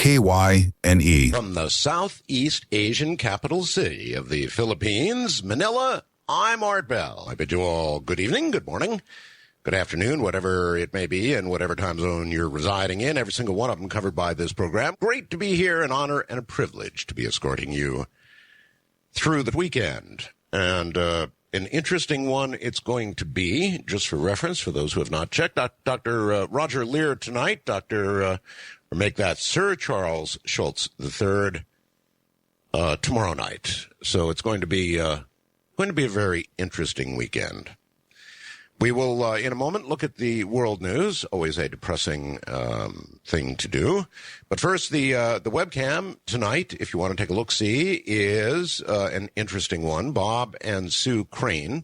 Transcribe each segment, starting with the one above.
KYNE. From the Southeast Asian capital city of the Philippines, Manila, I'm Art Bell. I bid you all good evening, good morning, good afternoon, whatever it may be, and whatever time zone you're residing in, every single one of them covered by this program. Great to be here, an honor and a privilege to be escorting you through the weekend. And an interesting one it's going to be, just for reference, for those who have not checked. Dr. Roger Leir tonight, or make that Sir Charles Schultz III tomorrow night. So it's going to be a very interesting weekend. We will, in a moment, look at the world news, always a depressing thing to do. But first, the webcam tonight, if you want to take a look-see, is an interesting one. Bob and Sue Crane,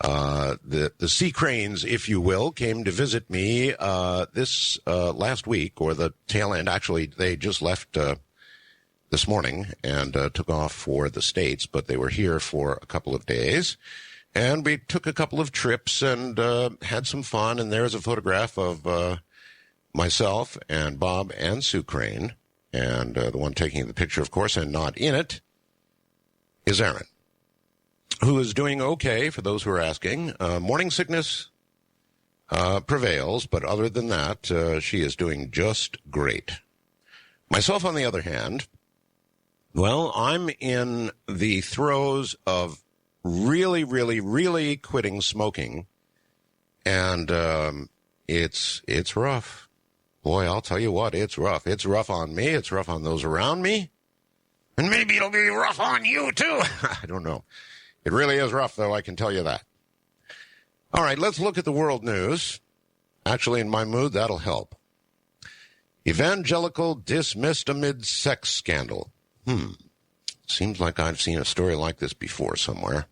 the Sea Cranes, if you will, came to visit me this last week, or the tail end. Actually, they just left this morning and took off for the States, but they were here for a couple of days. And we took a couple of trips and had some fun. And there's a photograph of myself and Bob and Sue Crane. And the one taking the picture, of course, and not in it, is Aaron, who is doing okay, for those who are asking. Morning sickness prevails, but other than that, she is doing just great. Myself, on the other hand, well, I'm in the throes of really quitting smoking, and it's rough. Boy, I'll tell you what, it's rough. It's rough on me. It's rough on those around me. And maybe it'll be rough on you, too. I don't know. It really is rough, though, I can tell you that. All right, let's look at the world news. Actually, in my mood, that'll help. Evangelical dismissed amid sex scandal. Seems like I've seen a story like this before somewhere.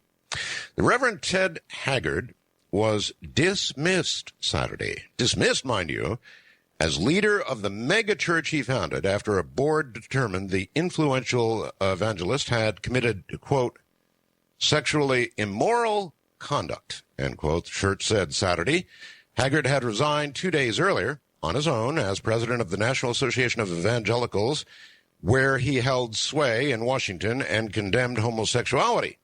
The Reverend Ted Haggard was dismissed Saturday. Dismissed, mind you, as leader of the mega church he founded after a board determined the influential evangelist had committed, quote, sexually immoral conduct, end quote. The church said Saturday. Haggard had resigned 2 days earlier on his own as president of the National Association of Evangelicals, where he held sway in Washington and condemned homosexuality,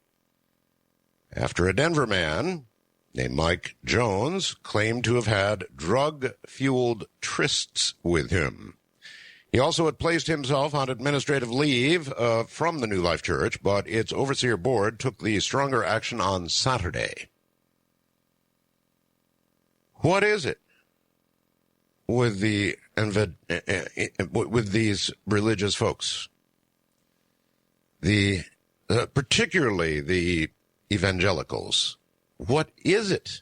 after a Denver man named Mike Jones claimed to have had drug-fueled trysts with him. He also had placed himself on administrative leave from the New Life Church, but its overseer board took the stronger action on Saturday. What is it with these religious folks? Particularly the evangelicals. What is it?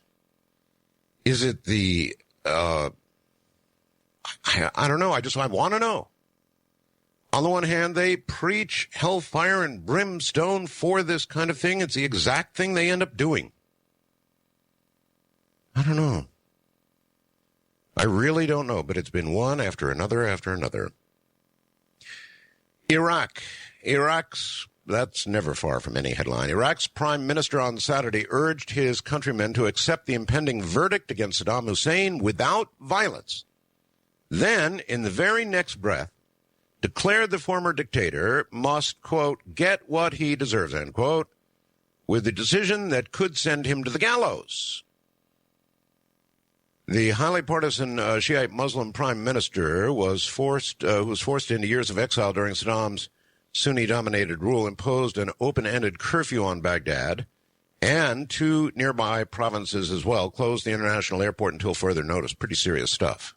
Is it the, I don't know. I want to know. On the one hand, they preach hellfire and brimstone for this kind of thing. It's the exact thing they end up doing. I don't know. I really don't know, but it's been one after another after another. Iraq's, that's never far from any headline. Iraq's prime minister on Saturday urged his countrymen to accept the impending verdict against Saddam Hussein without violence. Then, in the very next breath, declared the former dictator must, quote, get what he deserves, end quote, with a decision that could send him to the gallows. The highly partisan Shiite Muslim prime minister was forced into years of exile during Saddam's Sunni-dominated rule, imposed an open-ended curfew on Baghdad, and 2 nearby provinces as well, closed the international airport until further notice. Pretty serious stuff.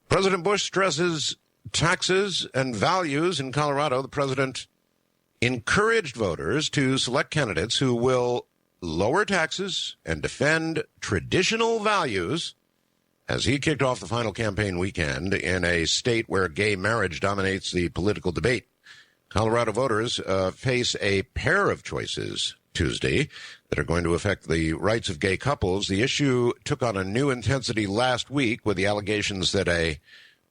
President Bush stresses taxes and values in Colorado. The president encouraged voters to select candidates who will lower taxes and defend traditional values as he kicked off the final campaign weekend in a state where gay marriage dominates the political debate. Colorado voters face a pair of choices Tuesday that are going to affect the rights of gay couples. The issue took on a new intensity last week with the allegations that a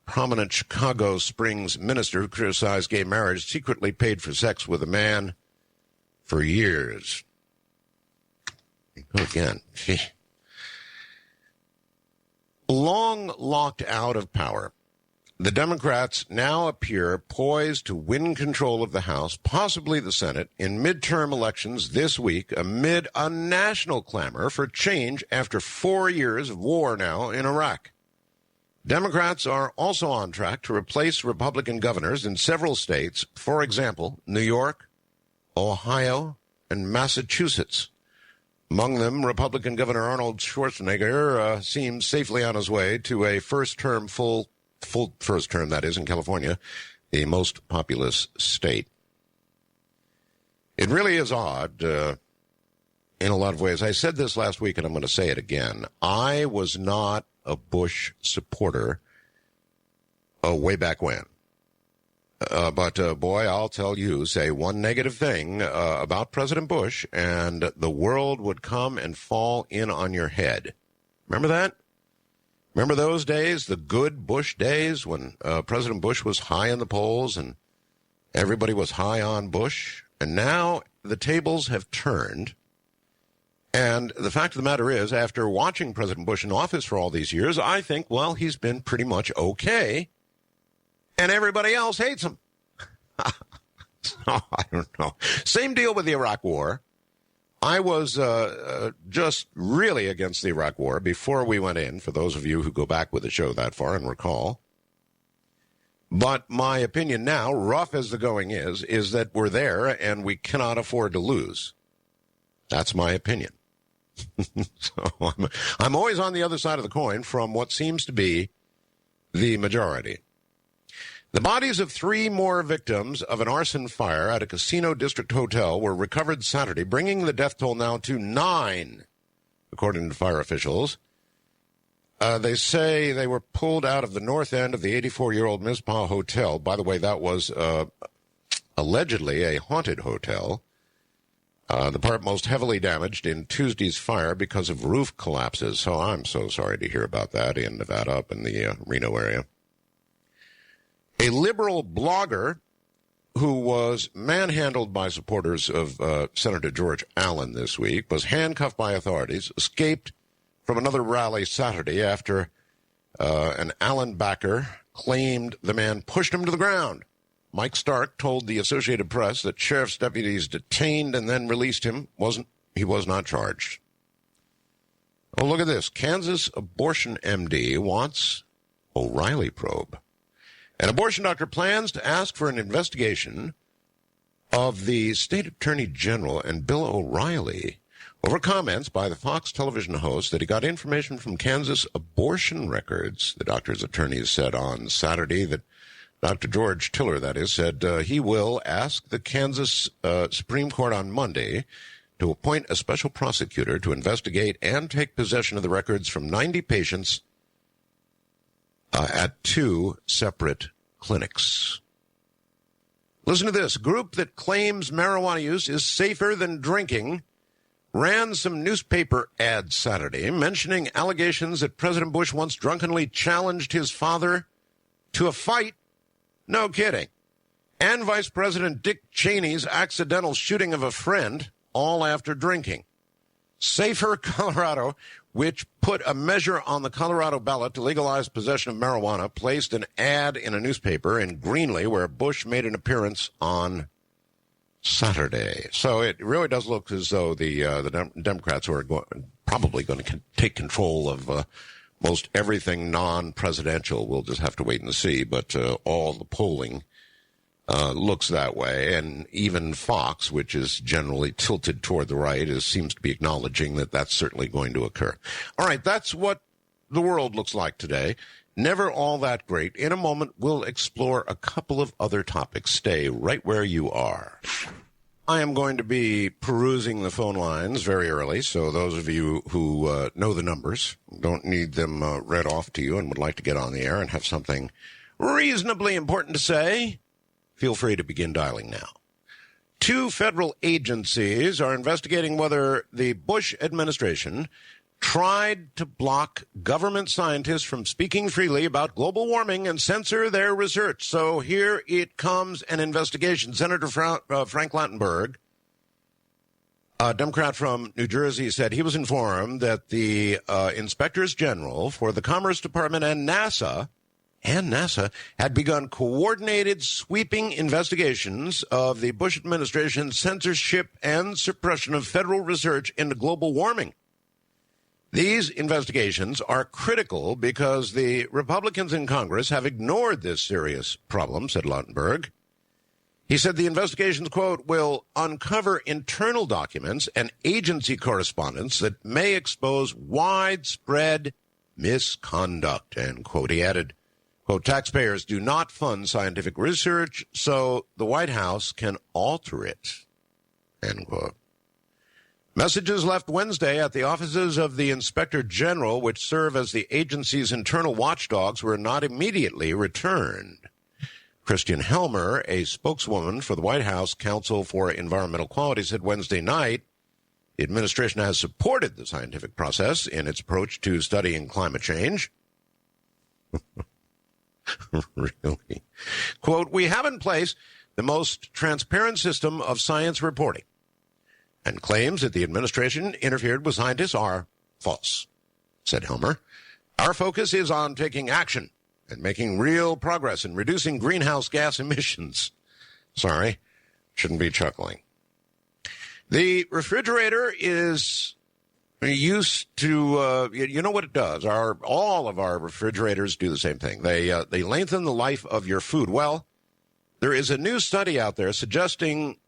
prominent Chicago Springs minister who criticized gay marriage secretly paid for sex with a man for years. Again, long locked out of power, The Democrats now appear poised to win control of the House, possibly the Senate, in midterm elections this week amid a national clamor for change after 4 years of war now in Iraq. Democrats are also on track to replace Republican governors in several states, for example, New York, Ohio, and Massachusetts. Among them, Republican Governor Arnold Schwarzenegger seems safely on his way to a full first term, that is, in California, the most populous state. It really is odd in a lot of ways. I said this last week, and I'm going to say it again. I was not a Bush supporter way back when. But boy, I'll tell you, say one negative thing about President Bush, and the world would come and fall in on your head. Remember that? Remember those days, the good Bush days, when President Bush was high in the polls and everybody was high on Bush? And now the tables have turned. And the fact of the matter is, after watching President Bush in office for all these years, I think, well, he's been pretty much okay. And everybody else hates him. So, I don't know. Same deal with the Iraq War. I was just really against the Iraq War before we went in, for those of you who go back with the show that far and recall. But my opinion now, rough as the going is that we're there and we cannot afford to lose. That's my opinion. So I'm always on the other side of the coin from what seems to be the majority. The bodies of 3 more victims of an arson fire at a Casino District hotel were recovered Saturday, bringing the death toll now to 9, according to fire officials. They say they were pulled out of the north end of the 84-year-old Mizpah Hotel. By the way, that was allegedly a haunted hotel. The part most heavily damaged in Tuesday's fire because of roof collapses. So I'm so sorry to hear about that in Nevada, up in the Reno area. A liberal blogger who was manhandled by supporters of Senator George Allen this week was handcuffed by authorities, escaped from another rally Saturday after an Allen backer claimed the man pushed him to the ground. Mike Stark told the Associated Press that sheriff's deputies detained and then released him. He was not charged. Oh, look at this. Kansas abortion MD wants O'Reilly probe. An abortion doctor plans to ask for an investigation of the state attorney general and Bill O'Reilly over comments by the Fox television host that he got information from Kansas abortion records. The doctor's attorneys said on Saturday that Dr. George Tiller, that is, said he will ask the Kansas Supreme Court on Monday to appoint a special prosecutor to investigate and take possession of the records from 90 patients at 2 separate clinics. Listen to this. A group that claims marijuana use is safer than drinking ran some newspaper ads Saturday mentioning allegations that President Bush once drunkenly challenged his father to a fight. No kidding. And Vice President Dick Cheney's accidental shooting of a friend, all after drinking. Safer Colorado, which put a measure on the Colorado ballot to legalize possession of marijuana, placed an ad in a newspaper in Greenlee where Bush made an appearance on Saturday. So it really does look as though the Democrats are probably going to take control of most everything non-presidential. We'll just have to wait and see. But all the polling looks that way. And even Fox, which is generally tilted toward the right, seems to be acknowledging that that's certainly going to occur. All right, that's what the world looks like today. Never all that great. In a moment, we'll explore a couple of other topics. Stay right where you are. I am going to be perusing the phone lines very early, so those of you who know the numbers, don't need them read off to you and would like to get on the air and have something reasonably important to say, feel free to begin dialing now. 2 federal agencies are investigating whether the Bush administration tried to block government scientists from speaking freely about global warming and censor their research. So here it comes, an investigation. Senator Frank Lautenberg, a Democrat from New Jersey, said he was informed that the inspectors general for the Commerce Department and NASA and NASA had begun coordinated sweeping investigations of the Bush administration's censorship and suppression of federal research into global warming. These investigations are critical because the Republicans in Congress have ignored this serious problem, said Lautenberg. He said the investigations, quote, will uncover internal documents and agency correspondence that may expose widespread misconduct, end quote. He added, quote, taxpayers do not fund scientific research, so the White House can alter it, end quote. Messages left Wednesday at the offices of the Inspector General, which serve as the agency's internal watchdogs, were not immediately returned. Christian Helmer, a spokeswoman for the White House Council for Environmental Quality, said Wednesday night the administration has supported the scientific process in its approach to studying climate change. Really? Quote, we have in place the most transparent system of science reporting, and claims that the administration interfered with scientists are false, said Helmer. Our focus is on taking action and making real progress in reducing greenhouse gas emissions. Sorry, shouldn't be chuckling. The refrigerator is used to, you know what it does? All of our refrigerators do the same thing. They lengthen the life of your food. Well, there is a new study out there suggesting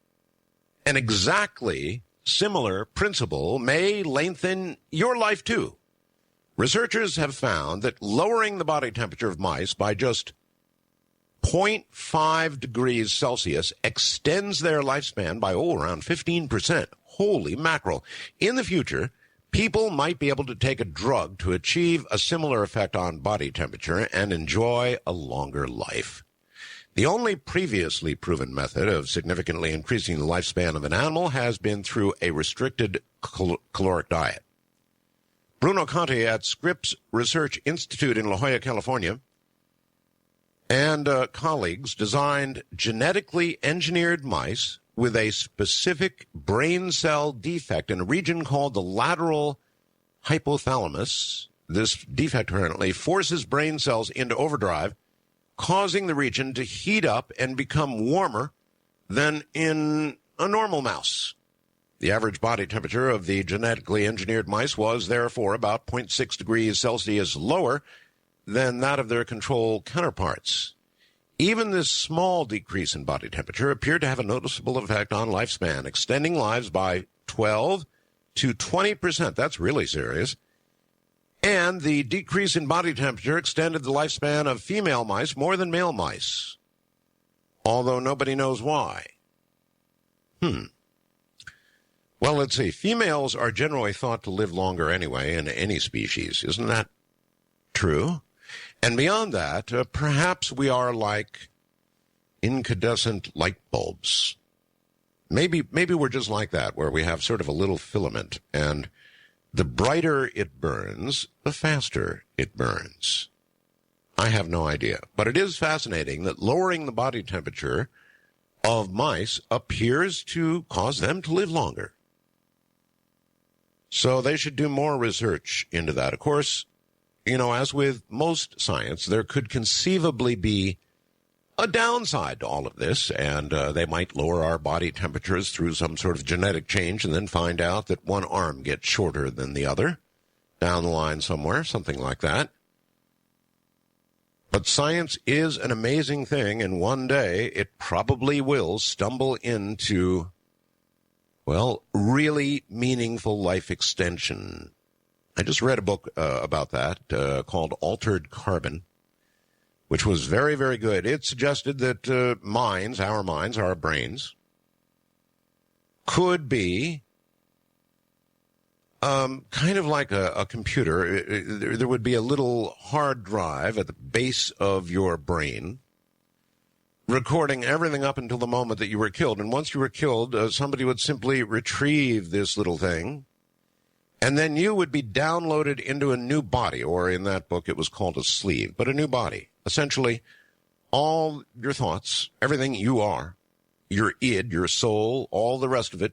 an exactly similar principle may lengthen your life too. Researchers have found that lowering the body temperature of mice by just 0.5 degrees Celsius extends their lifespan by, around 15%. Holy mackerel. In the future, people might be able to take a drug to achieve a similar effect on body temperature and enjoy a longer life. The only previously proven method of significantly increasing the lifespan of an animal has been through a restricted caloric diet. Bruno Conti at Scripps Research Institute in La Jolla, California, and colleagues designed genetically engineered mice with a specific brain cell defect in a region called the lateral hypothalamus. This defect apparently forces brain cells into overdrive, causing the region to heat up and become warmer than in a normal mouse. The average body temperature of the genetically engineered mice was, therefore, about 0.6 degrees Celsius lower than that of their control counterparts. Even this small decrease in body temperature appeared to have a noticeable effect on lifespan, extending lives by 12 to 20%. That's really serious. And the decrease in body temperature extended the lifespan of female mice more than male mice, although nobody knows why. Well, let's see. Females are generally thought to live longer anyway in any species. Isn't that true? And beyond that, perhaps we are like incandescent light bulbs. Maybe we're just like that, where we have sort of a little filament, and the brighter it burns, the faster it burns. I have no idea. But it is fascinating that lowering the body temperature of mice appears to cause them to live longer. So they should do more research into that. Of course, as with most science, there could conceivably be a downside to all of this, and they might lower our body temperatures through some sort of genetic change and then find out that one arm gets shorter than the other down the line somewhere, something like that. But science is an amazing thing, and one day it probably will stumble into, really meaningful life extension. I just read a book about that called Altered Carbon, which was very, very good. It suggested that our minds, our brains, could be kind of like a computer. There would be a little hard drive at the base of your brain recording everything up until the moment that you were killed. And once you were killed, somebody would simply retrieve this little thing, and then you would be downloaded into a new body, or in that book it was called a sleeve, but a new body. Essentially, all your thoughts, everything you are, your id, your soul, all the rest of it,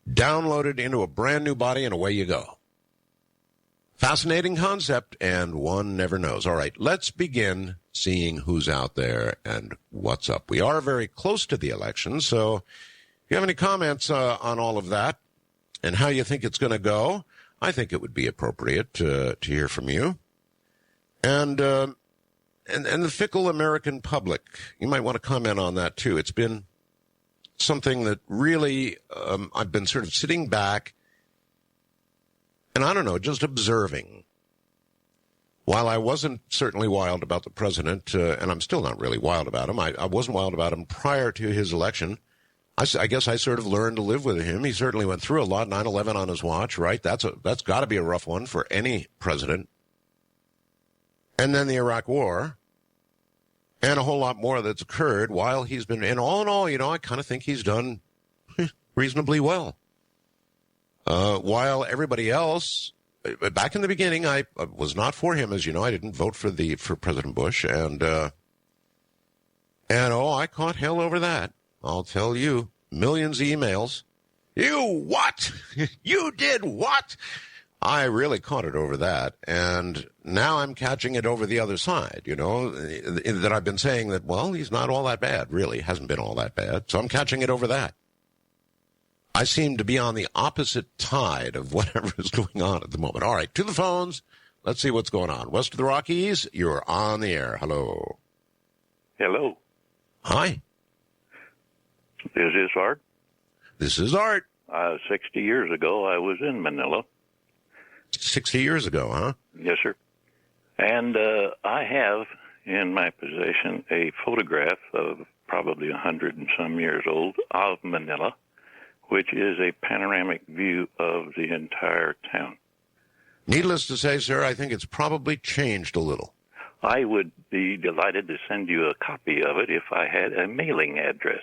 downloaded into a brand new body, and away you go. Fascinating concept, and one never knows. All right, let's begin seeing who's out there and what's up. We are very close to the election, so if you have any comments on all of that and how you think it's going to go, I think it would be appropriate to hear from you. And the fickle American public, you might want to comment on that too. It's been something that really I've been sort of sitting back and I don't know, just observing. While I wasn't certainly wild about the president, and I'm still not really wild about him, I wasn't wild about him prior to his election. I guess I sort of learned to live with him. He certainly went through a lot, 9/11 on his watch, right? That's got to be a rough one for any president. And then the Iraq War, and a whole lot more that's occurred while he's been, and all in all, I kind of think he's done reasonably well. While everybody else, back in the beginning, I was not for him, as you know. I didn't vote for President Bush, and I caught hell over that. I'll tell you, millions of emails. You what? You did what? I really caught it over that, and now I'm catching it over the other side, that I've been saying that, well, he's not all that bad, really. Hasn't been all that bad, so I'm catching it over that. I seem to be on the opposite tide of whatever is going on at the moment. All right, to the phones. Let's see what's going on. West of the Rockies, you're on the air. Hello. Hello. Hi. Is this Art? This is Art. 60 years ago, I was in Manila. 60 years ago, huh? Yes, sir. And I have in my possession a photograph of probably 100 and some years old of Manila, which is a panoramic view of the entire town. Needless to say, sir, I think it's probably changed a little. I would be delighted to send you a copy of it if I had a mailing address.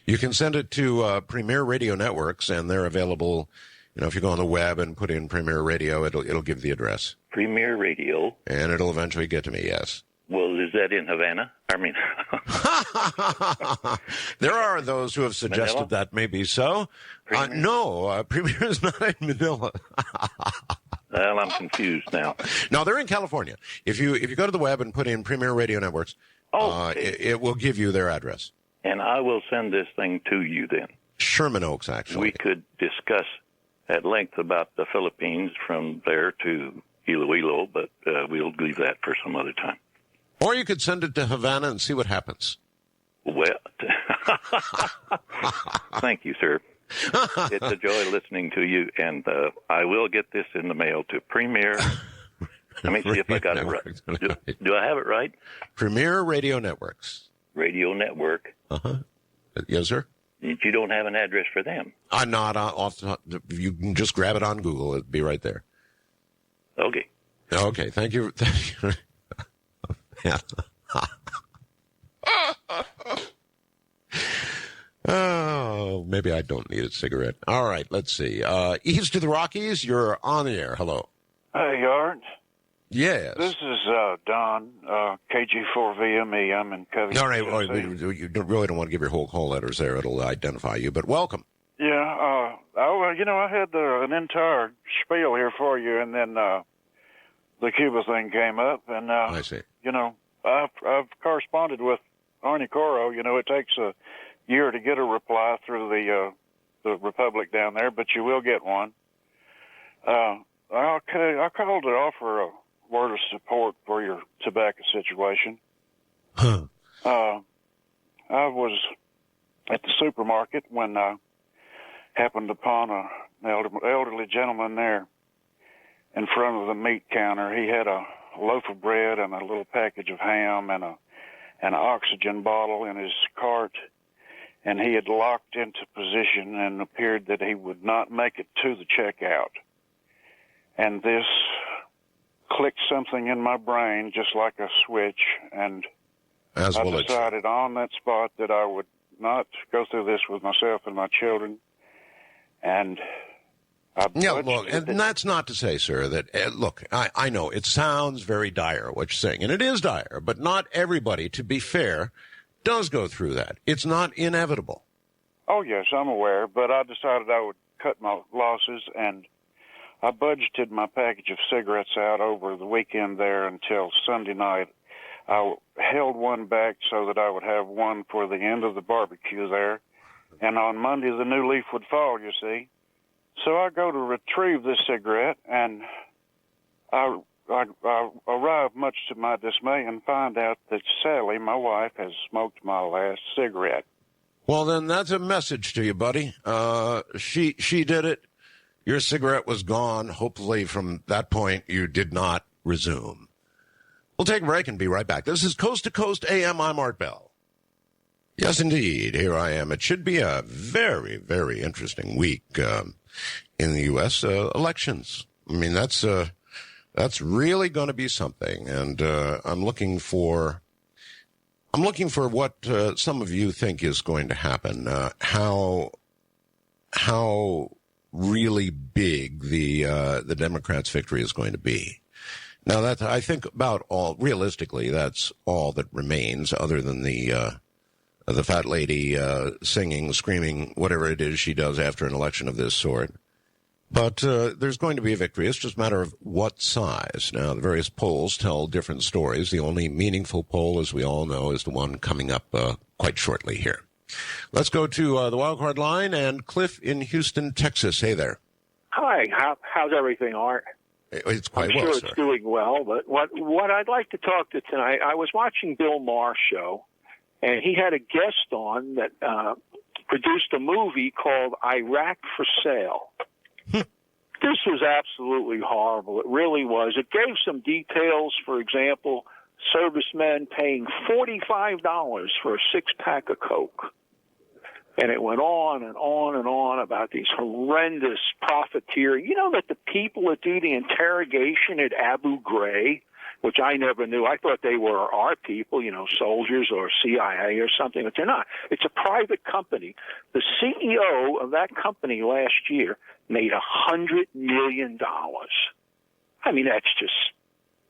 You can send it to Premier Radio Networks, and they're available. If you go on the web and put in Premier Radio, it'll give the address. Premier Radio. And it'll eventually get to me, yes. Well, is that in Havana? There are those who have suggested Manila? That may be so. No, Premier is not in Manila. Well, I'm confused now. No, they're in California. If you go to the web and put in Premier Radio Networks, it will give you their address. And I will send this thing to you then. Sherman Oaks, actually. We could discuss at length about the Philippines from there to Iloilo, but we'll leave that for some other time. Or you could send it to Havana and see what happens. Well, thank you, sir. It's a joy listening to you, and I will get this in the mail to Premier. Let me see if I got it right. Do I have it right? Premier Radio Networks. Radio Network. Uh-huh. Yes, sir. You don't have an address for them? I'm not off the top. You can just grab it on Google. It'll be right there. Okay. Okay. Thank you. Yeah. Oh, maybe I don't need a cigarette. All right, let's see. East of the Rockies, you're on the air. Hello. Hey, Art. Yes. This is Don, KG4VME. I'm in Covington. All right, you really don't want to give your whole letters there. It'll identify you, but welcome. Yeah, I had an entire spiel here for you, and then the Cuba thing came up, and I see. I've corresponded with Arnie Coro. It takes a year to get a reply through the Republic down there, but you will get one. I called to offer a word of support for your tobacco situation. Huh. I was at the supermarket when I happened upon an elderly gentleman there in front of the meat counter. He had a loaf of bread and a little package of ham and an oxygen bottle in his cart, and he had locked into position and appeared that he would not make it to the checkout. And this clicked something in my brain just like a switch, and I decided on that spot that I would not go through this with myself and my children. And and that's not to say, sir, that, look, I know it sounds very dire what you're saying, and it is dire, but not everybody, to be fair, does go through that. It's not inevitable. Oh, yes, I'm aware, but I decided I would cut my losses, and I budgeted my package of cigarettes out over the weekend there until Sunday night. I held one back so that I would have one for the end of the barbecue there. And on Monday, the new leaf would fall, you see. So I go to retrieve this cigarette, and I arrive, much to my dismay, and find out that Sally, my wife, has smoked my last cigarette. Well, then that's a message to you, buddy. She did it. Your cigarette was gone. Hopefully from that point you did not resume. We'll take a break and be right back. This is Coast to Coast AM. I'm Art Bell. Yes, indeed. Here I am. It should be a very, very interesting week in the U.S. Elections. I mean, that's really going to be something. And I'm looking for what some of you think is going to happen. How really big the Democrats' victory is going to be. Now, that I think about all realistically, that's all that remains, other than the fat lady singing, screaming, whatever it is she does after an election of this sort. But there's going to be a victory. It's just a matter of what size. Now, the various polls tell different stories. The only meaningful poll, as we all know, is the one coming up quite shortly here. Let's go to the wildcard line and Cliff in Houston, Texas. Hey there. Hi. How's everything, Art? It's quite I'm well, sure sir. it's doing well. But what I'd like to talk to tonight, I was watching Bill Maher's show, and he had a guest on that produced a movie called Iraq for Sale. This was absolutely horrible. It really was. It gave some details, for example, servicemen paying $45 for a six-pack of Coke. And it went on and on and on about these horrendous profiteering. You know that the people that do the interrogation at Abu Ghraib, which I never knew, I thought they were our people, you know, soldiers or CIA or something, but they're not. It's a private company. The CEO of that company last year made $100 million. I mean, that's just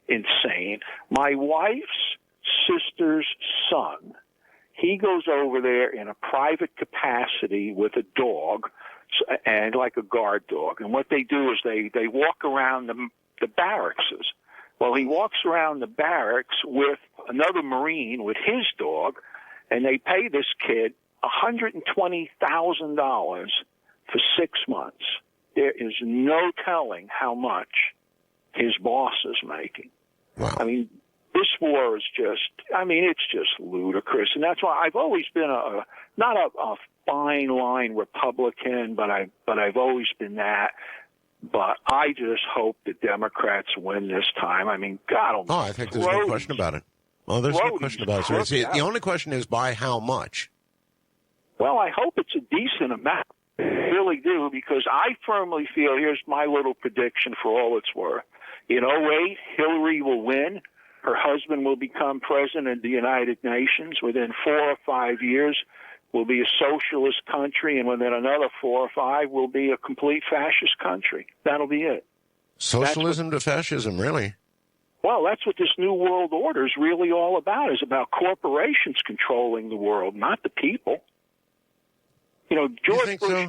insane. My wife's sister's son, he goes over there in a private capacity with a dog, and like a guard dog. And what they do is they walk around the barracks. Well, he walks around the barracks with another Marine with his dog, and they pay this kid $120,000 for 6 months. There is no telling how much his boss is making. Wow. I mean, this war is it's just ludicrous. And that's why I've always been not a fine line Republican, but I've always been that. But I just hope the Democrats win this time. I mean, God, I think there's no question about it. Well, there's no question about it. So the only question is by how much? Well, I hope it's a decent amount. I really do, because I firmly feel, here's my little prediction for all it's worth. In 2008, Hillary will win. Her husband will become president of the United Nations. Within 4 or 5 years, we'll be a socialist country, and within another 4 or 5, we'll be a complete fascist country. That'll be it. Socialism to fascism, really? Well, that's what this New World Order is really all about, is about corporations controlling the world, not the people. You know, George Bush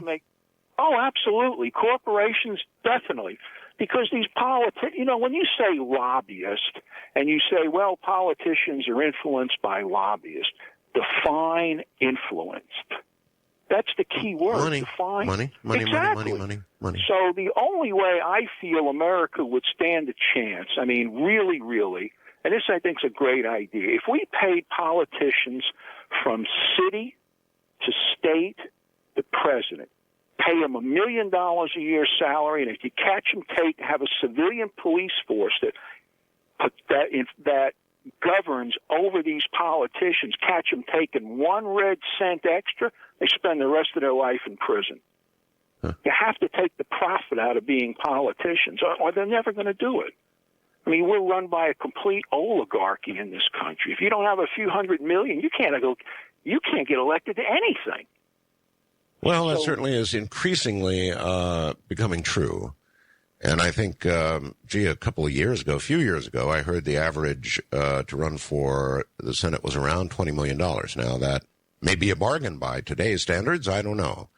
Oh, absolutely. Corporations, definitely. Because these politicians, when you say lobbyist and you say, well, politicians are influenced by lobbyists, define influenced. That's the key word. Money. Define. Money. Exactly. Money. So the only way I feel America would stand a chance, I mean, really, really, and this I think is a great idea. If we paid politicians from city to state to president, pay them $1 million a year salary, and if you catch them, have a civilian police force that governs over these politicians, catch them taking 1 red cent extra, they spend the rest of their life in prison. Huh. You have to take the profit out of being politicians, or they're never going to do it. I mean, we're run by a complete oligarchy in this country. If you don't have a few $100 million, you can't get elected to anything. Well, that certainly is increasingly becoming true. And I think, a few years ago, I heard the average to run for the Senate was around $20 million. Now, that may be a bargain by today's standards. I don't know.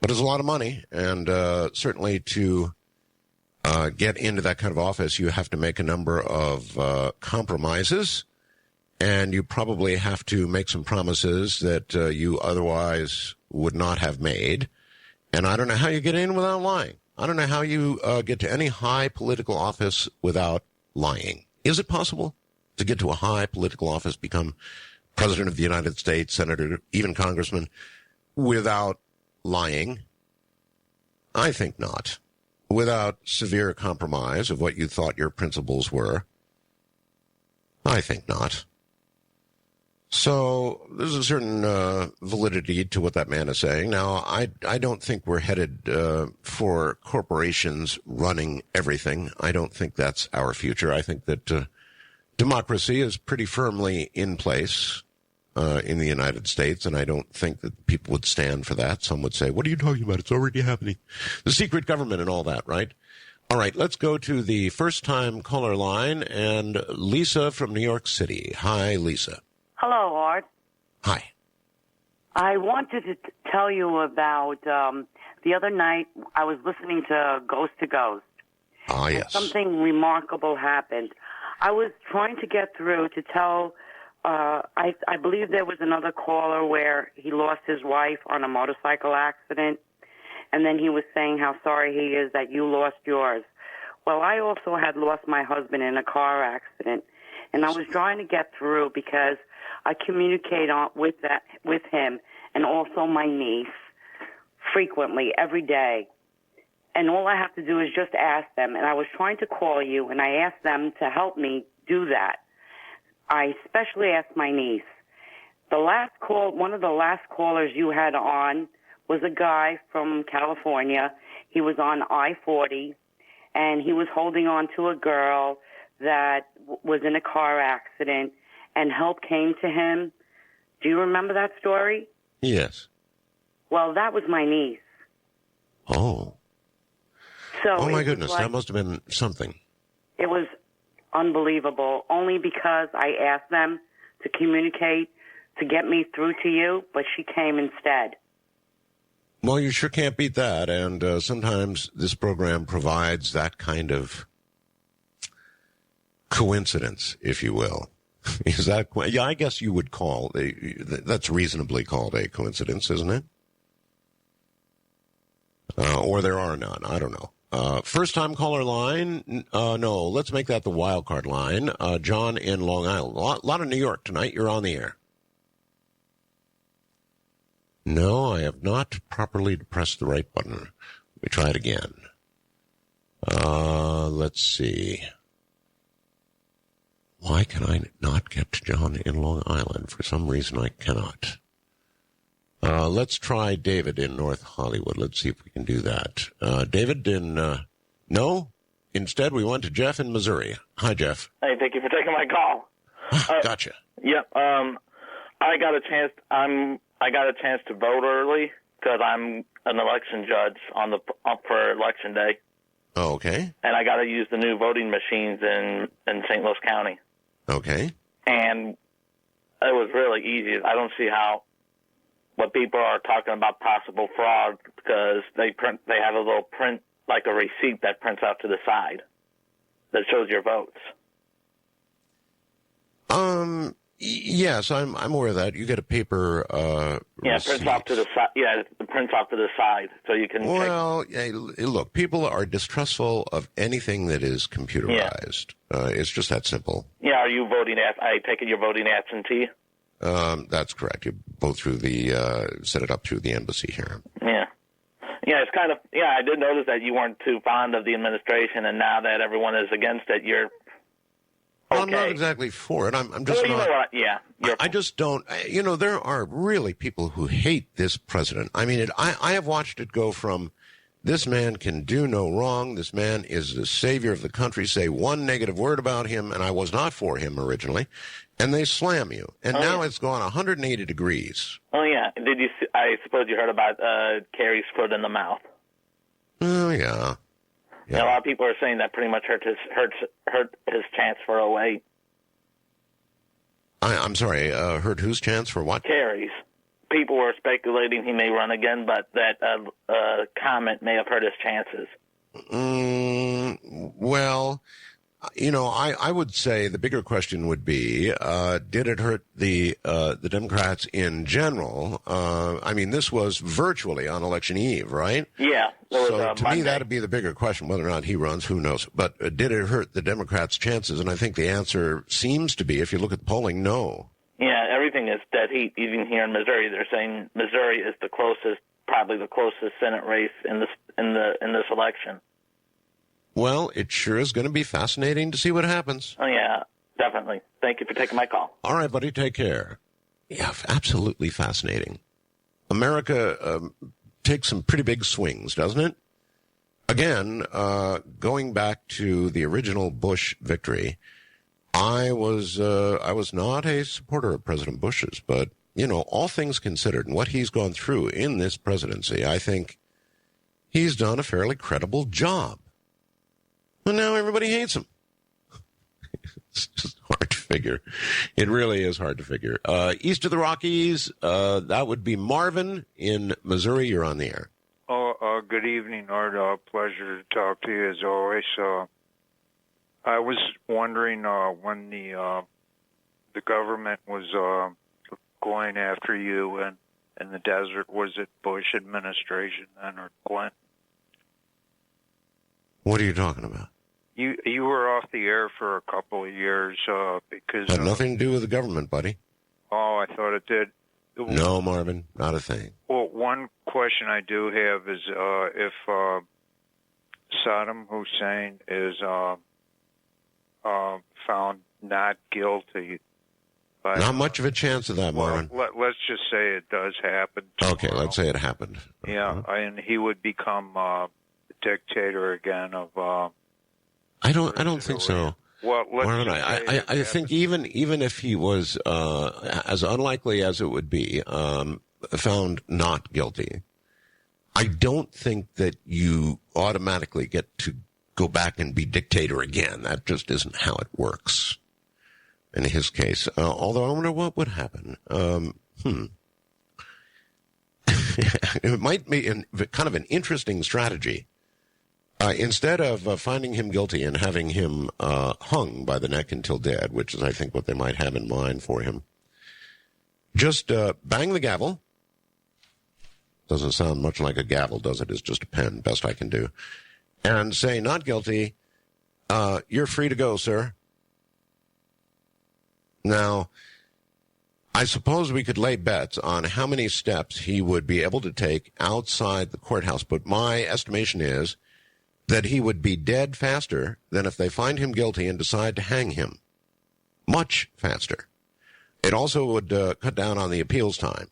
But it's a lot of money. And certainly to get into that kind of office, you have to make a number of compromises, and you probably have to make some promises that you otherwise would not have made. And I don't know how you get in without lying. I don't know how you get to any high political office without lying. Is it possible to get to a high political office, become president of the United States, senator, even congressman, without lying? I think not. Without severe compromise of what you thought your principles were? I think not. So there's a certain validity to what that man is saying. Now, I don't think we're headed for corporations running everything. I don't think that's our future. I think that democracy is pretty firmly in place in the United States, and I don't think that people would stand for that. Some would say, what are you talking about? It's already happening. The secret government and all that, right? All right, let's go to the first-time caller line, and Lisa from New York City. Hi, Lisa. Hello, Art. Hi. I wanted to tell you about the other night I was listening to Ghost to Ghost. Ah, yes. Something remarkable happened. I was trying to get through to tell, I believe there was another caller where he lost his wife on a motorcycle accident, and then he was saying how sorry he is that you lost yours. Well, I also had lost my husband in a car accident, and I was trying to get through because I communicate with him and also my niece frequently, every day. And all I have to do is just ask them. And I was trying to call you, and I asked them to help me do that. I especially asked my niece. One of the last callers you had on was a guy from California. He was on I-40, and he was holding on to a girl that was in a car accident, and help came to him. Do you remember that story? Yes. Well, that was my niece. Oh. So oh, my goodness. That must have been something. It was unbelievable, only because I asked them to communicate to get me through to you, but she came instead. Well, you sure can't beat that, and sometimes this program provides that kind of coincidence, if you will. Is that? Yeah, I guess you would call that's reasonably called a coincidence, isn't it? Or there are none. I don't know. First-time caller line. No, let's make that the wild card line. John in Long Island. A lot of New York tonight. You're on the air. No, I have not properly pressed the right button. We try it again. Let's see. Why can I not get to John in Long Island? For some reason, I cannot. Let's try David in North Hollywood. Let's see if we can do that. David in, no? Instead, we went to Jeff in Missouri. Hi, Jeff. Hey, thank you for taking my call. Gotcha. Yep. I got a chance. I got a chance to vote early because I'm an election judge up for election day. Oh, okay. And I got to use the new voting machines in St. Louis County. Okay. And it was really easy. I don't see what people are talking about possible fraud, because they have a little print, like a receipt that prints out to the side that shows your votes. Yes, I'm aware of that. You get a paper it prints off to the side. Yeah, it prints off to the side, so you can. Well, hey, look, people are distrustful of anything that is computerized. Yeah. It's just that simple. Yeah, are you voting? I take it you're voting absentee. That's correct. You vote through set it up through the embassy here. Yeah. Yeah, it's kind of. Yeah, I did notice that you weren't too fond of the administration, and now that everyone is against it, you're. Well, okay. I'm not exactly for it. I'm just not. Know what? Yeah. I just don't. There are really people who hate this president. I mean, I have watched it go from this man can do no wrong. This man is the savior of the country. Say one negative word about him, and I was not for him originally, and they slam you. And now it's gone 180 degrees. Oh, yeah. Did you? I suppose you heard about Kerry's foot in the mouth. Oh, yeah. Yeah. A lot of people are saying that pretty much hurt his chance for 08. I'm sorry, hurt whose chance for what? Kerry's. People were speculating he may run again, but that comment may have hurt his chances. Well, I would say the bigger question would be, did it hurt the Democrats in general? I mean, this was virtually on election eve, right? Yeah. So to Monday. me, that'd be the bigger question. Whether or not he runs, who knows? But did it hurt the Democrats' chances? And I think the answer seems to be, if you look at the polling, no. Yeah, everything is dead heat. Even here in Missouri, they're saying Missouri is probably the closest Senate race in this election. Well, it sure is going to be fascinating to see what happens. Oh, yeah, definitely. Thank you for taking my call. All right, buddy, take care. Yeah, absolutely fascinating. America takes some pretty big swings, doesn't it? Again, going back to the original Bush victory, I was not a supporter of President Bush's, but, all things considered and what he's gone through in this presidency, I think he's done a fairly credible job. And now everybody hates him. It's just hard to figure. It really is hard to figure. East of the Rockies, that would be Marvin in Missouri. You're on the air. Good evening, Art. Pleasure to talk to you as always. I was wondering when the government was going after you in the desert, was it Bush administration then or Clinton? What are you talking about? You were off the air for a couple of years because... Had nothing to do with the government, buddy. Oh, I thought it did. No, Marvin, not a thing. Well, one question I do have is if Saddam Hussein is found not guilty... Not much of a chance of that, Marvin. Well, let's just say it does happen tomorrow. Okay, let's say it happened. Yeah, and he would become dictator again of... I don't think so. Well, Marvin, I think even if he was as unlikely as it would be found not guilty, I don't think that you automatically get to go back and be dictator again. That just isn't how it works. In his case, although I wonder what would happen. It might be kind of an interesting strategy. Instead of finding him guilty and having him hung by the neck until dead, which is, I think, what they might have in mind for him, just bang the gavel. Doesn't sound much like a gavel, does it? It's just a pen, best I can do. And say, not guilty, you're free to go, sir. Now, I suppose we could lay bets on how many steps he would be able to take outside the courthouse, but my estimation is that he would be dead faster than if they find him guilty and decide to hang him. Much faster. It also would cut down on the appeals time.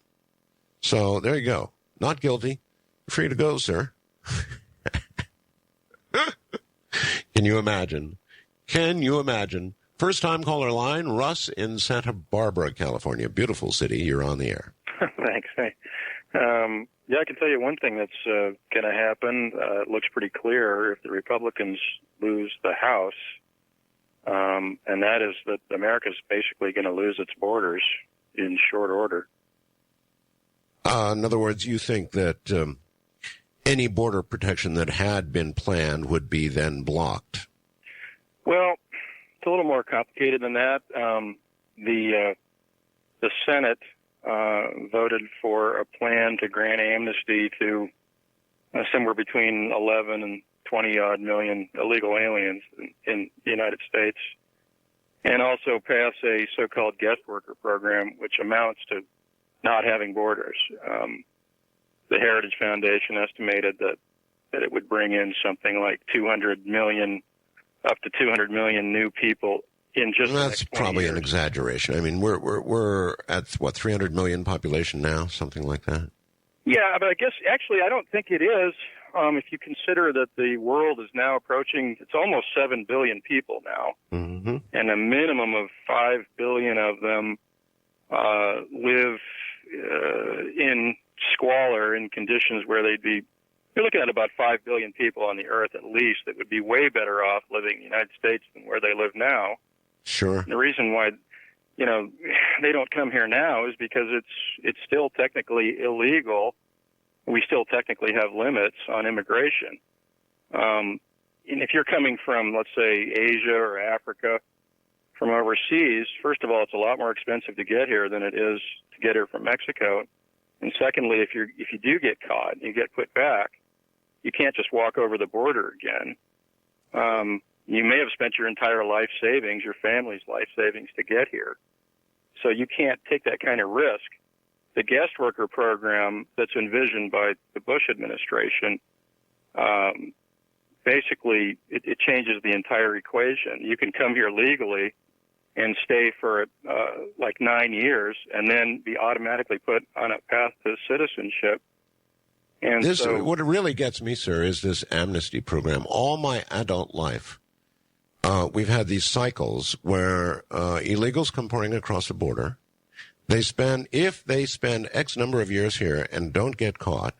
So there you go. Not guilty. Free to go, sir. Can you imagine? Can you imagine? First-time caller line, Russ in Santa Barbara, California. Beautiful city. You're on the air. Thanks. Hey. Yeah, I can tell you one thing that's going to happen. It looks pretty clear if the Republicans lose the House, and that is that America's basically going to lose its borders in short order. In other words, you think that any border protection that had been planned would be then blocked? Well, it's a little more complicated than that. The Senate voted for a plan to grant amnesty to somewhere between 11 and 20-odd million illegal aliens in the United States, and also pass a so-called guest worker program, which amounts to not having borders. The Heritage Foundation estimated that it would bring in something like 200 million, up to 200 million new people in just the next 20 probably years. An exaggeration. I mean, we're at what, 300 million population now, something like that. Yeah, but I guess actually I don't think it is. If you consider that the world is now approaching, it's almost 7 billion people now, and a minimum of 5 billion of them live in squalor, in conditions where they'd be. You're looking at about 5 billion people on the earth at least that would be way better off living in the United States than where they live now. Sure. And the reason why, they don't come here now is because it's still technically illegal. We still technically have limits on immigration. And if you're coming from, let's say, Asia or Africa, from overseas, first of all, it's a lot more expensive to get here than it is to get here from Mexico. And secondly, if you do get caught and you get put back, you can't just walk over the border again. You may have spent your entire life savings, your family's life savings, to get here. So you can't take that kind of risk. The guest worker program that's envisioned by the Bush administration, basically it changes the entire equation. You can come here legally and stay for like 9 years and then be automatically put on a path to citizenship. And what really gets me, sir, is this amnesty program. All my adult life, we've had these cycles where illegals come pouring across the border. If they spend X number of years here and don't get caught,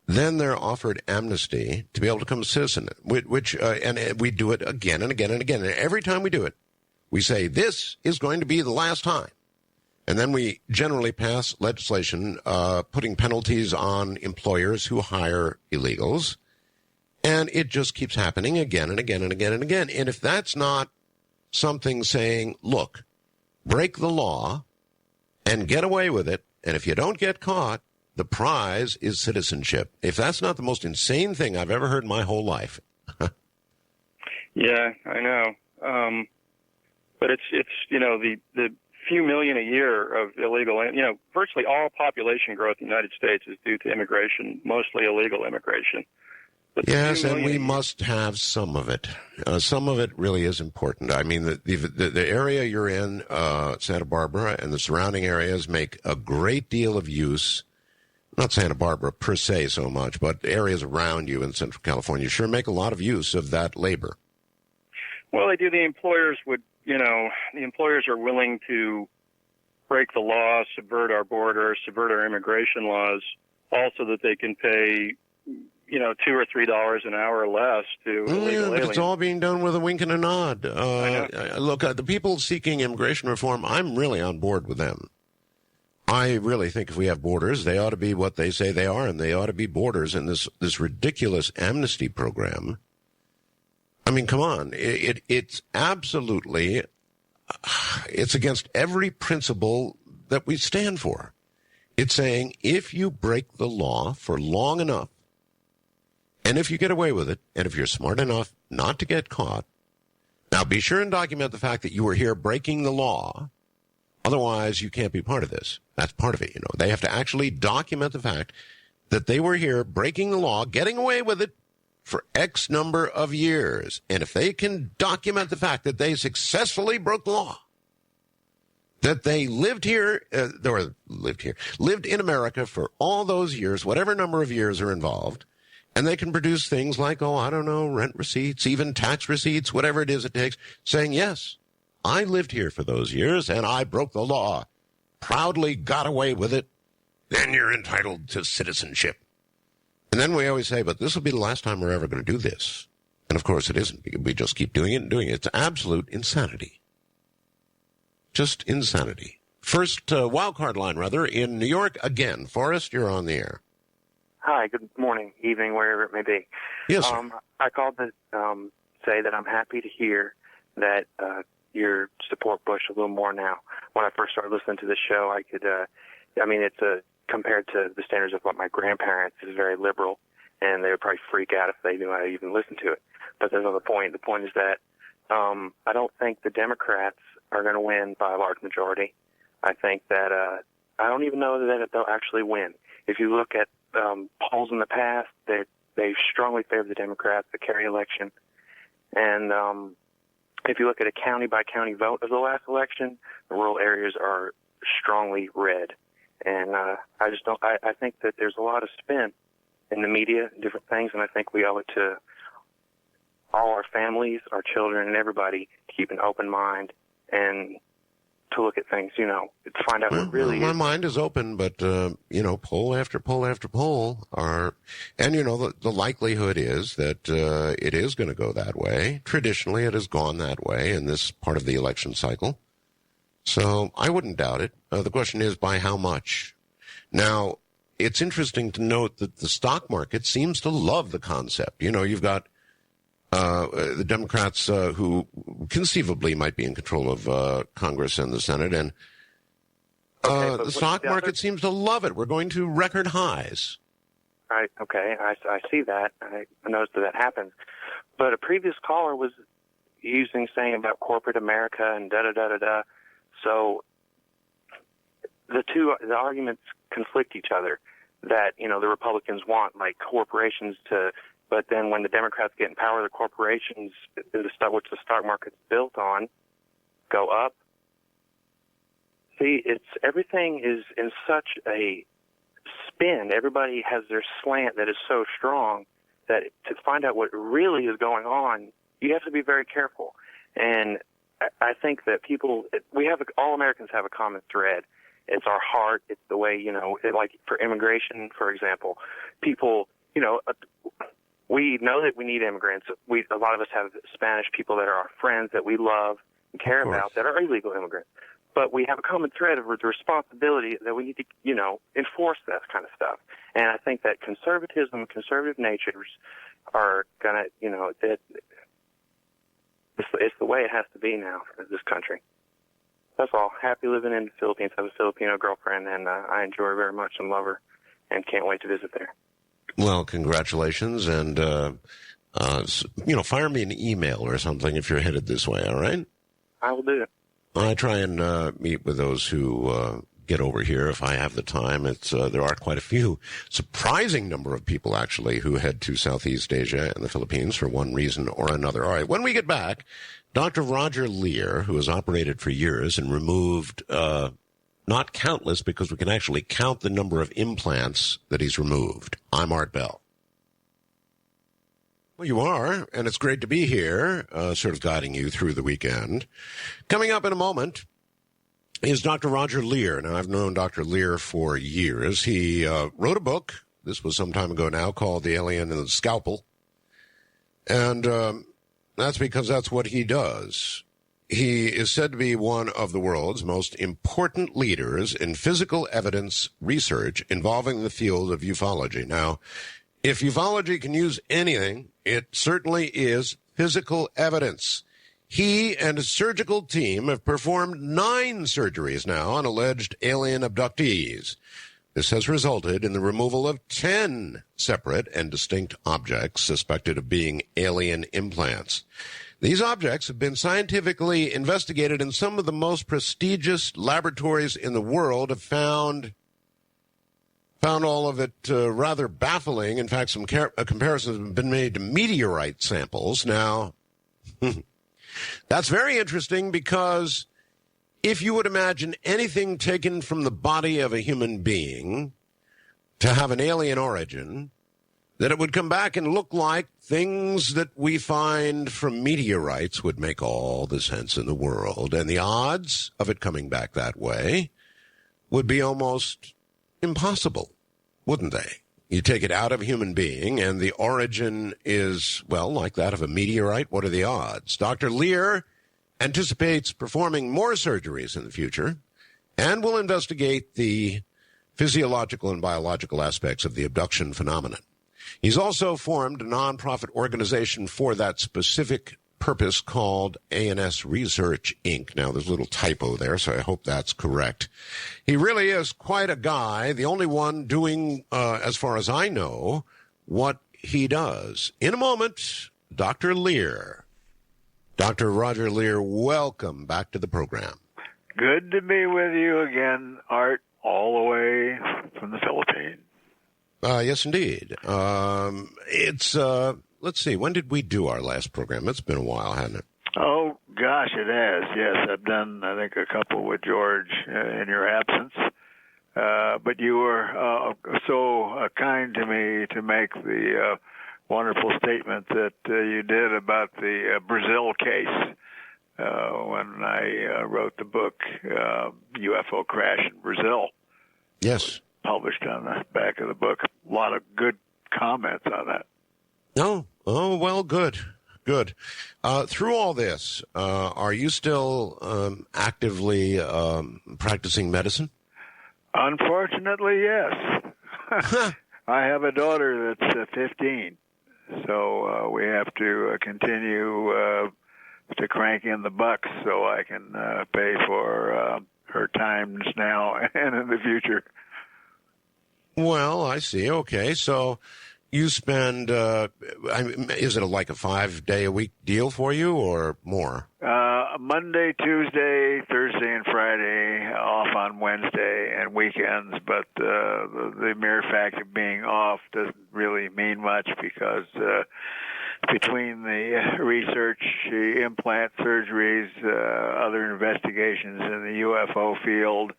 then they're offered amnesty to be able to become a citizen, and we do it again and again and again. And every time we do it, we say, this is going to be the last time. And then we generally pass legislation putting penalties on employers who hire illegals. And it just keeps happening again and again and again and again. And if that's not something saying, look, break the law and get away with it, and if you don't get caught, the prize is citizenship. If that's not the most insane thing I've ever heard in my whole life. Yeah, I know. But it's the few million a year of illegal, virtually all population growth in the United States is due to immigration, mostly illegal immigration. But yes, and we must have some of it. Some of it really is important. I mean, the area you're in, Santa Barbara, and the surrounding areas make a great deal of use. Not Santa Barbara per se so much, but areas around you in Central California sure make a lot of use of that labor. Well, they do. The employers are willing to break the law, subvert our borders, subvert our immigration laws, all so that they can pay, $2 or $3 an hour less to illegal aliens. But it's all being done with a wink and a nod. Look, the people seeking immigration reform, I'm really on board with them. I really think if we have borders, they ought to be what they say they are, and they ought to be borders. And this ridiculous amnesty program, I mean, come on. It's absolutely, it's against every principle that we stand for. It's saying if you break the law for long enough, and if you get away with it, and if you're smart enough not to get caught, now be sure and document the fact that you were here breaking the law. Otherwise, you can't be part of this. That's part of it, They have to actually document the fact that they were here breaking the law, getting away with it for X number of years. And if they can document the fact that they successfully broke the law, that they lived in America for all those years, whatever number of years are involved, and they can produce things like, rent receipts, even tax receipts, whatever it is it takes, saying, yes, I lived here for those years and I broke the law, proudly got away with it, then you're entitled to citizenship. And then we always say, but this will be the last time we're ever going to do this. And of course it isn't. We just keep doing it and doing it. It's absolute insanity. Just insanity. First wildcard line, in New York again. Forrest, you're on the air. Hi, good morning, evening, wherever it may be. Yes, sir. I called to say that I'm happy to hear that you support Bush a little more now. When I first started listening to the show, I could, it's compared to the standards of what my grandparents is very liberal, and they would probably freak out if they knew I even listened to it. But there's another point. The point is that I don't think the Democrats are going to win by a large majority. I think that I don't even know that they'll actually win. If you look at polls in the past, they strongly favor the Democrats, the Kerry election. And if you look at a county-by-county vote of the last election, the rural areas are strongly red. And I think that there's a lot of spin in the media, different things, and I think we owe it to all our families, our children, and everybody to keep an open mind and to look at things, to find out what really my is. My mind is open, but, poll after poll after poll the likelihood is that it is going to go that way. Traditionally, it has gone that way in this part of the election cycle. So I wouldn't doubt it. The question is by how much? Now, it's interesting to note that the stock market seems to love the concept. You've got the Democrats who conceivably might be in control of Congress and the Senate, and the stock market seems to love it. We're going to record highs. Right. Okay. I see that. I noticed that happens. But a previous caller was saying about corporate America and da-da-da-da-da. So the arguments conflict each other, that, the Republicans want, like, corporations but then when the Democrats get in power, the corporations, which the stock market's built on, go up. See, everything is in such a spin. Everybody has their slant that is so strong that to find out what really is going on, you have to be very careful. And I think that all Americans have a common thread. It's our heart. It's the way, like for immigration, for example, people, we know that we need immigrants. A lot of us have Spanish people that are our friends that we love and care about that are illegal immigrants. But we have a common thread of the responsibility that we need to, enforce that kind of stuff. And I think that conservatism, conservative natures are going to, it's the way it has to be now for this country. That's all. Happy living in the Philippines. I have a Filipino girlfriend, and I enjoy her very much and love her and can't wait to visit there. Well, congratulations, and, fire me an email or something if you're headed this way, all right? I will do it. I try and meet with those who get over here if I have the time. There are quite a few, surprising number of people, actually, who head to Southeast Asia and the Philippines for one reason or another. All right, when we get back, Dr. Roger Leir, who has operated for years and removed not countless, because we can actually count the number of implants that he's removed. I'm Art Bell. Well, you are, and it's great to be here, sort of guiding you through the weekend. Coming up in a moment is Dr. Roger Leir. Now, I've known Dr. Leir for years. He wrote a book, this was some time ago now, called The Alien and the Scalpel. And that's because that's what he does. He is said to be one of the world's most important leaders in physical evidence research involving the field of ufology. Now, if ufology can use anything, it certainly is physical evidence. He and his surgical team have performed 9 surgeries now on alleged alien abductees. This has resulted in the removal of 10 separate and distinct objects suspected of being alien implants. These objects have been scientifically investigated, and some of the most prestigious laboratories in the world have found all of it rather baffling. In fact, some comparisons have been made to meteorite samples. Now, that's very interesting, because if you would imagine anything taken from the body of a human being to have an alien origin, that it would come back and look like things that we find from meteorites would make all the sense in the world. And the odds of it coming back that way would be almost impossible, wouldn't they? You take it out of a human being, and the origin is, well, like that of a meteorite. What are the odds? Dr. Leir anticipates performing more surgeries in the future and will investigate the physiological and biological aspects of the abduction phenomenon. He's also formed a nonprofit organization for that specific purpose called ANS Research, Inc. Now, there's a little typo there, so I hope that's correct. He really is quite a guy, the only one doing, as far as I know, what he does. In a moment, Dr. Leir. Dr. Roger Leir, welcome back to the program. Good to be with you again, Art, all the way from the Philippines. Yes, indeed. Let's see, when did we do our last program? It's been a while, hasn't it? Oh, gosh, it has. Yes, I've done, I think, a couple with George in your absence. But you were so kind to me to make the wonderful statement that you did about the Brazil case when I wrote the book, UFO Crash in Brazil. Yes. Published on the back of the book. A lot of good comments on that. Oh, well, good. Through all this, are you still actively practicing medicine? Unfortunately, yes. I have a daughter that's 15, So we have to continue to crank in the bucks so I can pay for her times now and in the future. Well, I see. Okay, so you spend, is it like a 5-day-a-week deal for you or more? Monday, Tuesday, Thursday, and Friday, off on Wednesday and weekends, but the mere fact of being off doesn't really mean much because between the research, the implant surgeries, other investigations in the UFO field,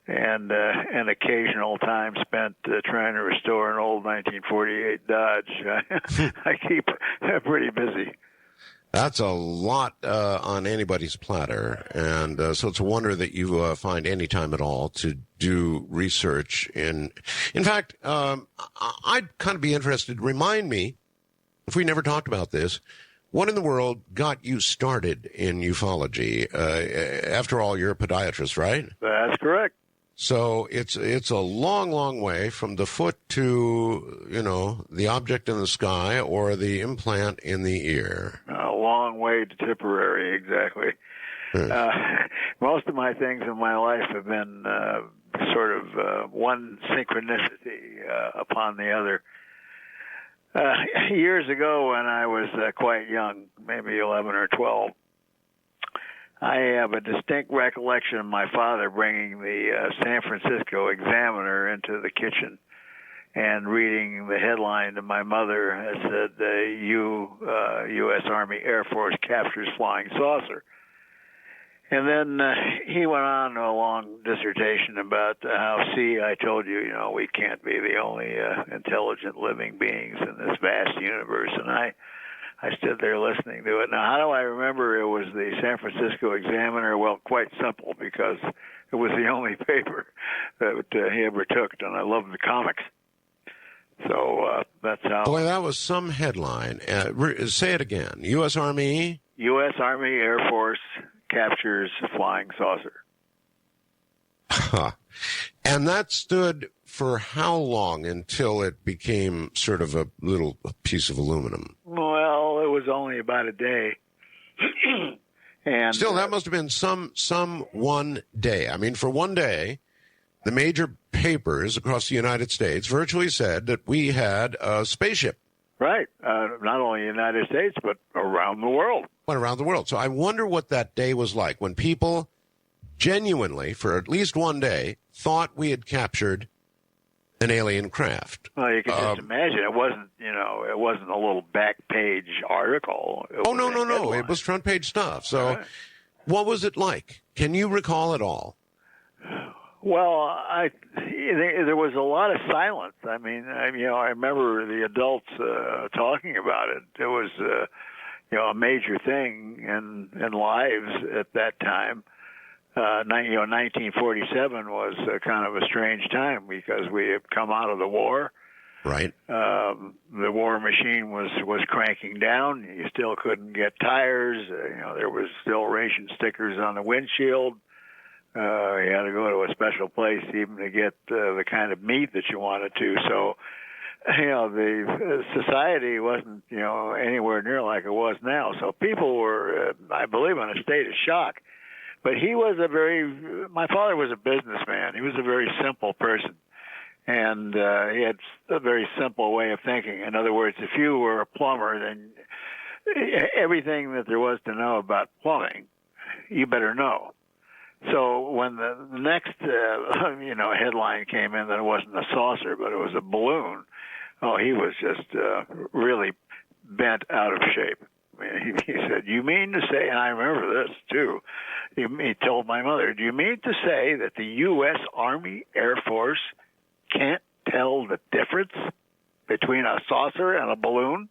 and an occasional time spent trying to restore an old 1948 Dodge, I keep pretty busy. That's a lot on anybody's platter, and so it's a wonder that you find any time at all to do research. In fact, I'd kind of be interested. Remind me, if we never talked about this, what in the world got you started in ufology? After all, you're a podiatrist, right? That's correct. So it's a long, long way from the foot to, the object in the sky or the implant in the ear. A long way to Tipperary, exactly. Most of my things in my life have been sort of one synchronicity upon the other. Years ago when I was quite young, maybe 11 or 12, I have a distinct recollection of my father bringing the San Francisco Examiner into the kitchen and reading the headline to my mother that said, U.S. Army Air Force captures flying saucer. And then he went on a long dissertation about how, I told you, we can't be the only intelligent living beings in this vast universe. And I stood there listening to it. Now, how do I remember it was the San Francisco Examiner? Well, quite simple, because it was the only paper that he ever took, and I loved the comics. So that's how. Boy, that was some headline. Say it again. U.S. Army? U.S. Army Air Force captures flying saucer. Huh. And that stood for how long until it became sort of a little piece of aluminum? Well, it was only about a day. And still, that must have been some one day. I mean, for one day, the major papers across the United States virtually said that we had a spaceship. Right. Not only the United States, but around the world. But around the world. So I wonder what that day was like when people genuinely, for at least one day, thought we had captured an alien craft. Well, you can just imagine. It wasn't, it wasn't a little back page article. No. It was front page stuff. So what was it like? Can you recall it all? Well, there was a lot of silence. I mean, I remember the adults talking about it. It was, a major thing in lives at that time. 1947 was kind of a strange time because we had come out of the war. Right. The war machine was cranking down. You still couldn't get tires. There was still ration stickers on the windshield. You had to go to a special place even to get the kind of meat that you wanted to. So, the society wasn't, anywhere near like it was now. So people were, I believe, in a state of shock. But my father was a businessman. He was a very simple person. And he had a very simple way of thinking. In other words, if you were a plumber, then everything that there was to know about plumbing, you better know. So when the next, headline came in that it wasn't a saucer, but it was a balloon, he was just really bent out of shape. I mean, he said, "You mean to say," and I remember this too, he told my mother, "Do you mean to say that the U.S. Army Air Force can't tell the difference between a saucer and a balloon?"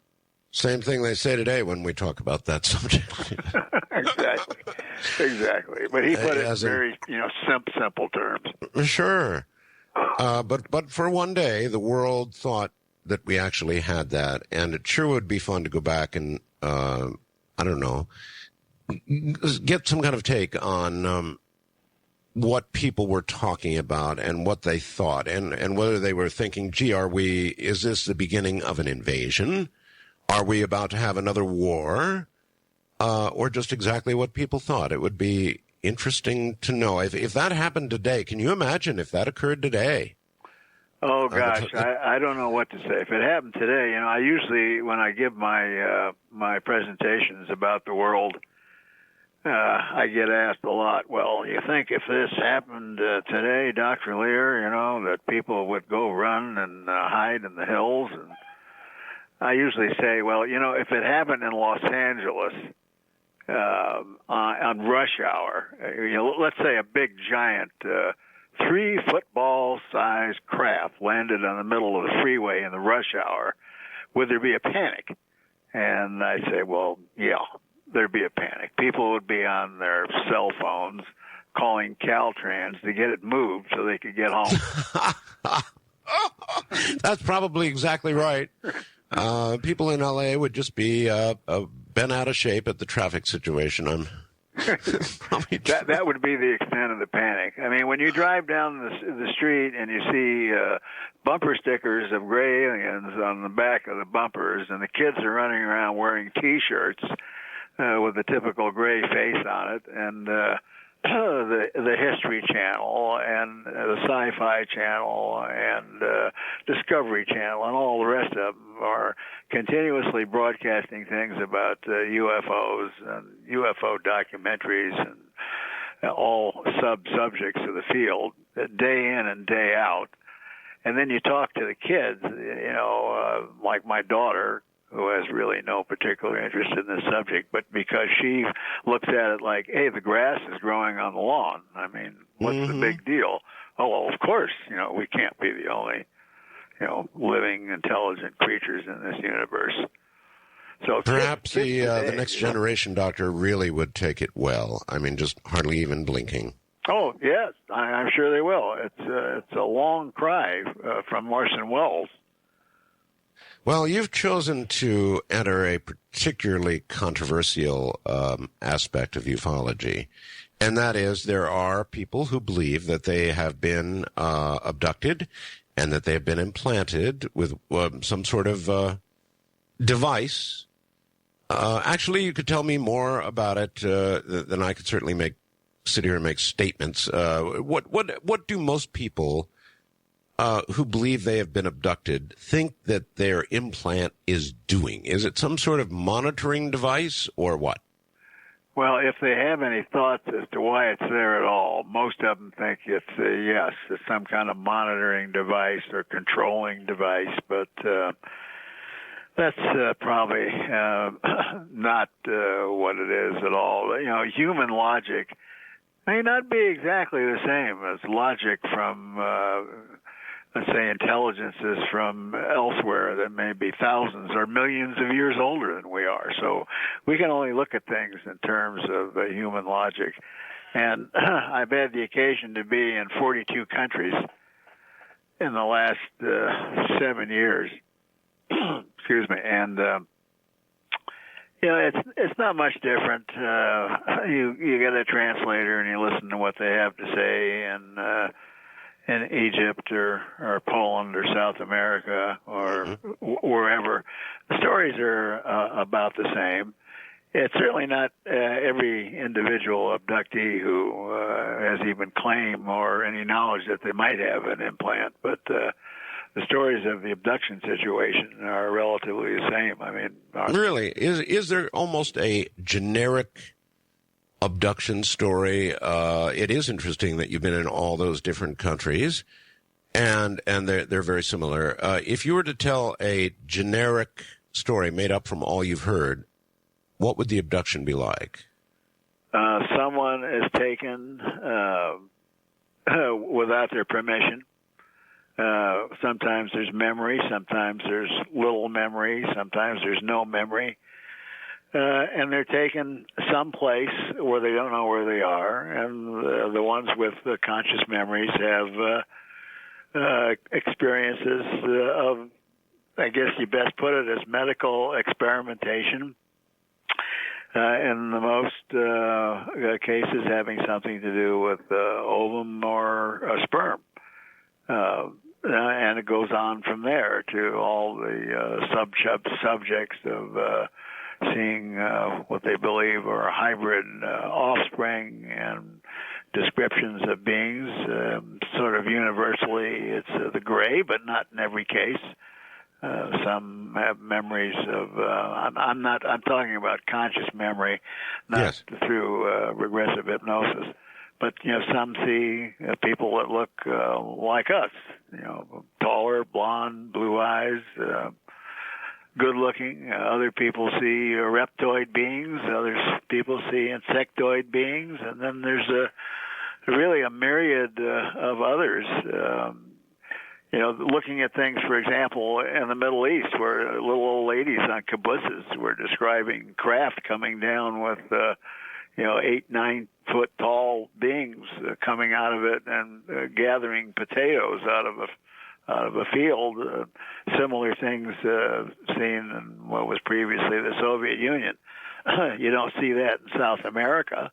Same thing they say today when we talk about that subject. Exactly. But he put it in very, simple terms. Sure. But for one day, the world thought that we actually had that, and it sure would be fun to go back and, get some kind of take on what people were talking about and what they thought, and whether they were thinking, gee, is this the beginning of an invasion? Are we about to have another war? Or just exactly what people thought? It would be interesting to know. If that happened today, can you imagine if that occurred today? Oh, gosh, I don't know what to say. If it happened today, I usually, when I give my my presentations about the world, I get asked a lot, well, you think if this happened today, Dr. Leir, that people would go run and hide in the hills? And I usually say, well, if it happened in Los Angeles on rush hour, let's say a big giant 3 football-sized craft landed on the middle of the freeway in the rush hour, would there be a panic? And I say, well, yeah, there'd be a panic. People would be on their cell phones calling Caltrans to get it moved so they could get home. That's probably exactly right. People in L.A. would just be bent out of shape at the traffic situation. That would be the extent of the panic. I mean, when you drive down the street and you see bumper stickers of gray aliens on the back of the bumpers, and the kids are running around wearing T-shirts with a typical gray face on it, and the History Channel and the Sci-Fi Channel and Discovery Channel and all the rest of them are continuously broadcasting things about UFOs and UFO documentaries and all sub-subjects of the field day in and day out. And then you talk to the kids, like my daughter, who has really no particular interest in this subject, but because she looks at it like, hey, the grass is growing on the lawn. I mean, what's the big deal? Oh, well, of course, we can't be the only, living, intelligent creatures in this universe. So perhaps the next generation, Doctor, really would take it well. I mean, just hardly even blinking. Oh, yes, I'm sure they will. It's a long cry from Orson Welles. Well, you've chosen to enter a particularly controversial aspect of ufology, and that is there are people who believe that they have been abducted and that they have been implanted with some sort of device. Actually, you could tell me more about it than I could certainly sit here and make statements. What do most people who believe they have been abducted think that their implant is doing? Is it some sort of monitoring device or what? Well, if they have any thoughts as to why it's there at all, most of them think it's it's some kind of monitoring device or controlling device, but that's probably not what it is at all. Human logic may not be exactly the same as logic from let's say intelligences from elsewhere that may be thousands or millions of years older than we are. So we can only look at things in terms of human logic. And I've had the occasion to be in 42 countries in the last 7 years. Excuse me. And it's not much different. You get a translator and you listen to what they have to say, and in Egypt or Poland or South America or wherever, the stories are about the same. It's certainly not every individual abductee who has even claim or any knowledge that they might have an implant, but the stories of the abduction situation are relatively the same. I mean, really, is there almost a generic abduction story? It is interesting that you've been in all those different countries, and they're very similar. If you were to tell a generic story made up from all you've heard, what would the abduction be like? Someone is taken without their permission. Sometimes there's memory, sometimes there's little memory, sometimes there's no memory. And they're taken someplace where they don't know where they are, and the ones with the conscious memories have experiences of, I guess you best put it, as medical experimentation, in the most cases having something to do with ovum or a sperm. And it goes on from there to all the subjects of seeing what they believe are hybrid offspring and descriptions of beings. Sort of universally, it's the gray, but not in every case. Some have memories of. I'm talking about conscious memory, not through regressive hypnosis. But some see people that look like us. Taller, blonde, blue eyes, good looking. Other people see reptoid beings. Other people see insectoid beings, and then there's really a myriad of others. Looking at things, for example, in the Middle East, where little old ladies on kibbutzes were describing craft coming down with, 8-9 foot tall beings coming out of it and gathering potatoes out of a field. Similar things seen in what was previously the Soviet Union. You don't see that in South America.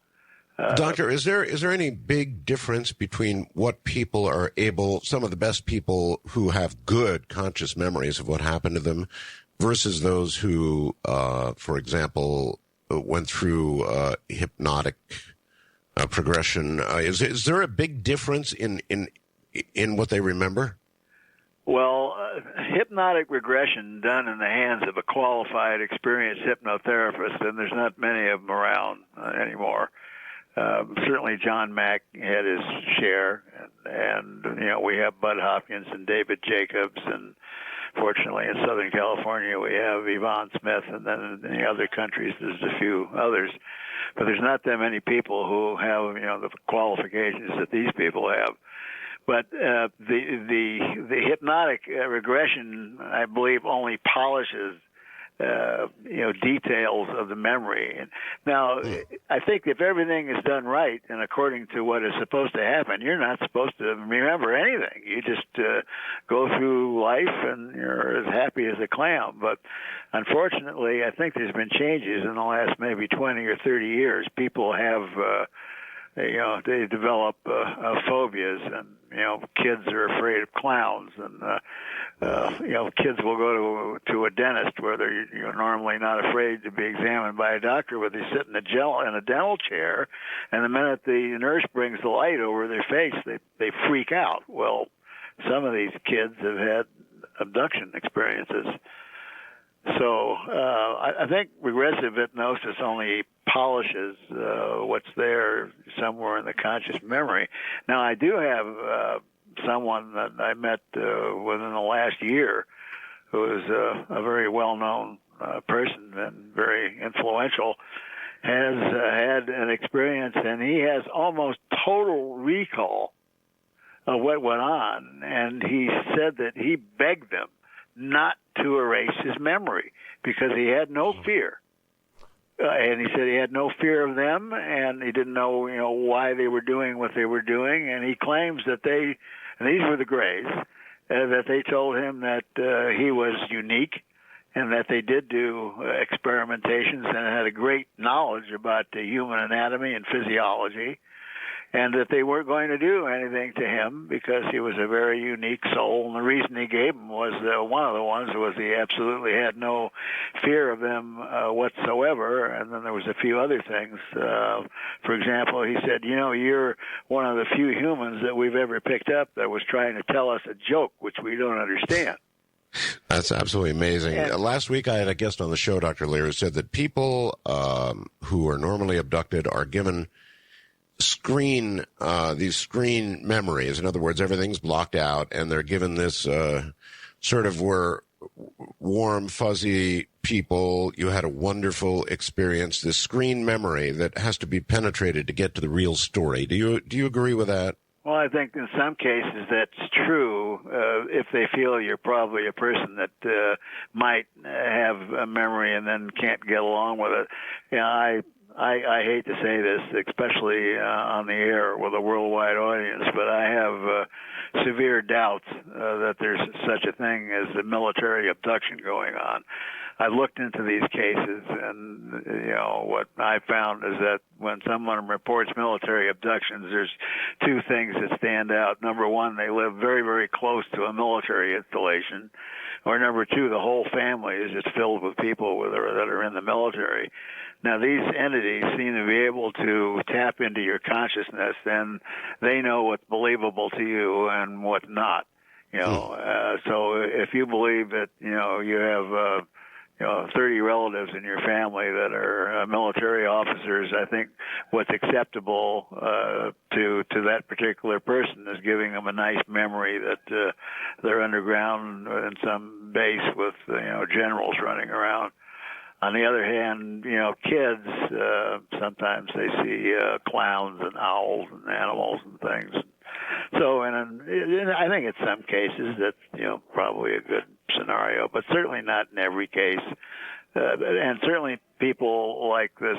Doctor, is there any big difference between what people are able, some of the best people who have good conscious memories of what happened to them, versus those who, for example, went through hypnotic progression? Is there a big difference in what they remember? Well, hypnotic regression done in the hands of a qualified, experienced hypnotherapist, and there's not many of them around anymore. Certainly John Mack had his share, and we have Bud Hopkins and David Jacobs, and fortunately in Southern California we have Yvonne Smith, and then in the other countries there's a few others. But there's not that many people who have the qualifications that these people have. But the hypnotic regression, I believe, only polishes details of the memory. Now, I think if everything is done right and according to what is supposed to happen, you're not supposed to remember anything. You just go through life and you're as happy as a clam. But unfortunately, I think there's been changes in the last maybe 20 or 30 years. People have they develop phobias, and kids are afraid of clowns, and kids will go to a dentist where they're normally not afraid to be examined by a doctor, where they sit in a dental chair, and the minute the nurse brings the light over their face, they freak out. Well, some of these kids have had abduction experiences. So I think regressive hypnosis only polishes what's there somewhere in the conscious memory. Now, I do have someone that I met within the last year who is a very well-known person and very influential, has had an experience, and he has almost total recall of what went on, and he said that he begged them not to erase his memory because he had no fear. And he said he had no fear of them, and he didn't know, why they were doing what they were doing. And he claims that and these were the Greys, that they told him that he was unique, and that they did do experimentations and had a great knowledge about the human anatomy and physiology, and that they weren't going to do anything to him because he was a very unique soul. And the reason he gave him was one of the ones was he absolutely had no fear of them whatsoever. And then there was a few other things. For example, he said, you're one of the few humans that we've ever picked up that was trying to tell us a joke, which we don't understand. That's absolutely amazing. Last week I had a guest on the show, Dr. Leir, who said that people who are normally abducted are given these screen memories. In other words, everything's blocked out, and they're given this sort of warm, fuzzy people. You had a wonderful experience, this screen memory that has to be penetrated to get to the real story. Do you agree with that? Well, I think in some cases that's true. If they feel you're probably a person that might have a memory and then can't get along with it. I hate to say this, especially on the air with a worldwide audience, but I have severe doubts that there's such a thing as a military abduction going on. I've looked into these cases, and what I found is that when someone reports military abductions, there's two things that stand out. Number one, they live very, very close to a military installation, or number two, the whole family is just filled with people that are in the military. Now, these entities seem to be able to tap into your consciousness, and they know what's believable to you and what's not. So if you believe that you have 30 relatives in your family that are military officers, I think what's acceptable to that particular person is giving them a nice memory that they're underground in some base with generals running around. On the other hand, kids sometimes they see clowns and owls and animals and things. So, and I think in some cases that's probably a good scenario, but certainly not in every case. And certainly people like this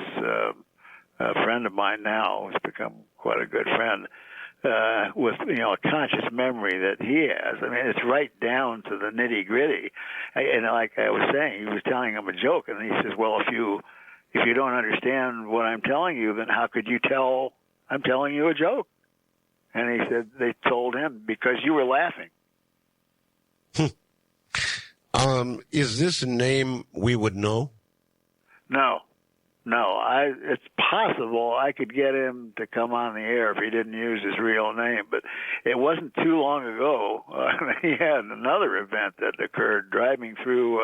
friend of mine now, who's become quite a good friend, with a conscious memory that he has. I mean, it's right down to the nitty gritty. And like I was saying, he was telling him a joke, and he says, "Well, if you don't understand what I'm telling you, then how could you tell I'm telling you a joke?" And he said they told him because you were laughing. Is this a name we would know? No. It's possible I could get him to come on the air if he didn't use his real name, but it wasn't too long ago. He had another event that occurred driving through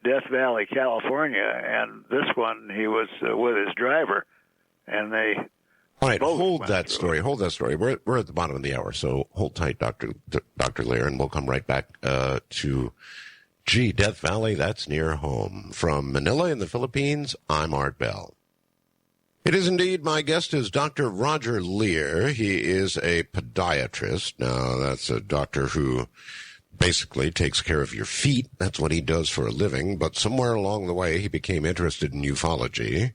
Death Valley, California, and this one he was with his driver, and they... All right, hold that story. We're at the bottom of the hour, so hold tight, Dr. Leir, and we'll come right back to... Death Valley, that's near home. From Manila in the Philippines, I'm Art Bell. It is indeed. My guest is Dr. Roger Leir. He is a podiatrist. Now, that's a doctor who basically takes care of your feet. That's what he does for a living. But somewhere along the way, he became interested in ufology.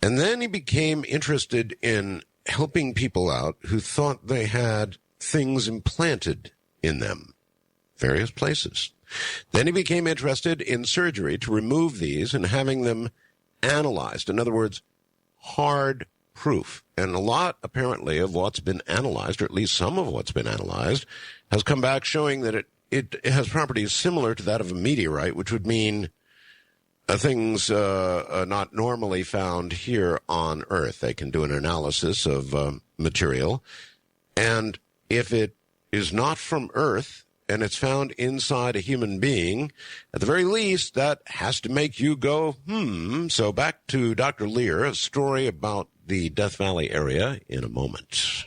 And then he became interested in helping people out who thought they had things implanted in them. Various places. Then he became interested in surgery to remove these and having them analyzed. In other words, hard proof. And a lot, apparently, of what's been analyzed, or at least some of what's been analyzed, has come back showing that it has properties similar to that of a meteorite, which would mean things not normally found here on Earth. They can do an analysis of material. And if it is not from Earth, and it's found inside a human being, at the very least, that has to make you go, So back to Dr. Leir, a story about the Death Valley area in a moment.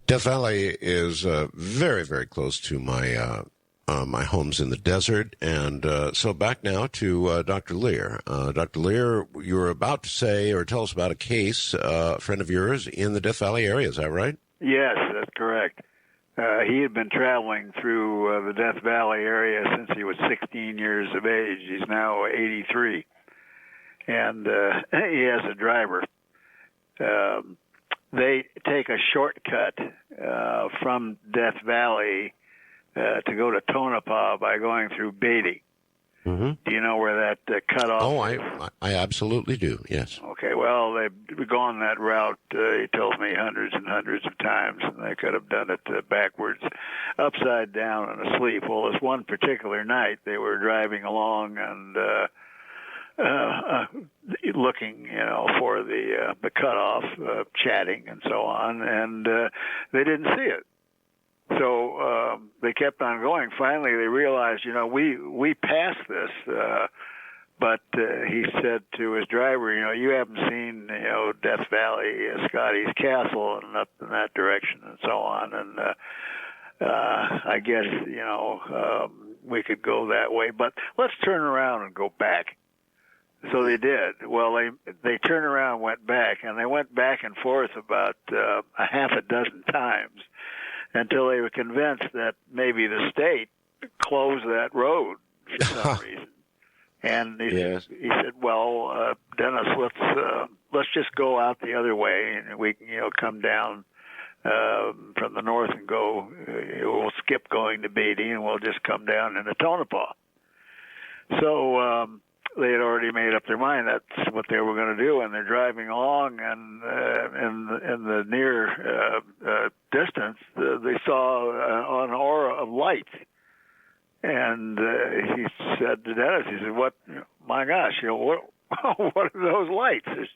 Death Valley is very, very close to my my home's in the desert, and so back now to Dr. Leir. Dr. Leir, you were about to say or tell us about a case, a friend of yours, in the Death Valley area. Is that right? Yes, that's correct. He had been traveling through the Death Valley area since he was 16 years of age. He's now 83. And he has a driver. They take a shortcut from Death Valley to go to Tonopah by going through Beatty. Mm-hmm. Do you know where that cutoff is? I absolutely do, yes. Okay, well, they've gone that route, he told me, hundreds and hundreds of times, and they could have done it backwards, upside down and asleep. Well, this one particular night, they were driving along and looking, for the cutoff, chatting and so on, and they didn't see it. So they kept on going. Finally, they realized, we passed this. But he said to his driver, you haven't seen, Death Valley, Scotty's Castle, and up in that direction, and so on. And I guess, we could go that way. But let's turn around and go back. So they did. Well, they turned around and went back, and they went back and forth about a half a dozen times, until they were convinced that maybe the state closed that road for some reason. And he said, "Well, Dennis, let's just go out the other way, and we can, come down from the north and go. We'll skip going to Beatty, and we'll just come down into Tonopah. So they had already made up their mind that's what they were going to do, and they're driving along, and in the near distance, they saw an aura of lights. And he said to Dennis, he said, "What? My gosh, what are those lights? There's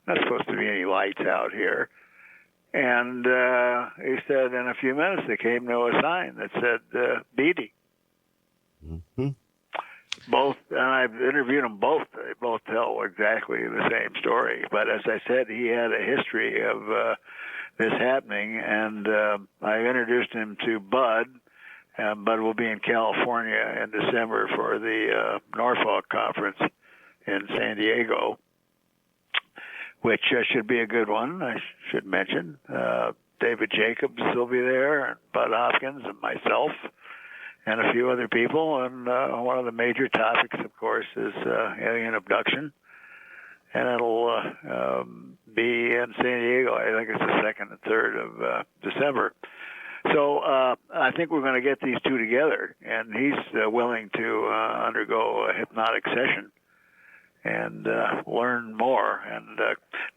not supposed to be any lights out here." And he said, in a few minutes, they came to a sign that said Beatty. Mm-hmm. Both, and I've interviewed them both. They both tell exactly the same story. But as I said, he had a history of this happening, and I introduced him to Bud. Bud will be in California in December for the Norfolk conference in San Diego, which should be a good one, I should mention. David Jacobs will be there, and Bud Hopkins, and myself, and a few other people. And one of the major topics, of course, is alien abduction. And it'll be in San Diego. I think it's the 2nd and 3rd of December. So I think we're going to get these two together, and he's willing to undergo a hypnotic session and learn more. And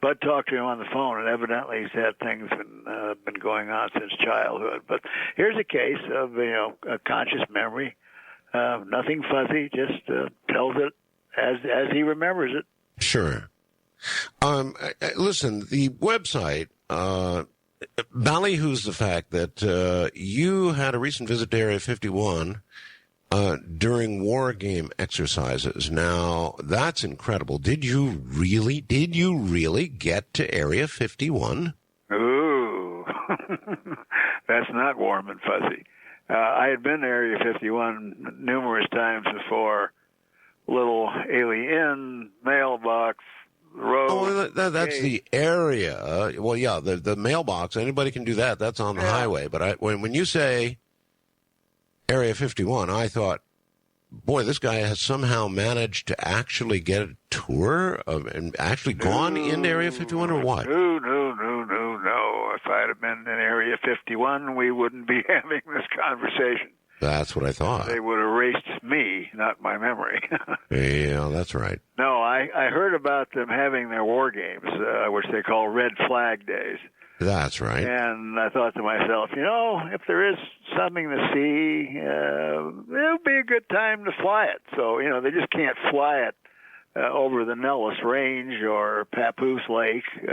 Bud talked to him on the phone, and evidently he's had things been going on since childhood. But here's a case of a conscious memory, nothing fuzzy, just tells it as he remembers it. Sure. Listen, the website ballyhoos the fact that you had a recent visit to Area 51 during war game exercises. Now, that's incredible. Did you really get to Area 51? Ooh, that's not warm and fuzzy. I had been to Area 51 numerous times before. Little alien mailbox road. Oh, that's the area. Well, yeah, the mailbox. Anybody can do that. That's on the highway. But when you say Area 51, I thought, boy, this guy has somehow managed to actually get a tour of and actually gone into Area 51, or what? No. If I'd have been in Area 51, we wouldn't be having this conversation. That's what I thought. They would have erased me, not my memory. Yeah, that's right. No, I heard about them having their war games, which they call Red Flag Days. That's right. And I thought to myself, if there is something to see, it'll be a good time to fly it. So, they just can't fly it over the Nellis Range or Papoose Lake. They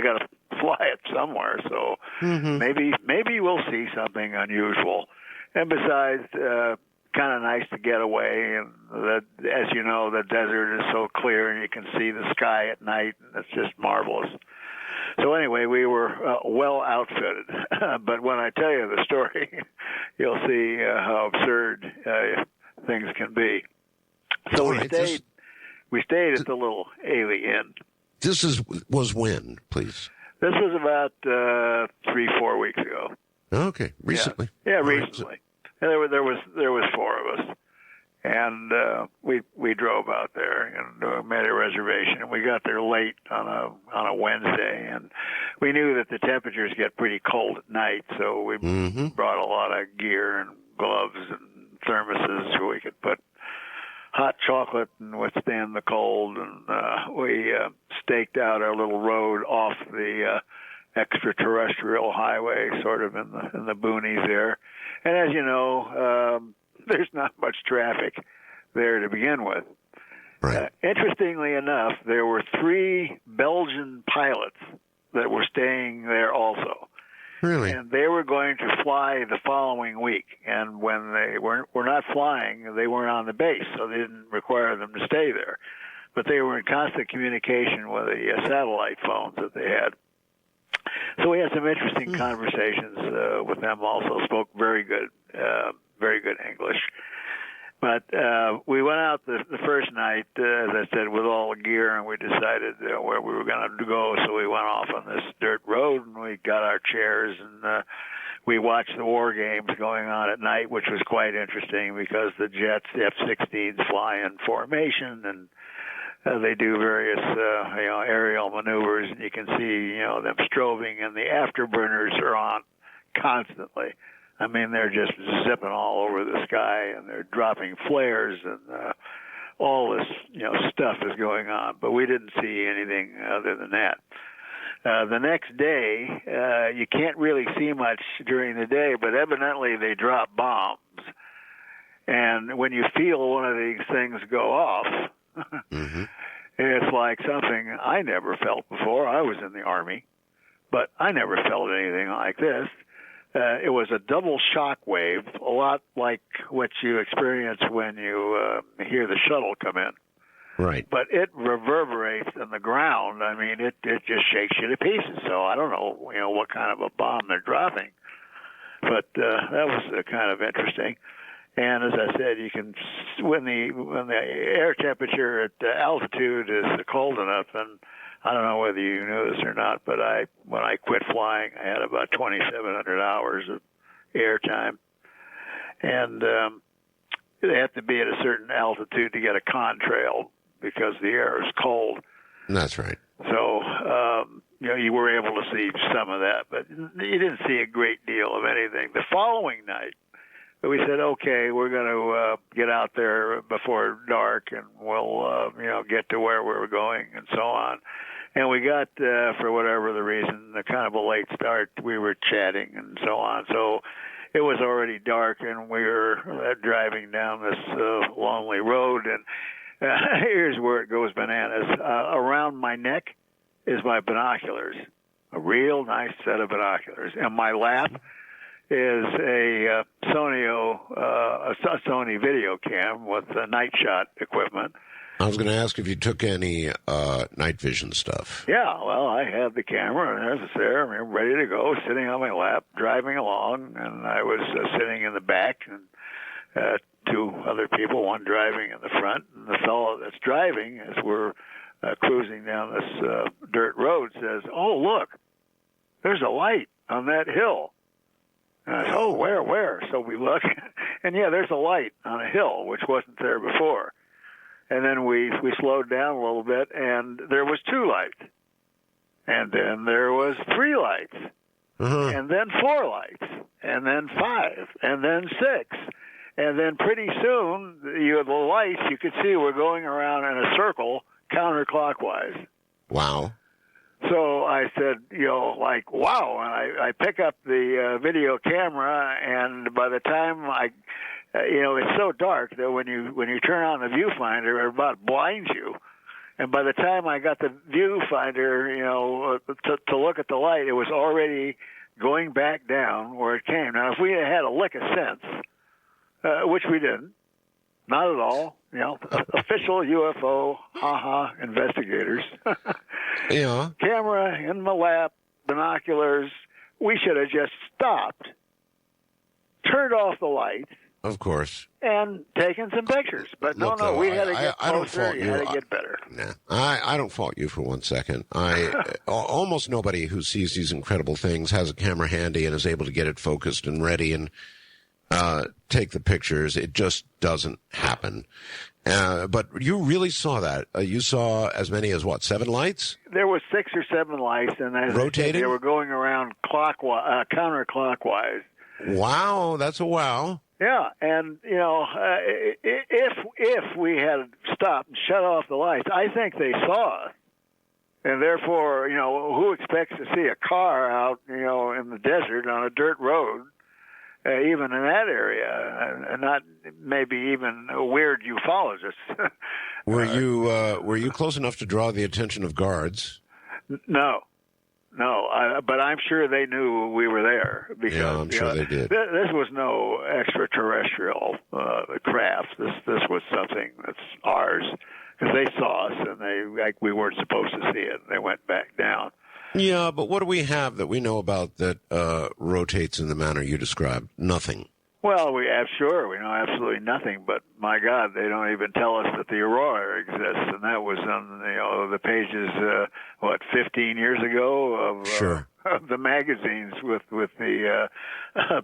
got to fly it somewhere. So maybe we'll see something unusual. And besides, kind of nice to get away. And as you know, the desert is so clear, and you can see the sky at night, and it's just marvelous. So anyway, we were well outfitted. But when I tell you the story, you'll see how absurd things can be. So we stayed at the little alien. This was when, please? This was about 3-4 weeks ago. Okay, recently. Yeah, recently. And there was 4 of us, and we drove out there and made a reservation. And we got there late on a Wednesday, and we knew that the temperatures get pretty cold at night, so we brought a lot of gear and gloves and thermoses so we could put hot chocolate and withstand the cold. And we staked out our little road off the extraterrestrial highway, sort of in the boonies there. And as you know, there's not much traffic there to begin with. Right. Interestingly enough, there were 3 Belgian pilots that were staying there also. Really? And they were going to fly the following week. And when they were not flying, they weren't on the base, so they didn't require them to stay there. But they were in constant communication with the satellite phones that they had. So we had some interesting conversations with them also, spoke very good English. But we went out the first night, as I said, with all the gear, and we decided where we were going to go. So we went off on this dirt road, and we got our chairs, and we watched the war games going on at night, which was quite interesting because the jets, the F-16s, fly in formation, and they do various aerial maneuvers, and you can see them strobing, and the afterburners are on constantly. I mean, they're just zipping all over the sky, and they're dropping flares, and all this stuff is going on. But we didn't see anything other than that. The next day, you can't really see much during the day, but evidently they drop bombs. And when you feel one of these things go off, mm-hmm. It's like something I never felt before. I was in the Army, but I never felt anything like this. It was a double shock wave, a lot like what you experience when you hear the shuttle come in. Right. But it reverberates in the ground. I mean, it just shakes you to pieces. So I don't know, what kind of a bomb they're dropping. But that was kind of interesting. And as I said, you can when the air temperature at altitude is cold enough, and I don't know whether you knew this or not, but when I quit flying, I had about 2,700 hours of air time, and they have to be at a certain altitude to get a contrail because the air is cold. That's right. So you were able to see some of that, but you didn't see a great deal of anything. The following night, we said, okay, we're going to get out there before dark, and we'll, get to where we were going and so on. And we got, for whatever the reason, kind of a late start. We were chatting and so on. So it was already dark, and we were driving down this lonely road. And here's where it goes bananas. Around my neck is my binoculars, a real nice set of binoculars. And my lap is a Sony video cam with night shot equipment. I was going to ask if you took any night vision stuff. Yeah, well, I had the camera, and there's there, ready to go, sitting on my lap, driving along, and I was sitting in the back, and two other people, one driving in the front, and the fellow that's driving, as we're cruising down this dirt road, says, "Oh, look, there's a light on that hill." And I said, "Oh, where?" So we look, and yeah, there's a light on a hill, which wasn't there before. And then we slowed down a little bit, and there was 2 lights. And then there was 3 lights. Mm-hmm. And then 4 lights. And then 5. And then 6. And then pretty soon, the lights you could see were going around in a circle counterclockwise. Wow. So I said, wow. And I pick up the video camera, and by the time it's so dark that when you turn on the viewfinder, it about blinds you. And by the time I got the viewfinder, to look at the light, it was already going back down where it came. Now, if we had a lick of sense, which we didn't, not at all, official UFO, investigators. Yeah. Camera in my lap, binoculars. We should have just stopped, turned off the lights. Of course. And taken some pictures. But Look, no, we had to get I don't closer. fault you. Had to get better. Nah, I don't fault you for one second. Almost nobody who sees these incredible things has a camera handy and is able to get it focused and ready and take the pictures. It just doesn't happen. But you really saw that. You saw as many as, 7 lights? There was 6 or 7 lights, and as rotating? They were going around counterclockwise. Wow, that's a wow. Yeah, and if we had stopped and shut off the lights, I think they saw us, and therefore, who expects to see a car out, in the desert on a dirt road, even in that area, and not maybe even weird ufologists. Were you close enough to draw the attention of guards? No, but I'm sure they knew we were there because I'm sure they did. This was no extraterrestrial craft. This was something that's ours because they saw us and we weren't supposed to see it. And they went back down. Yeah, but what do we have that we know about that rotates in the manner you described? Nothing. Well, we know absolutely nothing, but my God, they don't even tell us that the aurora exists, and that was on the pages 15 years ago of, sure. Of the magazines with the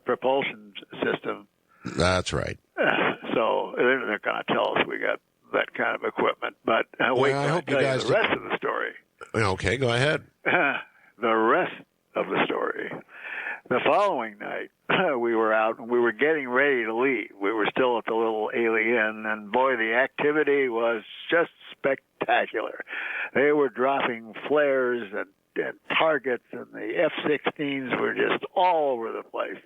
propulsion system. That's right. So they're going to tell us we got that kind of equipment. But wait, I hope you guys the rest of the story. Okay, go ahead. The rest of the story. The following night, we were out and we were getting ready to leave. We were still at the little alien, and boy, the activity was just spectacular. They were dropping flares and targets, and the F-16s were just all over the place.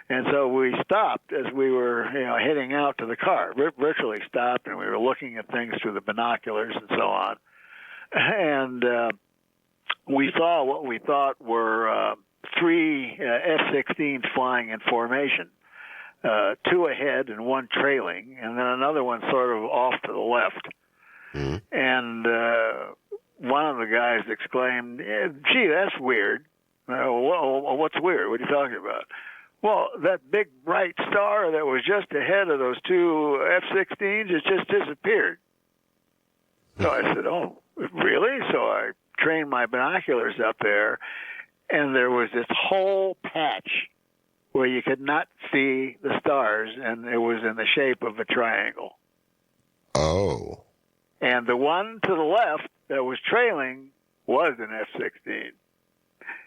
And so we stopped as we were, heading out to the car. Virtually stopped, and we were looking at things through the binoculars and so on. And we saw what we thought were three F-16s flying in formation, two ahead and one trailing, and then another one sort of off to the left. Mm-hmm. And one of the guys exclaimed, "Gee, that's weird." Well, what's weird? What are you talking about? Well, that big bright star that was just ahead of those two F-16s has just disappeared. So I said, "Oh, really?" So I trained my binoculars up there, and there was this whole patch where you could not see the stars, and it was in the shape of a triangle. Oh. And the one to the left that was trailing was an F-16.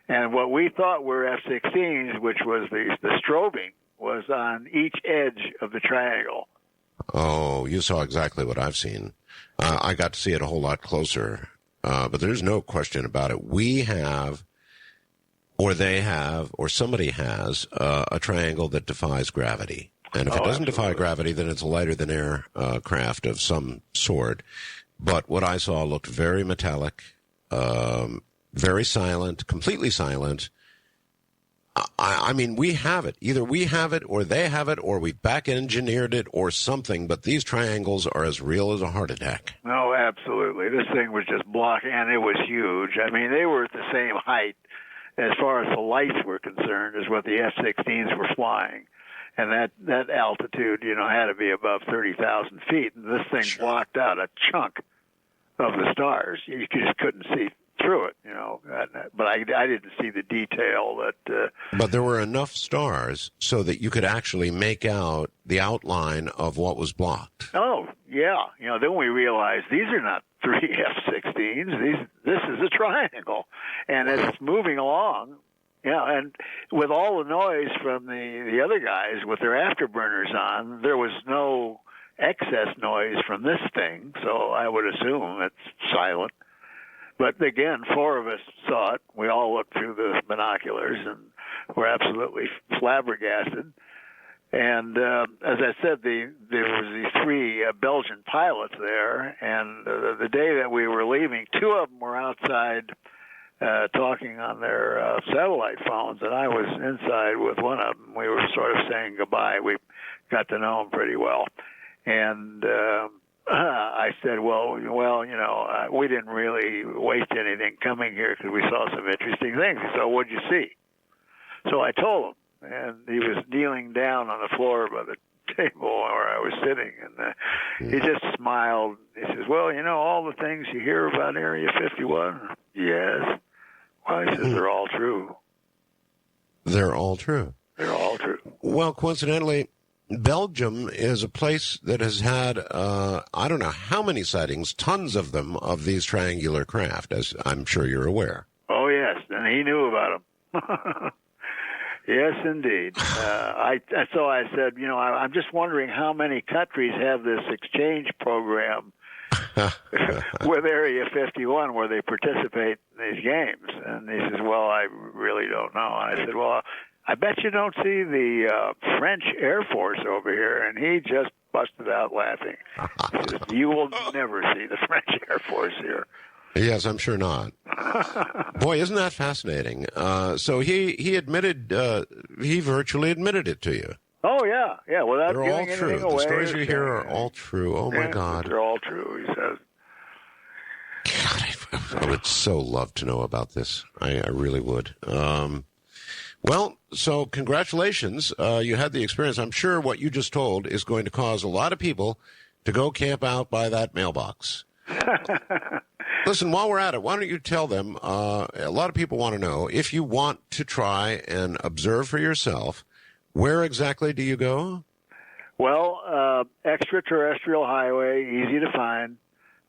And what we thought were F-16s, which was the strobing, was on each edge of the triangle. Oh, you saw exactly what I've seen. I got to see it a whole lot closer. But there's no question about it. We have, or they have, or somebody has, a triangle that defies gravity. And if it doesn't defy gravity, then it's a lighter-than-air craft of some sort. But what I saw looked very metallic, very silent, completely silent. I mean, we have it. Either we have it, or they have it, or we've back-engineered it, or something. But these triangles are as real as a heart attack. No, absolutely. This thing was just blocking, and it was huge. I mean, they were at the same height as far as the lights were concerned as what the F-16s were flying. And that altitude, had to be above 30,000 feet. And this thing blocked out a chunk of the stars. You just couldn't see through it, But I didn't see the detail that. But there were enough stars so that you could actually make out the outline of what was blocked. Oh, yeah. Then we realized these are not three F-16s. This is a triangle. And as it's moving along, and with all the noise from the other guys with their afterburners on, there was no excess noise from this thing, so I would assume it's silent. But again, four of us saw it. We all looked through the binoculars and were absolutely flabbergasted. And as I said, there was these three Belgian pilots there, and the day that we were leaving, two of them were outside talking on their satellite phones, and I was inside with one of them. We were sort of saying goodbye. We got to know him pretty well. And I said, well, we didn't really waste anything coming here because we saw some interesting things. He said, what'd you see? So I told him, and he was kneeling down on the floor by the table where I was sitting, and he just smiled. He says, well, all the things you hear about Area 51? Yes. Well, he says, they're all true. They're all true. They're all true. Well, coincidentally, Belgium is a place that has had, I don't know how many sightings, tons of them, of these triangular craft, as I'm sure you're aware. Oh, yes, and he knew about them. Yes, indeed. So I said, I'm just wondering how many countries have this exchange program with Area 51 where they participate in these games. And he says, well, I really don't know. And I said, well, I bet you don't see the French Air Force over here. And he just busted out laughing. He says, you will never see the French Air Force here. Yes, I'm sure not. Boy, isn't that fascinating? So he admitted, he virtually admitted it to you. Oh, yeah. Yeah, without They're giving all true. anything away. The stories you hear are all true. Oh, my God. They're all true, he says. God, I would so love to know about this. I really would. Well, so congratulations. You had the experience. I'm sure what you just told is going to cause a lot of people to go camp out by that mailbox. Listen, while we're at it, why don't you tell them, a lot of people want to know, if you want to try and observe for yourself, where exactly do you go? Well, extraterrestrial highway, easy to find.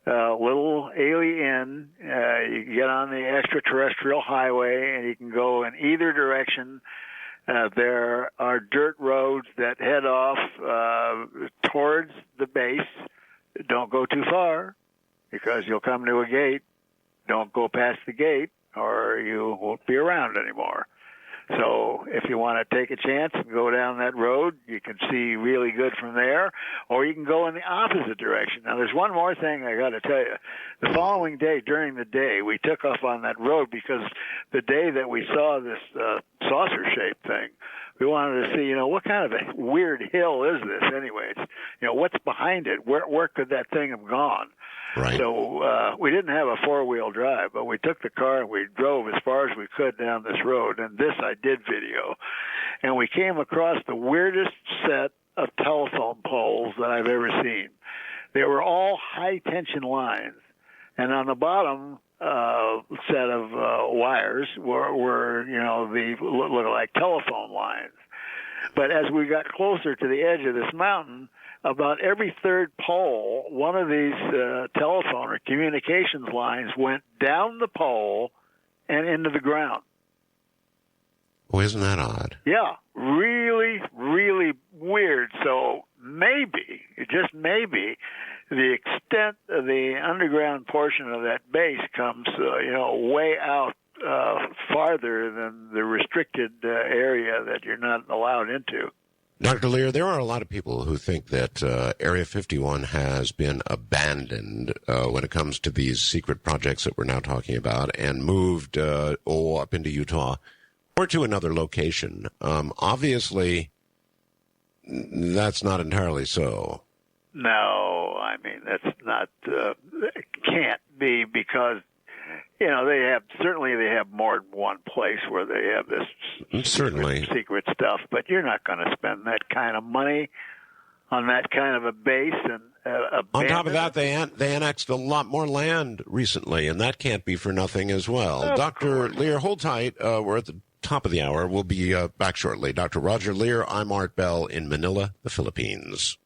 Little alien, you can get on the extraterrestrial highway and you can go in either direction. There are dirt roads that head off towards the base. Don't go too far because you'll come to a gate. Don't go past the gate or you won't be around anymore. So if you want to take a chance and go down that road, you can see really good from there, or you can go in the opposite direction. Now, there's one more thing I got to tell you. The following day, during the day, we took off on that road because the day that we saw this saucer-shaped thing, we wanted to see, what kind of a weird hill is this anyways? What's behind it? Where could that thing have gone? Right. So we didn't have a four-wheel drive, but we took the car and we drove as far as we could down this road, and this I did video. And we came across the weirdest set of telephone poles that I've ever seen. They were all high-tension lines, and on the bottom set of wires were the look like telephone lines. But as we got closer to the edge of this mountain, about every third pole, one of these telephone or communications lines went down the pole and into the ground. Oh, isn't that odd? Yeah, really, really weird. So maybe, just maybe, the extent of the underground portion of that base comes, way out farther than the restricted area that you're not allowed into. Dr. Leir, there are a lot of people who think that Area 51 has been abandoned when it comes to these secret projects that we're now talking about and moved up into Utah or to another location. Obviously, that's not entirely so. No, I mean, that's not, can't be because they have more than one place where they have this secret stuff, but you're not going to spend that kind of money on that kind of a base. And on top of that, they annexed a lot more land recently, and that can't be for nothing as well. Dr. Leir, hold tight. We're at the top of the hour. We'll be back shortly. Dr. Roger Leir, I'm Art Bell in Manila, the Philippines.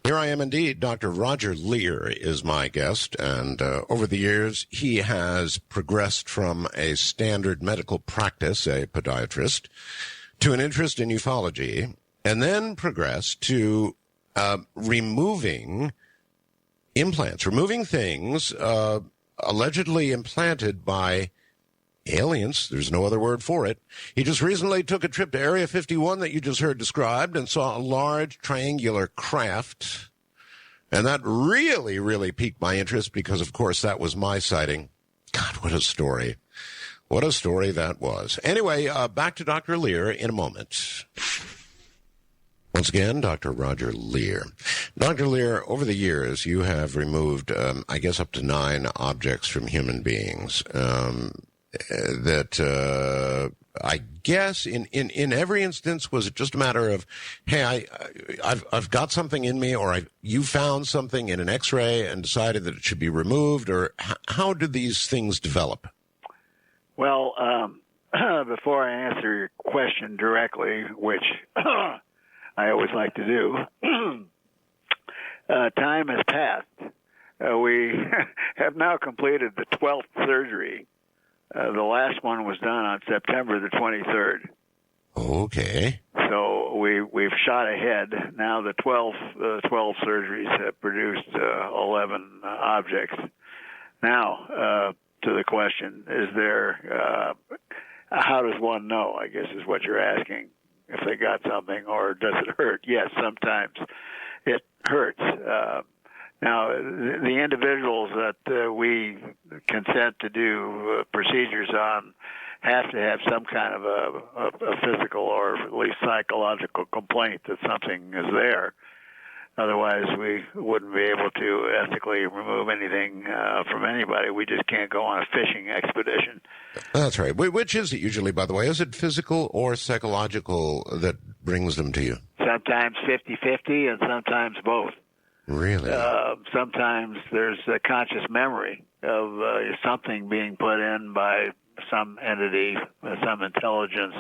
Here I am indeed. Dr. Roger Leir is my guest, and over the years, he has progressed from a standard medical practice, a podiatrist, to an interest in ufology, and then progressed to removing implants, removing things allegedly implanted by aliens. There's no other word for it. He just recently took a trip to Area 51 that you just heard described and saw a large triangular craft. And that really, really piqued my interest because, of course, that was my sighting. God, what a story. What a story that was. Anyway, back to Dr. Leir in a moment. Once again, Dr. Roger Leir. Dr. Leir, over the years, you have removed, I guess, up to 9 objects from human beings. That I guess in every instance, was it just a matter of, hey, I've got something in me, or you found something in an X-ray and decided that it should be removed, or how did these things develop? Well, before I answer your question directly, which I always like to do, time has passed. We have now completed the 12th surgery. The last one was done on September the 23rd. Okay. So we've shot ahead. Now the 12 surgeries have produced 11 objects. Now, to the question, is there, how does one know, I guess is what you're asking, if they got something, or does it hurt? Yes, sometimes it hurts. Now, the individuals that we consent to do procedures on have to have some kind of a physical or at least psychological complaint that something is there. Otherwise, we wouldn't be able to ethically remove anything from anybody. We just can't go on a fishing expedition. That's right. Which is it usually, by the way? Is it physical or psychological that brings them to you? Sometimes 50-50 and sometimes both. Really? Sometimes there's a conscious memory of something being put in by some entity, some intelligence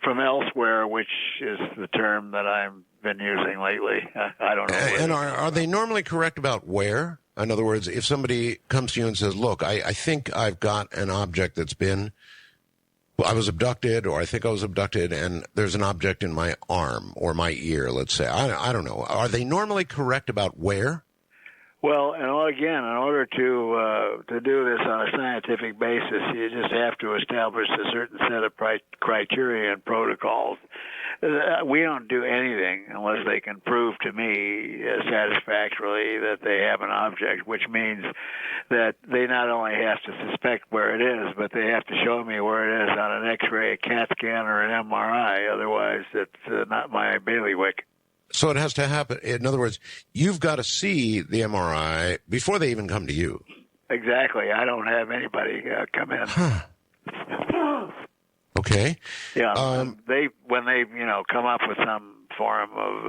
from elsewhere, which is the term that I've been using lately. I don't know. And are they normally correct about where? In other words, if somebody comes to you and says, look, I think I've got an object that's been, I was abducted, or I think I was abducted, and there's an object in my arm or my ear, let's say. I don't know. Are they normally correct about where? Well, and again, in order to do this on a scientific basis, you just have to establish a certain set of criteria and protocols. We don't do anything unless they can prove to me satisfactorily that they have an object, which means that they not only have to suspect where it is, but they have to show me where it is on an X-ray, a CAT scan, or an MRI. Otherwise, it's not my bailiwick. So it has to happen. In other words, you've got to see the MRI before they even come to you. Exactly. I don't have anybody come in. Huh. Okay. Yeah. When they come up with some form of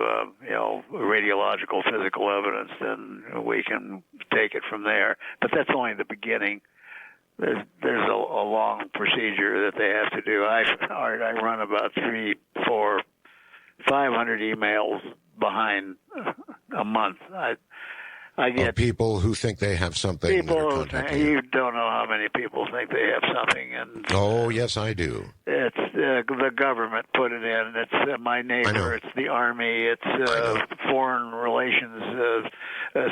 radiological physical evidence, then we can take it from there. But that's only the beginning. There's a long procedure that they have to do. I run about 500 emails behind a month. I get people who think they have something. People, you don't know how many people think they have something, and oh yes, I do. It's the government put it in. It's my neighbor. It's the army. It's foreign relations,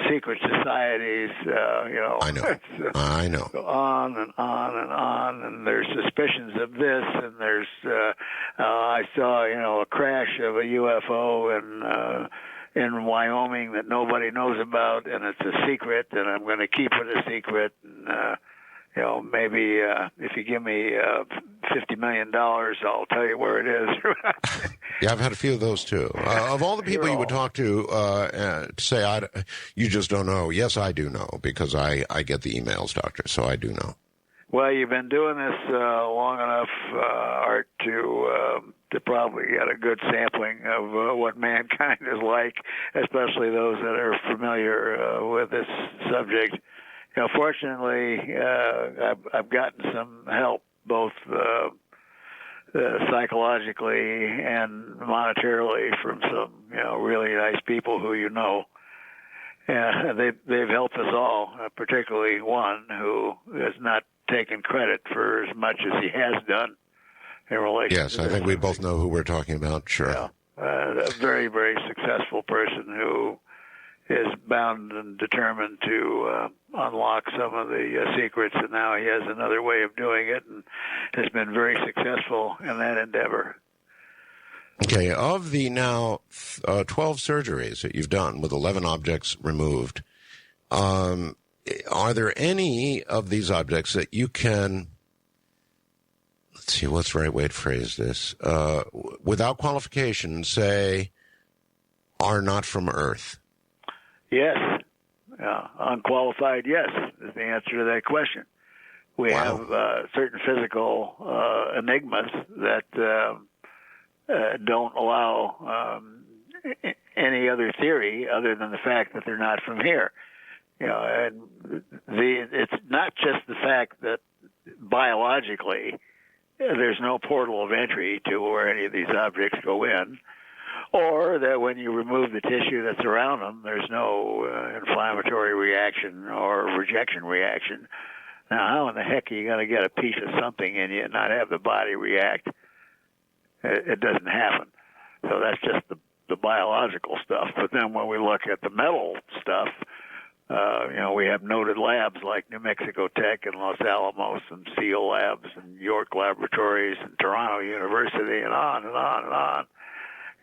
secret societies. I know. I know. On and on and on, and there's suspicions of this, and there's. I saw a crash of a UFO in Wyoming that nobody knows about, and it's a secret, and I'm going to keep it a secret. And, maybe if you give me $50 million, I'll tell you where it is. Yeah, I've had a few of those too. Of all the people you would talk to say, you just don't know. Yes, I do know, because I get the emails, Doctor, so I do know. Well, you've been doing this long enough, Art, to probably get a good sampling of what mankind is like, especially those that are familiar with this subject. Fortunately, I've gotten some help, both psychologically and monetarily, from some really nice people who you know. They've helped us all, particularly one who has not taken credit for as much as he has done in relation. Yes, I think we both know who we're talking about. Sure. Yeah. A very, very successful person who is bound and determined to unlock some of the secrets, and now he has another way of doing it, and has been very successful in that endeavor. Okay, of the now 12 surgeries that you've done with 11 objects removed, are there any of these objects that you can, let's see, what's the right way to phrase this, without qualification, say, are not from Earth? Yes. Unqualified, yes, is the answer to that question. We have certain physical enigmas that don't allow any other theory other than the fact that they're not from here. And it's not just the fact that biologically there's no portal of entry to where any of these objects go in, or that when you remove the tissue that's around them, there's no inflammatory reaction or rejection reaction. Now, how in the heck are you going to get a piece of something in you and not have the body react? It doesn't happen. So that's just the biological stuff. But then when we look at the metal stuff, we have noted labs like New Mexico Tech and Los Alamos and SEAL Labs and York Laboratories and Toronto University and on and on and on.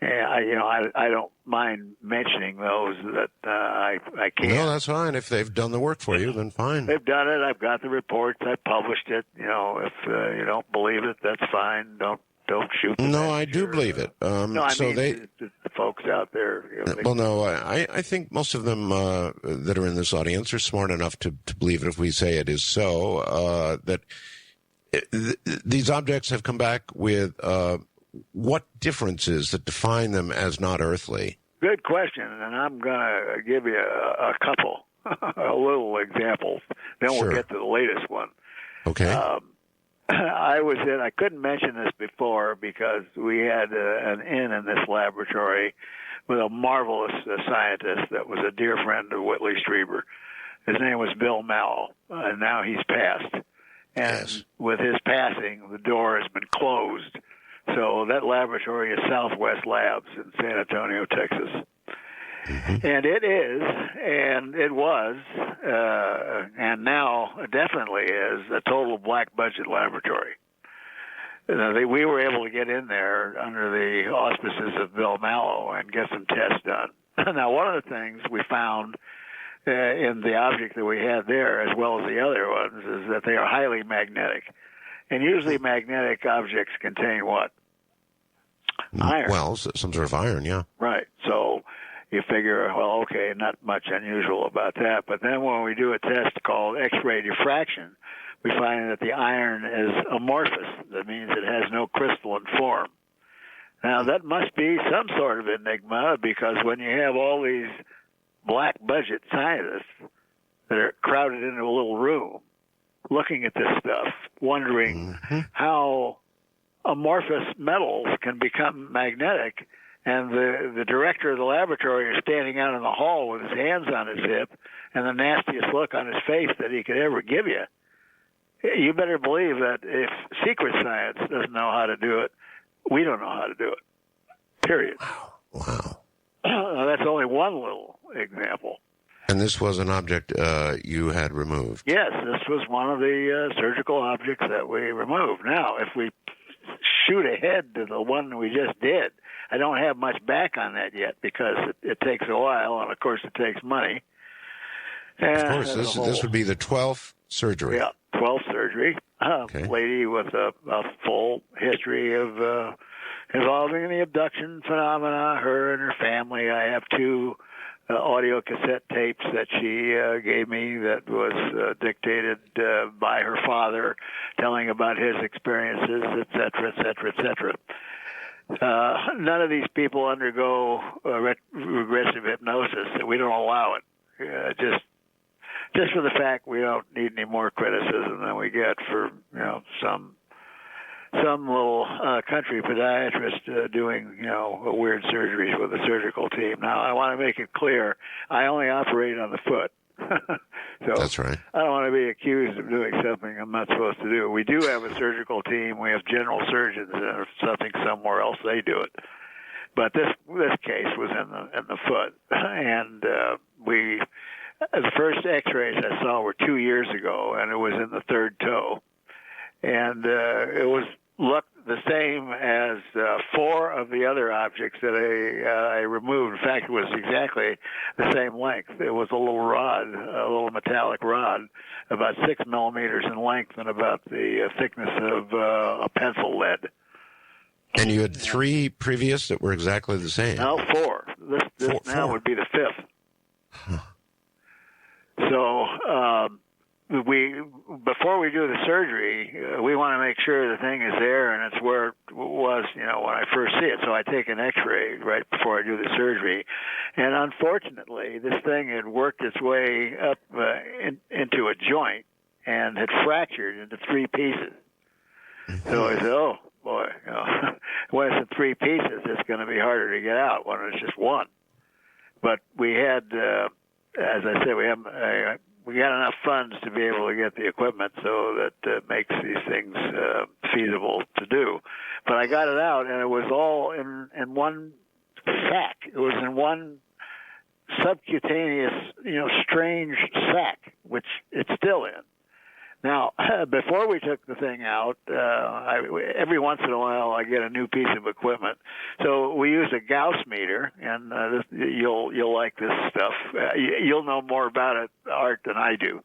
And I don't mind mentioning those that I can't. No, that's fine. If they've done the work for you, then fine. They've done it. I've got the reports. I published it. If you don't believe it, that's fine. Don't shoot. No, I do believe it. No, I mean the folks out there. Well, no, I think most of them that are in this audience are smart enough to believe it if we say it is so. That these objects have come back with what differences that define them as not earthly? Good question, and I'm going to give you a couple, a little examples. Then we'll get to the latest one. Okay. I couldn't mention this before because we had an in this laboratory with a marvelous scientist that was a dear friend of Whitley Strieber. His name was Bill Mallow, and now he's passed. And with his passing, the door has been closed. So that laboratory is Southwest Labs in San Antonio, Texas. Mm-hmm. And it is, and it was, and now definitely is a total black budget laboratory. We were able to get in there under the auspices of Bill Mallow and get some tests done. Now, one of the things we found in the object that we had there, as well as the other ones, is that they are highly magnetic. And usually magnetic objects contain what? Iron. Well, some sort of iron, yeah. Right. So you figure, well, okay, not much unusual about that. But then when we do a test called X-ray diffraction, we find that the iron is amorphous. That means it has no crystalline form. Now, that must be some sort of enigma, because when you have all these black budget scientists that are crowded into a little room looking at this stuff, wondering how amorphous metals can become magnetic, and the director of the laboratory is standing out in the hall with his hands on his hip and the nastiest look on his face that he could ever give you. You better believe that if secret science doesn't know how to do it, we don't know how to do it. Period. Wow. That's only one little example. And this was an object you had removed? Yes, this was one of the surgical objects that we removed. Now, if we shoot ahead to the one we just did, I don't have much back on that yet because it takes a while, and of course it takes money. And of course, this would be the 12th surgery. Yeah, 12th surgery. Okay. Lady with a full history of involving the abduction phenomena, her and her family. I have 2 audio cassette tapes that she gave me that was dictated by her father, telling about his experiences, et cetera, et cetera, et cetera. None of these people undergo regressive hypnosis. We don't allow it. Just for the fact we don't need any more criticism than we get for some little country podiatrist doing weird surgeries with a surgical team. Now, I want to make it clear, I only operate on the foot. So that's right. I don't want to be accused of doing something I'm not supposed to do. We do have a surgical team. We have general surgeons, and if something somewhere else, they do it. But this case was in the foot, and the first X-rays I saw were 2 years ago, and it was in the third toe, and it looked the same as 4 of the other objects that I removed. In fact, it was exactly the same length. It was a little rod, a little metallic rod, about 6 millimeters in length and about the thickness of a pencil lead. And you had 3 previous that were exactly the same? No, 4. This now would be the 5th. Huh. So before we do the surgery, we want to make sure the thing is there and it's where it was, when I first see it. So I take an X-ray right before I do the surgery, and unfortunately, this thing had worked its way up into a joint and had fractured into 3 pieces. So I said, "Oh boy, when it's in 3 pieces, it's going to be harder to get out when it's just 1." But we had, as I said, we got enough funds to be able to get the equipment so that makes these things feasible to do. But I got it out, and it was all in one sack. It was in one subcutaneous, strange sack, which it's still in. Now, before we took the thing out, every once in a while I get a new piece of equipment. So we use a Gauss meter, and you'll like this stuff. You'll know more about it, Art, than I do.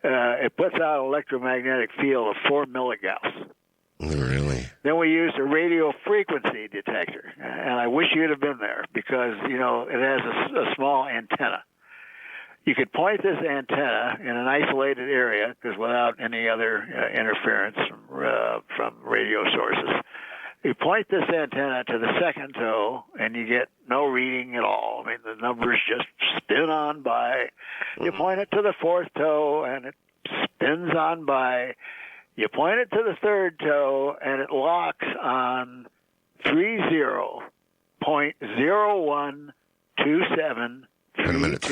It puts out an electromagnetic field of 4 milligauss. Really? Then we used a radio frequency detector, and I wish you'd have been there because, it has a small antenna. You could point this antenna in an isolated area, because without any other interference from radio sources, you point this antenna to the second toe, and you get no reading at all. I mean, the numbers just spin on by. You point it to the 4th toe, and it spins on by. You point it to the third toe, and it locks on 30.0127. Wait a minute.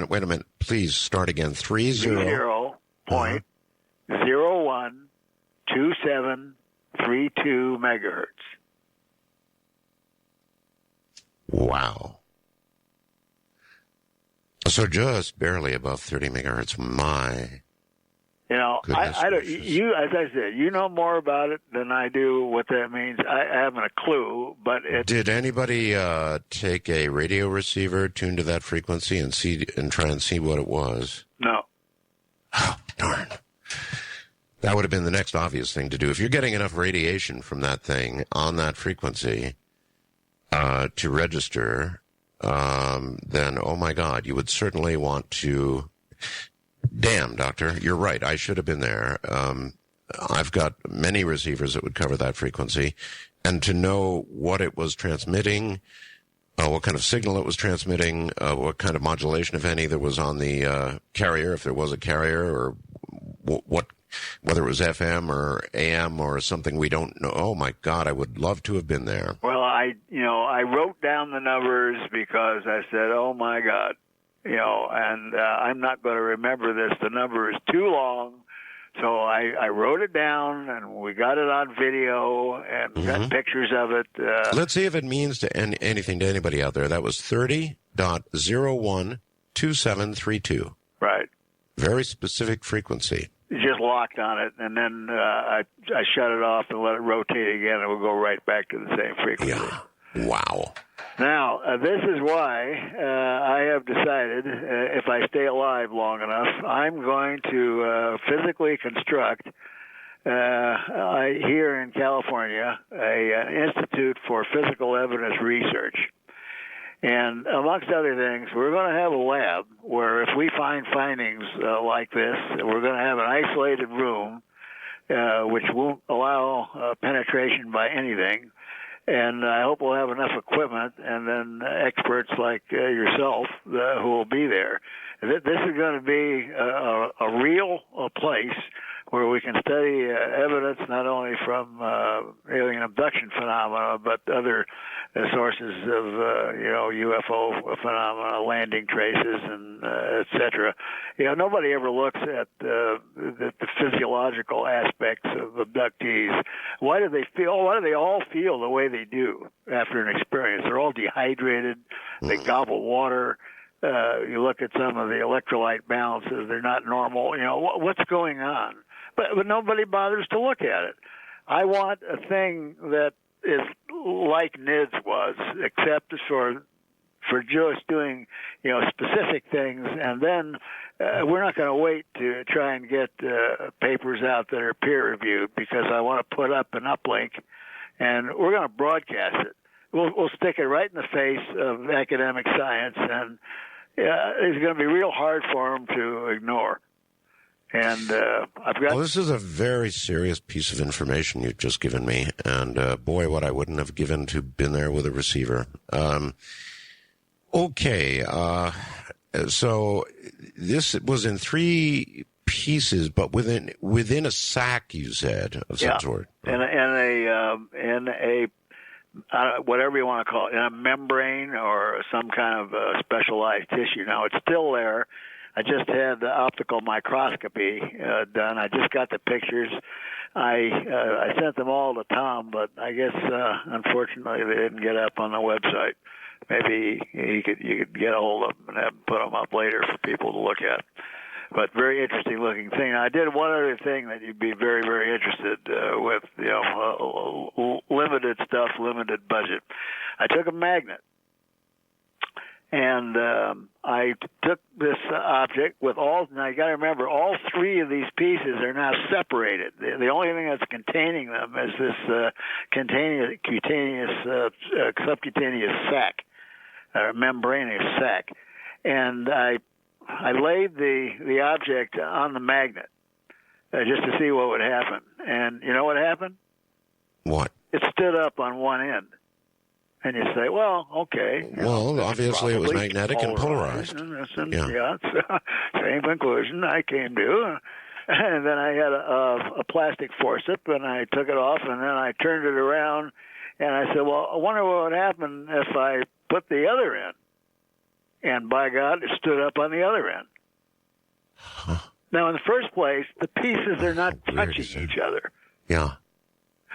Wait a minute. Please start again. 30.012732 megahertz. Wow. So just barely above 30 megahertz. My. You know, I don't. You, as I said, you know more about it than I do. What that means, I haven't a clue. But did anybody take a radio receiver, tune to that frequency, and try and see what it was? No. Oh, darn. That would have been the next obvious thing to do. If you're getting enough radiation from that thing on that frequency to register, then oh my God, you would certainly want to. Damn, Doctor, you're right. I should have been there. I've got many receivers that would cover that frequency. And to know what it was transmitting, what kind of signal it was transmitting, what kind of modulation, if any, there was on the carrier, if there was a carrier, or whether it was FM or AM or something we don't know. Oh, my God, I would love to have been there. Well, I wrote down the numbers because I said, oh, my God. And I'm not going to remember this. The number is too long. So I wrote it down, and we got it on video, and got pictures of it. Let's see if it means anything to anybody out there. That was 30.012732. Right. Very specific frequency. You just locked on it, and then I shut it off and let it rotate again, and we'll go right back to the same frequency. Yeah. Wow. Now, this is why I have decided, if I stay alive long enough, I'm going to physically construct, here in California, an Institute for Physical Evidence Research. And amongst other things, we're going to have a lab where if we find findings like this, we're going to have an isolated room which won't allow penetration by anything. And I hope we'll have enough equipment and then experts like yourself who will be there. This is going to be a real place where we can study evidence not only from alien abduction phenomena, but other sources of UFO phenomena, landing traces, and et cetera. Nobody ever looks at the physiological aspects of abductees. Why do they all feel the way they do after an experience? They're all dehydrated. They gobble water. You look at some of the electrolyte balances; they're not normal. What's going on? But nobody bothers to look at it. I want a thing that is like NIDS was, except for just doing specific things, and then we're not going to wait to try and get papers out that are peer reviewed, because I want to put up an uplink, and we're going to broadcast it. We'll stick it right in the face of academic science, and it's going to be real hard for them to ignore. And I've got. Well, this is a very serious piece of information you've just given me, and boy, what I wouldn't have given to been there with a receiver. Okay, so this was in 3 pieces, but within a sack, you said, of some sort. In a whatever you want to call it, in a membrane or some kind of specialized tissue. Now it's still there. I just had the optical microscopy done. I just got the pictures. I sent them all to Tom, but I guess unfortunately they didn't get up on the website. Maybe you could get a hold of them and have them put them up later for people to look at. But very interesting looking thing. I did one other thing that you'd be very, very interested with. Limited stuff, limited budget. I took a magnet. And I took this object with all. Now you got to remember, all 3 of these pieces are now separated. The only thing that's containing them is this subcutaneous sac, membranous sac. And I laid the object on the magnet just to see what would happen. And you know what happened? What? It stood up on one end. And you say, well, okay. Well, obviously it was magnetic and polarized. Same conclusion I came to. And then I had a plastic forceps, and I took it off, and then I turned it around, and I said, well, I wonder what would happen if I put the other end. And by God, it stood up on the other end. Huh. Now, in the first place, the pieces are not touching each other. Yeah.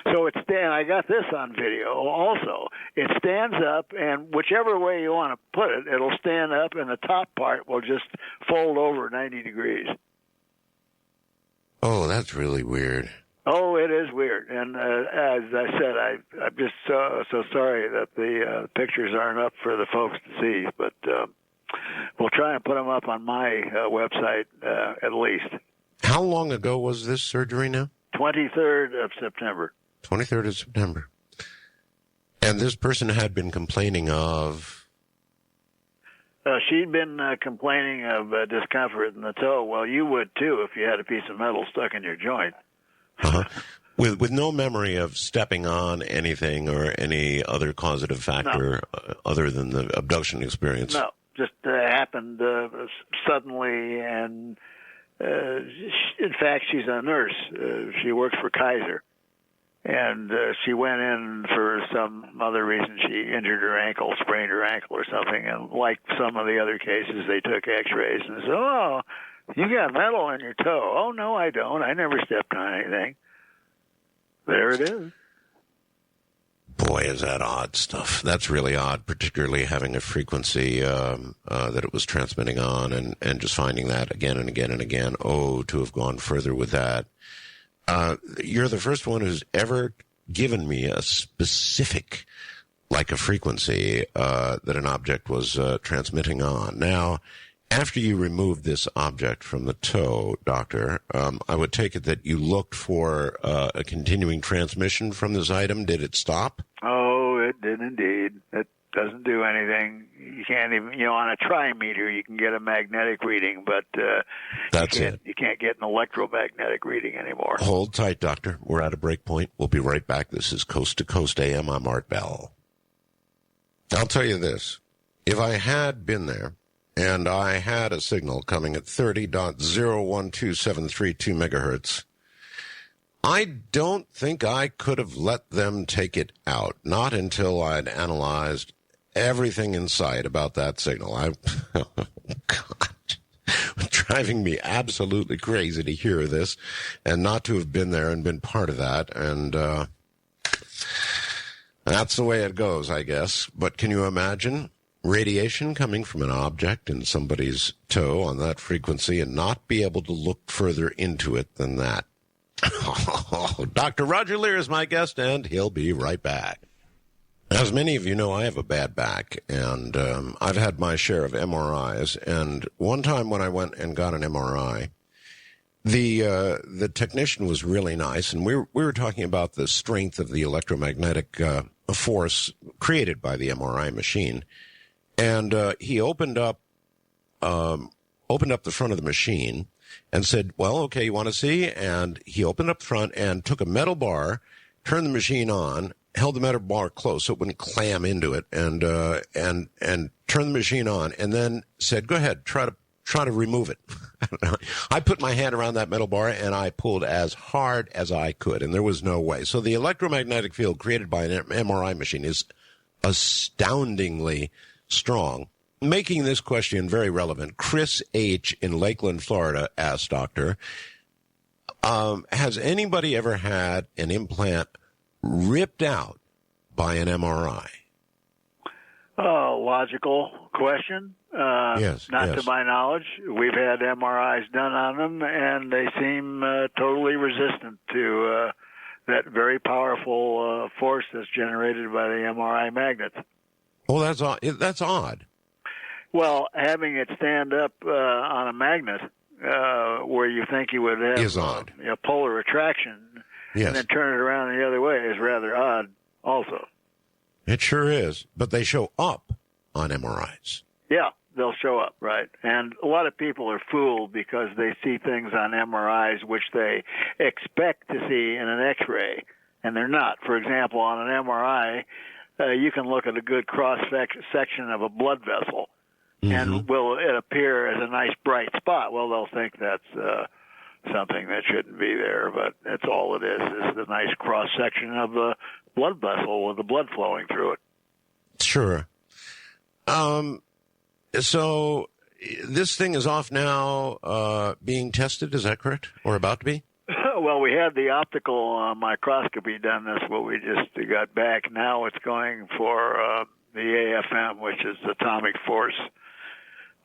So I got this on video also. It stands up, and whichever way you want to put it, it'll stand up, and the top part will just fold over 90 degrees. Oh, that's really weird. Oh, it is weird. And as I said, I'm just so sorry that the pictures aren't up for the folks to see, but we'll try and put them up on my website at least. How long ago was this surgery now? 23rd of September. 23rd of September. And this person had been complaining of... She'd been complaining of discomfort in the toe. Well, you would, too, if you had a piece of metal stuck in your joint. Uh-huh. With no memory of stepping on anything or any other causative factor other than the abduction experience? No, just happened suddenly, and in fact, she's a nurse. She works for Kaiser. And she went in for some other reason. She injured her ankle, sprained her ankle or something. And like some of the other cases, they took x-rays and said, oh, you got metal in your toe. Oh, no, I don't. I never stepped on anything. There it is. Boy, is that odd stuff. That's really odd, particularly having a frequency that it was transmitting on and just finding that again and again and again. Oh, to have gone further with that. You're the first one who's ever given me a specific, like a frequency, that an object was transmitting on. Now, after you removed this object from the toe, Doctor, I would take it that you looked for a continuing transmission from this item. Did it stop? Oh, it did indeed. It doesn't do anything. You can't even, on a trimeter, you can get a magnetic reading, but you can't get an electromagnetic reading anymore. Hold tight, Doctor. We're at a break point. We'll be right back. This is Coast to Coast AM. I'm Art Bell. I'll tell you this. If I had been there and I had a signal coming at 30.012732 megahertz, I don't think I could have let them take it out. Not until I'd analyzed everything in sight about that signal. Oh, God. Driving me absolutely crazy to hear this and not to have been there and been part of that. And that's the way it goes, I guess. But can you imagine radiation coming from an object in somebody's toe on that frequency and not be able to look further into it than that? Oh, Dr. Roger Leir is my guest, and he'll be right back. As many of you know, I have a bad back, and I've had my share of MRIs. And one time when I went and got an MRI, the technician was really nice, and we were talking about the strength of the electromagnetic force created by the MRI machine. And he opened up the front of the machine and said, well, okay, you want to see? And he opened up the front and took a metal bar, turned the machine on, held the metal bar close so it wouldn't clam into it, and turned the machine on, and then said, go ahead, try to remove it. I put my hand around that metal bar, and I pulled as hard as I could, and there was no way. So the electromagnetic field created by an MRI machine is astoundingly strong. Making this question very relevant, Chris H. in Lakeland, Florida, asked, Doctor, has anybody ever had an implant ripped out by an MRI? Logical question. Yes. To my knowledge. We've had MRIs done on them, and they seem totally resistant to that very powerful force that's generated by the MRI magnets. Oh, that's odd. Well, having it stand up on a magnet where you think you would have is odd. Polar attraction, yes, and then turn it around the other way is rather odd also. It sure is, but they show up on MRIs. Yeah, they'll show up, right. And a lot of people are fooled because they see things on MRIs which they expect to see in an X-ray, and they're not. For example, on an MRI, you can look at a good cross-section of a blood vessel, and will it appear as a nice bright spot? Well, they'll think that's something that shouldn't be there. But that's all it is the nice cross-section of the blood vessel with the blood flowing through it. Sure. So this thing is off now, being tested, is that correct? Or about to be? Well, we had the optical microscopy done. That's what we just got back. Now it's going for the AFM, which is atomic force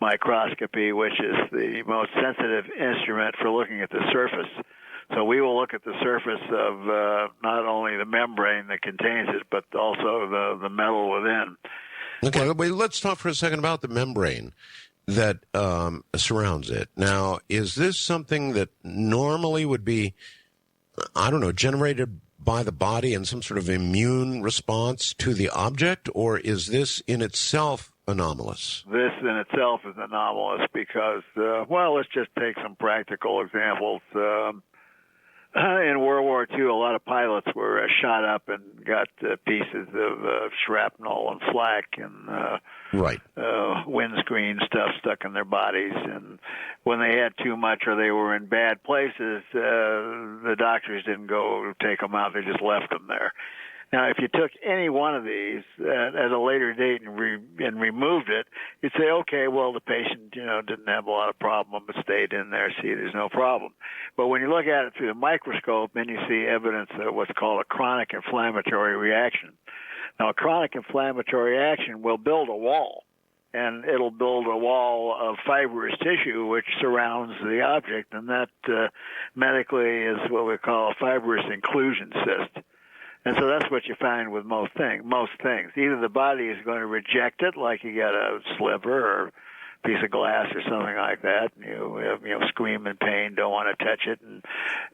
microscopy, which is the most sensitive instrument for looking at the surface. So we will look at the surface of not only the membrane that contains it, but also the metal within. Okay, wait, let's talk for a second about the membrane that surrounds it. Now, is this something that normally would be, I don't know, generated by the body in some sort of immune response to the object, or is this in itself anomalous? This in itself is anomalous because, well, let's just take some practical examples. In World War II, a lot of pilots were shot up and got pieces of shrapnel and flak and windscreen stuff stuck in their bodies. And when they had too much or they were in bad places, the doctors didn't go take them out. They just left them there. Now, if you took any one of these at a later date and removed it, you'd say, okay, well, the patient, didn't have a lot of problem, but stayed in there. See, there's no problem. But when you look at it through the microscope, then you see evidence of what's called a chronic inflammatory reaction. Now, a chronic inflammatory reaction will build a wall, and it'll build a wall of fibrous tissue which surrounds the object, and that medically is what we call a fibrous inclusion cyst. And so that's what you find with most things. Either the body is going to reject it, like you got a sliver or a piece of glass or something like that, and you scream in pain, don't want to touch it, and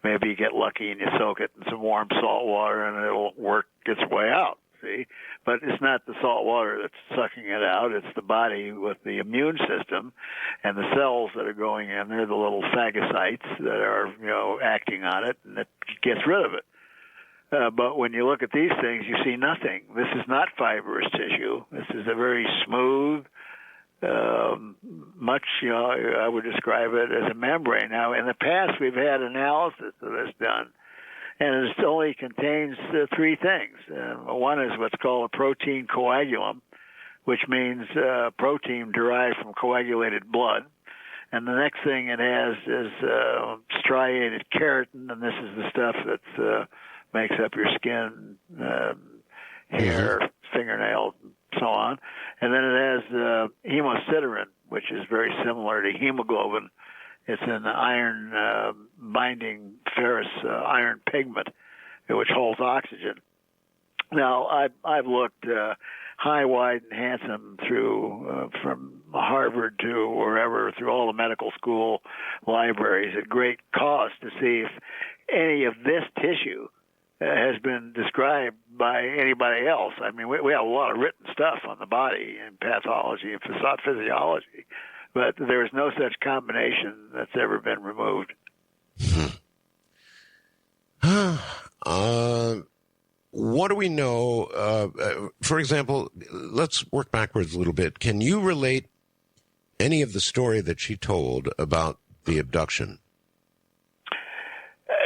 maybe you get lucky and you soak it in some warm salt water and it'll work its way out, see? But it's not the salt water that's sucking it out. It's the body with the immune system and the cells that are going in there, the little phagocytes that are, acting on it, and it gets rid of it. But when you look at these things, you see nothing. This is not fibrous tissue. This is a very smooth, I would describe it as a membrane. Now, in the past, we've had analysis of this done, and it only contains three things. One is what's called a protein coagulum, which means protein derived from coagulated blood. And the next thing it has is striated keratin, and this is the stuff that's makes up your skin, hair, fingernails, and so on. And then it has hemosiderin, which is very similar to hemoglobin. It's an iron-binding ferrous iron pigment, which holds oxygen. Now, I've looked high, wide, and handsome through from Harvard to wherever, through all the medical school libraries at great cost to see if any of this tissue has been described by anybody else. I mean, we have a lot of written stuff on the body and pathology and physiology, but there is no such combination that's ever been removed. What do we know? For example, let's work backwards a little bit. Can you relate any of the story that she told about the abduction?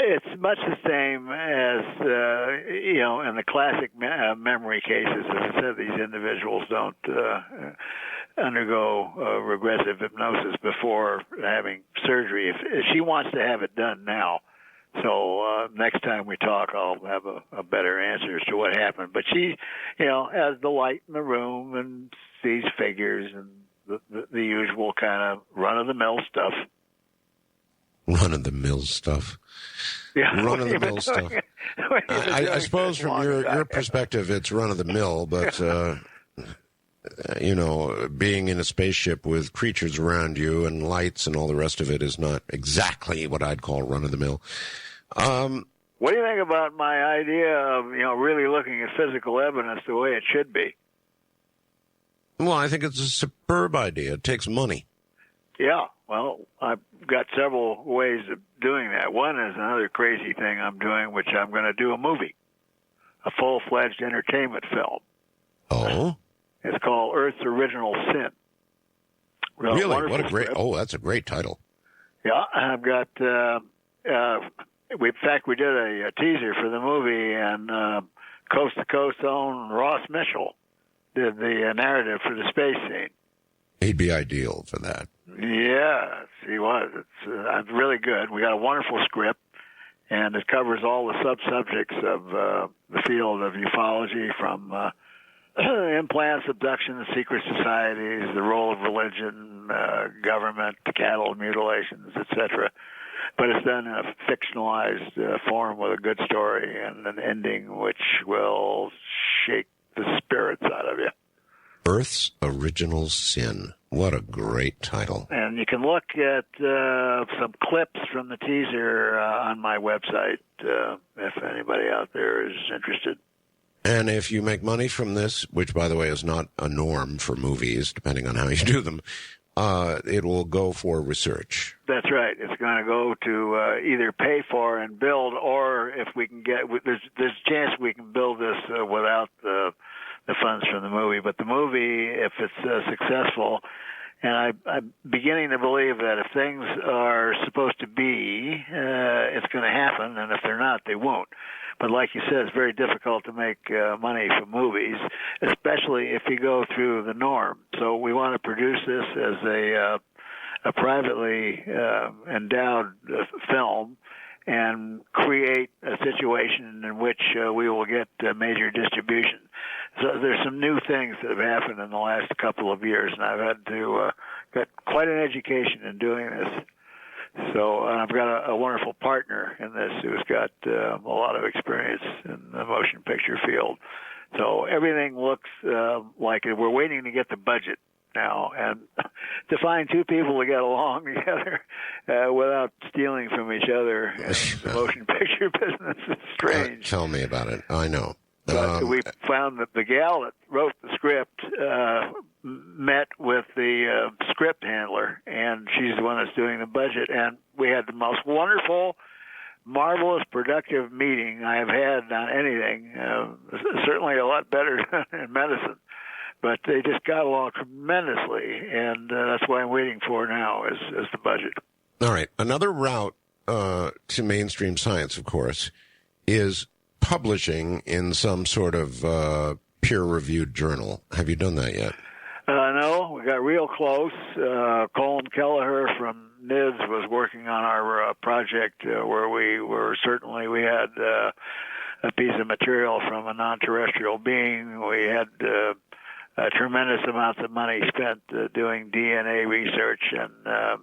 It's much the same as, in the classic memory cases. As I said, these individuals don't undergo regressive hypnosis before having surgery. If she wants to have it done now, so next time we talk, I'll have a better answer as to what happened. But she, has the light in the room and sees figures and the usual kind of run-of-the-mill stuff. Run-of-the-mill stuff. Yeah, run-of-the-mill stuff. I suppose from your perspective, it's run-of-the-mill, but, being in a spaceship with creatures around you and lights and all the rest of it is not exactly what I'd call run-of-the-mill. What do you think about my idea of, really looking at physical evidence the way it should be? Well, I think it's a superb idea. It takes money. Yeah, well, I've got several ways of doing that. One is another crazy thing I'm doing, which I'm going to do a movie, a full-fledged entertainment film. Oh? It's called Earth's Original Sin. Really? What a great, that's a great title. Yeah, I've got in fact, we did a teaser for the movie, and Coast to Coast's own Ross Mitchell did the narrative for the space scene. He'd be ideal for that. Yes, he was. It's really good. We got a wonderful script, and it covers all the sub-subjects of the field of ufology, from implants, abduction, secret societies, the role of religion, government, cattle mutilations, etc. But it's done in a fictionalized form with a good story and an ending which will shake the spirits out of you. Earth's Original Sin. What a great title. And you can look at some clips from the teaser on my website if anybody out there is interested. And if you make money from this, which, by the way, is not a norm for movies, depending on how you do them, it will go for research. That's right. It's going to go to either pay for and build, or if we can get, there's a chance we can build this without the funds from the movie. But the movie, if it's successful, and I'm beginning to believe that if things are supposed to be, it's going to happen, and if they're not, they won't. But like you said, it's very difficult to make money from movies, especially if you go through the norm. So we want to produce this as a privately endowed film and create a situation in which we will get major distribution. So there's some new things that have happened in the last couple of years, and I've had to get quite an education in doing this. So I've got a wonderful partner in this who's got a lot of experience in the motion picture field. So everything looks like we're waiting to get the budget now, and to find two people to get along together without stealing from each other in the motion picture business is strange. Tell me about it. I know. But we found that the gal that wrote the script met with the script handler, and she's the one that's doing the budget. And we had the most wonderful, marvelous, productive meeting I have had on anything. Certainly a lot better than in medicine. But they just got along tremendously, and that's what I'm waiting for now is the budget. All right. Another route to mainstream science, of course, is publishing in some sort of peer-reviewed journal. Have you done that yet? No, we got real close. Colin Kelleher from NIDS was working on our project where we had a piece of material from a non-terrestrial being. We had tremendous amounts of money spent doing DNA research, and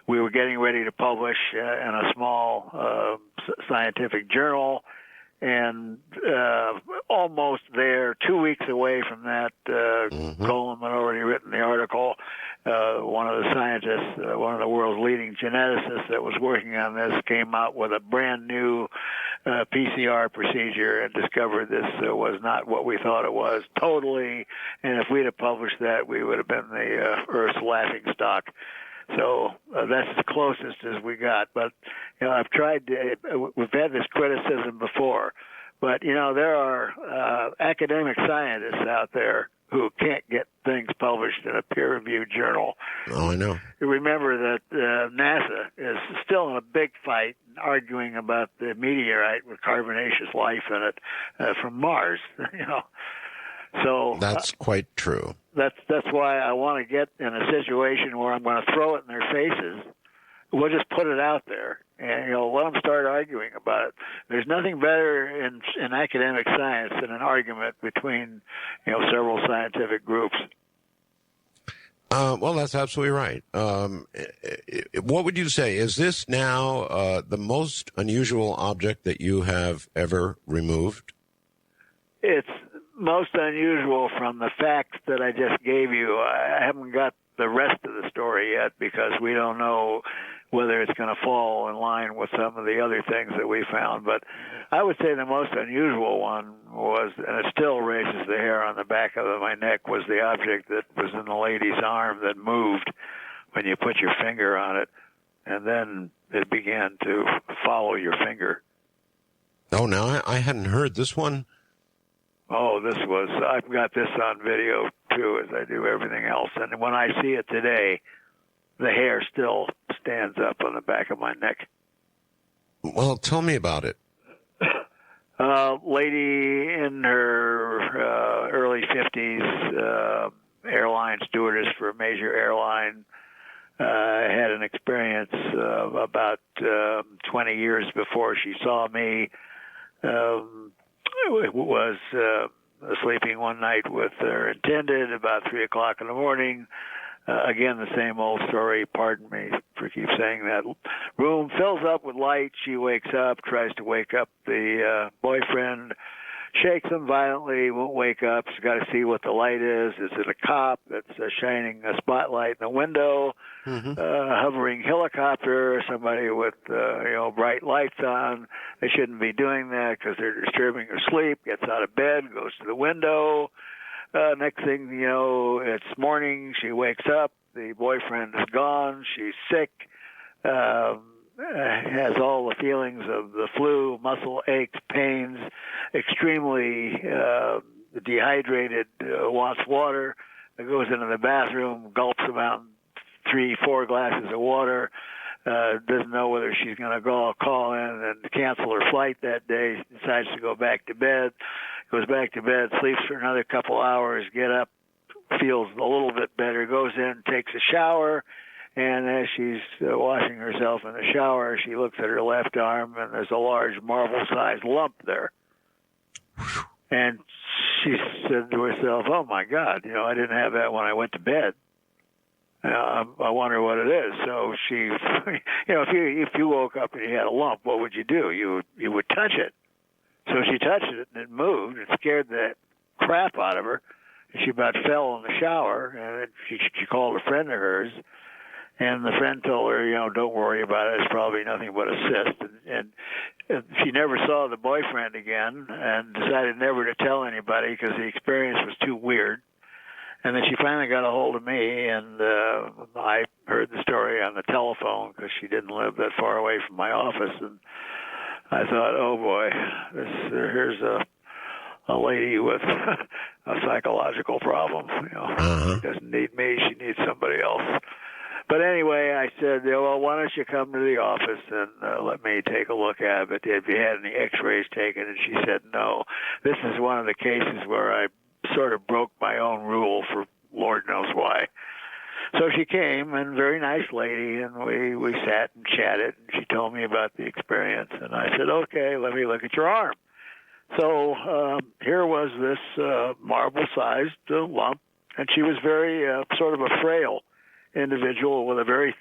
we were getting ready to publish in a small scientific journal. And almost there, 2 weeks away from that, Colin had already written the article. One of the scientists, one of the world's leading geneticists that was working on this, came out with a brand new PCR procedure and discovered this was not what we thought it was totally. And if we'd have published that, we would have been the Earth's laughing stock. So that's the closest as we got. But, I've tried we've had this criticism before. But, there are academic scientists out there who can't get things published in a peer-reviewed journal. Oh, I know. Remember that NASA is still in a big fight arguing about the meteorite with carbonaceous life in it from Mars, So that's quite true. That's why I want to get in a situation where I'm going to throw it in their faces. We'll just put it out there and let them start arguing about it. There's nothing better in academic science than an argument between several scientific groups. Well, that's absolutely right. What would you say? Is this now the most unusual object that you have ever removed? It's most unusual from the facts that I just gave you. I haven't got the rest of the story yet because we don't know whether it's going to fall in line with some of the other things that we found. But I would say the most unusual one was, and it still raises the hair on the back of my neck, was the object that was in the lady's arm that moved when you put your finger on it, and then it began to follow your finger. Oh, now I hadn't heard this one. Oh, I've got this on video, too, as I do everything else. And when I see it today, the hair still stands up on the back of my neck. Well, tell me about it. Lady in her early 50s, airline stewardess for a major airline, had an experience about 20 years before she saw me. Was sleeping one night with her intended about 3 o'clock in the morning. Again, the same old story. Pardon me for keep saying that. Room fills up with light. She wakes up, tries to wake up the boyfriend, shakes him violently, won't wake up. She's got to see what the light is. Is it a cop that's shining a spotlight in the window? Hovering helicopter, somebody with bright lights on. They shouldn't be doing that because they're disturbing her sleep. Gets out of bed, goes to the window. Next thing you know, it's morning. She wakes up. The boyfriend is gone. She's sick. Has all the feelings of the flu, muscle aches, pains, extremely dehydrated, wants water, goes into the bathroom, gulps about 3-4 glasses of water, doesn't know whether she's going to call in and cancel her flight that day, decides to go back to bed, goes back to bed, sleeps for another couple hours, get up, feels a little bit better, goes in, takes a shower, and as she's washing herself in the shower, she looks at her left arm, and there's a large marble-sized lump there. And she said to herself, "Oh, my God, I didn't have that when I went to bed. I wonder what it is." So she, if you woke up and you had a lump, what would you do? You would touch it. So she touched it, and it moved. It scared the crap out of her. She about fell in the shower, and she called a friend of hers. And the friend told her, don't worry about it. It's probably nothing but a cyst. And she never saw the boyfriend again and decided never to tell anybody because the experience was too weird. And then she finally got a hold of me, and I heard the story on the telephone because she didn't live that far away from my office. And I thought, oh, boy, here's a lady with a psychological problem. She doesn't need me. She needs somebody else. But anyway, I said, well, why don't you come to the office and let me take a look at it. Have you had any x-rays taken? And she said, no. This is one of the cases where I sort of broke my own rule for Lord knows why. So she came, and very nice lady, and we sat and chatted, and she told me about the experience. And I said, okay, let me look at your arm. So here was this marble-sized lump, and she was very sort of a frail individual with a very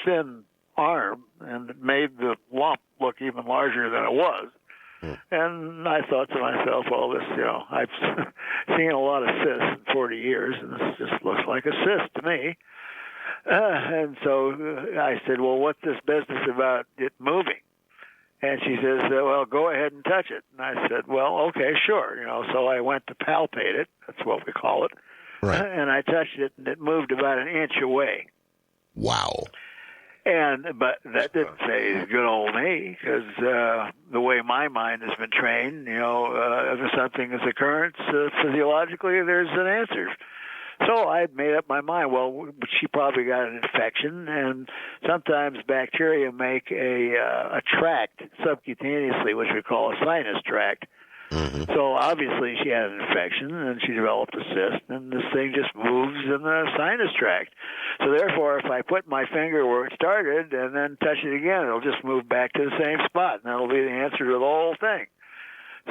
thin arm, and it made the lump look even larger than it was. And I thought to myself, well, this, I've seen a lot of cysts in 40 years, and this just looks like a cyst to me. And so I said, well, what's this business about it moving? And she says, well, go ahead and touch it. And I said, well, okay, sure. So I went to palpate it. That's what we call it. Right. And I touched it, and it moved about an inch away. Wow. But that didn't say good old me, because the way my mind has been trained, if something is occurrence, physiologically, there's an answer. So I had made up my mind, well, she probably got an infection, and sometimes bacteria make a tract subcutaneously, which we call a sinus tract. Mm-hmm. So obviously she had an infection, and she developed a cyst, and this thing just moves in the sinus tract. So therefore, if I put my finger where it started and then touch it again, it'll just move back to the same spot, and that'll be the answer to the whole thing.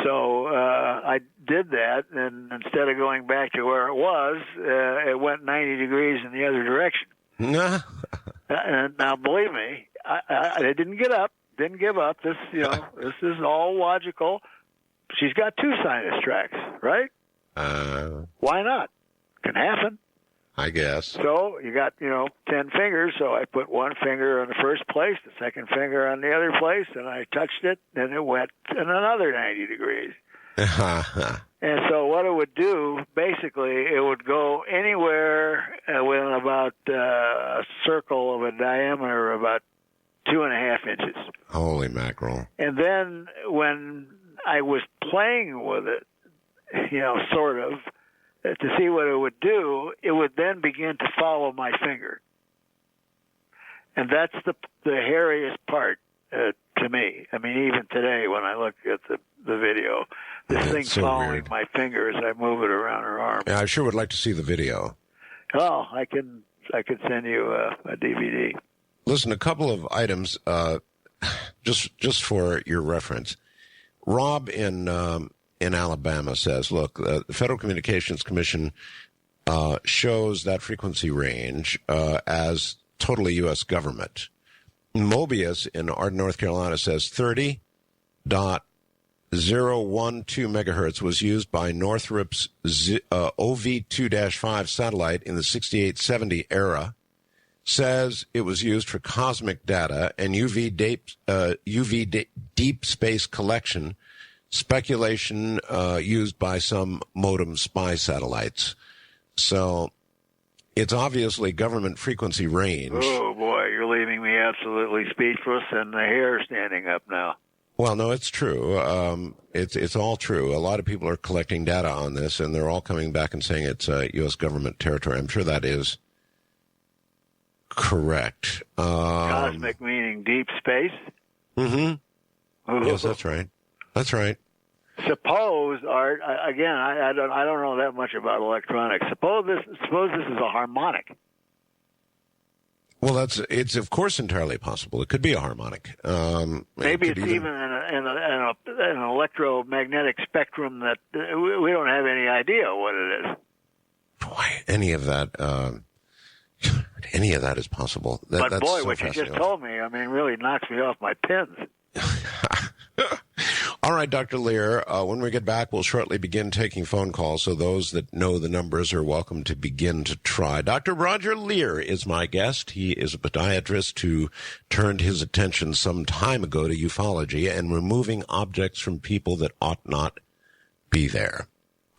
So I did that, and instead of going back to where it was, it went 90 degrees in the other direction. And now, believe me, I didn't give up. This, this is all logical. She's got 2 sinus tracts, right? Why not? Can happen. I guess. So you got, 10 fingers, so I put one finger in the first place, the second finger on the other place, and I touched it, and it went in another 90 degrees. And so what it would do, basically, it would go anywhere within about a circle of a diameter of about 2.5 inches. Holy mackerel. And then when I was playing with it, sort of, to see what it would do, it would then begin to follow my finger. And that's the hairiest part, to me. I mean, even today when I look at the video, this thing's so following weird. my finger as I move it around her arm. Yeah, I sure would like to see the video. Oh, I can send you a DVD. Listen, a couple of items, just for your reference. Rob in Alabama says, look, the Federal Communications Commission shows that frequency range as totally U.S. government. Mobius in Arden, North Carolina says 30.012 megahertz was used by Northrop's OV-2-5 satellite in the 6870 era. Says it was used for cosmic data and UV deep space collection. Speculation used by some modem spy satellites. So it's obviously government frequency range. Oh, boy, you're leaving me absolutely speechless and the hair standing up now. Well, no, it's true. It's all true. A lot of people are collecting data on this, and they're all coming back and saying it's U.S. government territory. I'm sure that is correct. Cosmic meaning deep space? Mm-hmm. Ooh. Yes, that's right. That's right. Suppose, Art, again, I don't know that much about electronics. Suppose this is a harmonic. Well, it's of course entirely possible. It could be a harmonic. Maybe it's even an electromagnetic spectrum that we don't have any idea what it is. Boy, any of that is possible. But that's boy, so what you just told me, I mean, really knocks me off my pins. All right, Dr. Leir, when we get back, we'll shortly begin taking phone calls, so those that know the numbers are welcome to begin to try. Dr. Roger Leir is my guest. He is a podiatrist who turned his attention some time ago to ufology and removing objects from people that ought not be there.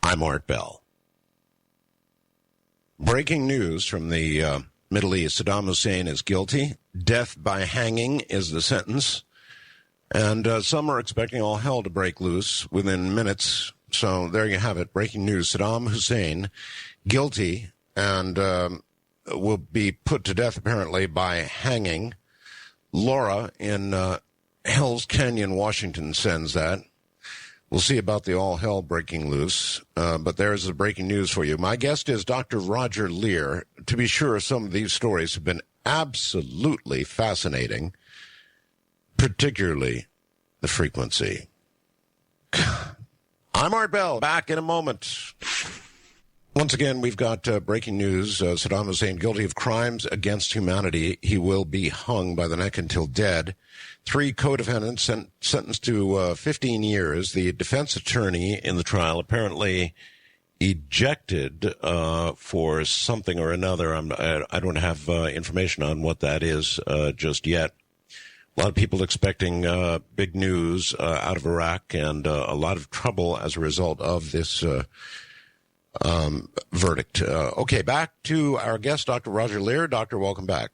I'm Art Bell. Breaking news from the Middle East. Saddam Hussein is guilty. Death by hanging is the sentence. And some are expecting all hell to break loose within minutes. So there you have it. Breaking news. Saddam Hussein, guilty, and will be put to death, apparently, by hanging. Laura in Hell's Canyon, Washington, sends that. We'll see about the all hell breaking loose. But there's the breaking news for you. My guest is Dr. Roger Leir. To be sure, some of these stories have been absolutely fascinating. Particularly the frequency. I'm Art Bell, back in a moment. Once again, we've got breaking news. Saddam Hussein guilty of crimes against humanity. He will be hung by the neck until dead. 3 co-defendants sentenced to 15 years. The defense attorney in the trial apparently ejected for something or another. I don't have information on what that is just yet. A lot of people expecting big news out of Iraq and a lot of trouble as a result of this verdict. Okay, back to our guest, Dr. Roger Leir. Doctor, welcome back.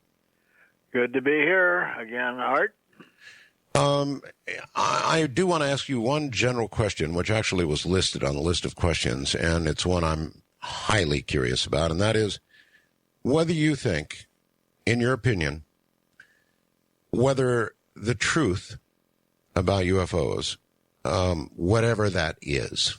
Good to be here again, Art. I do want to ask you one general question, which actually was listed on the list of questions, and it's one I'm highly curious about, and that is whether you think, in your opinion, whether the truth about UFOs, whatever that is,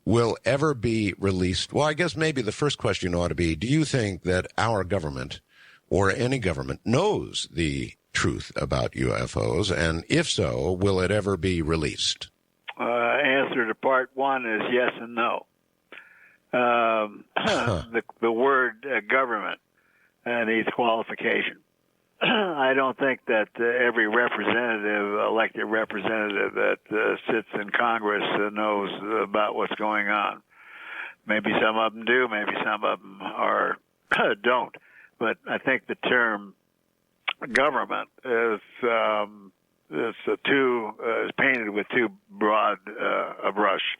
will ever be released. Well, I guess maybe the first question ought to be, do you think that our government or any government knows the truth about UFOs? And if so, will it ever be released? Answer to part one is yes and no. The word government needs qualification. I don't think that every elected representative that sits in Congress knows about what's going on. Maybe some of them do, maybe some of them don't. But I think the term government is painted with too broad a brush.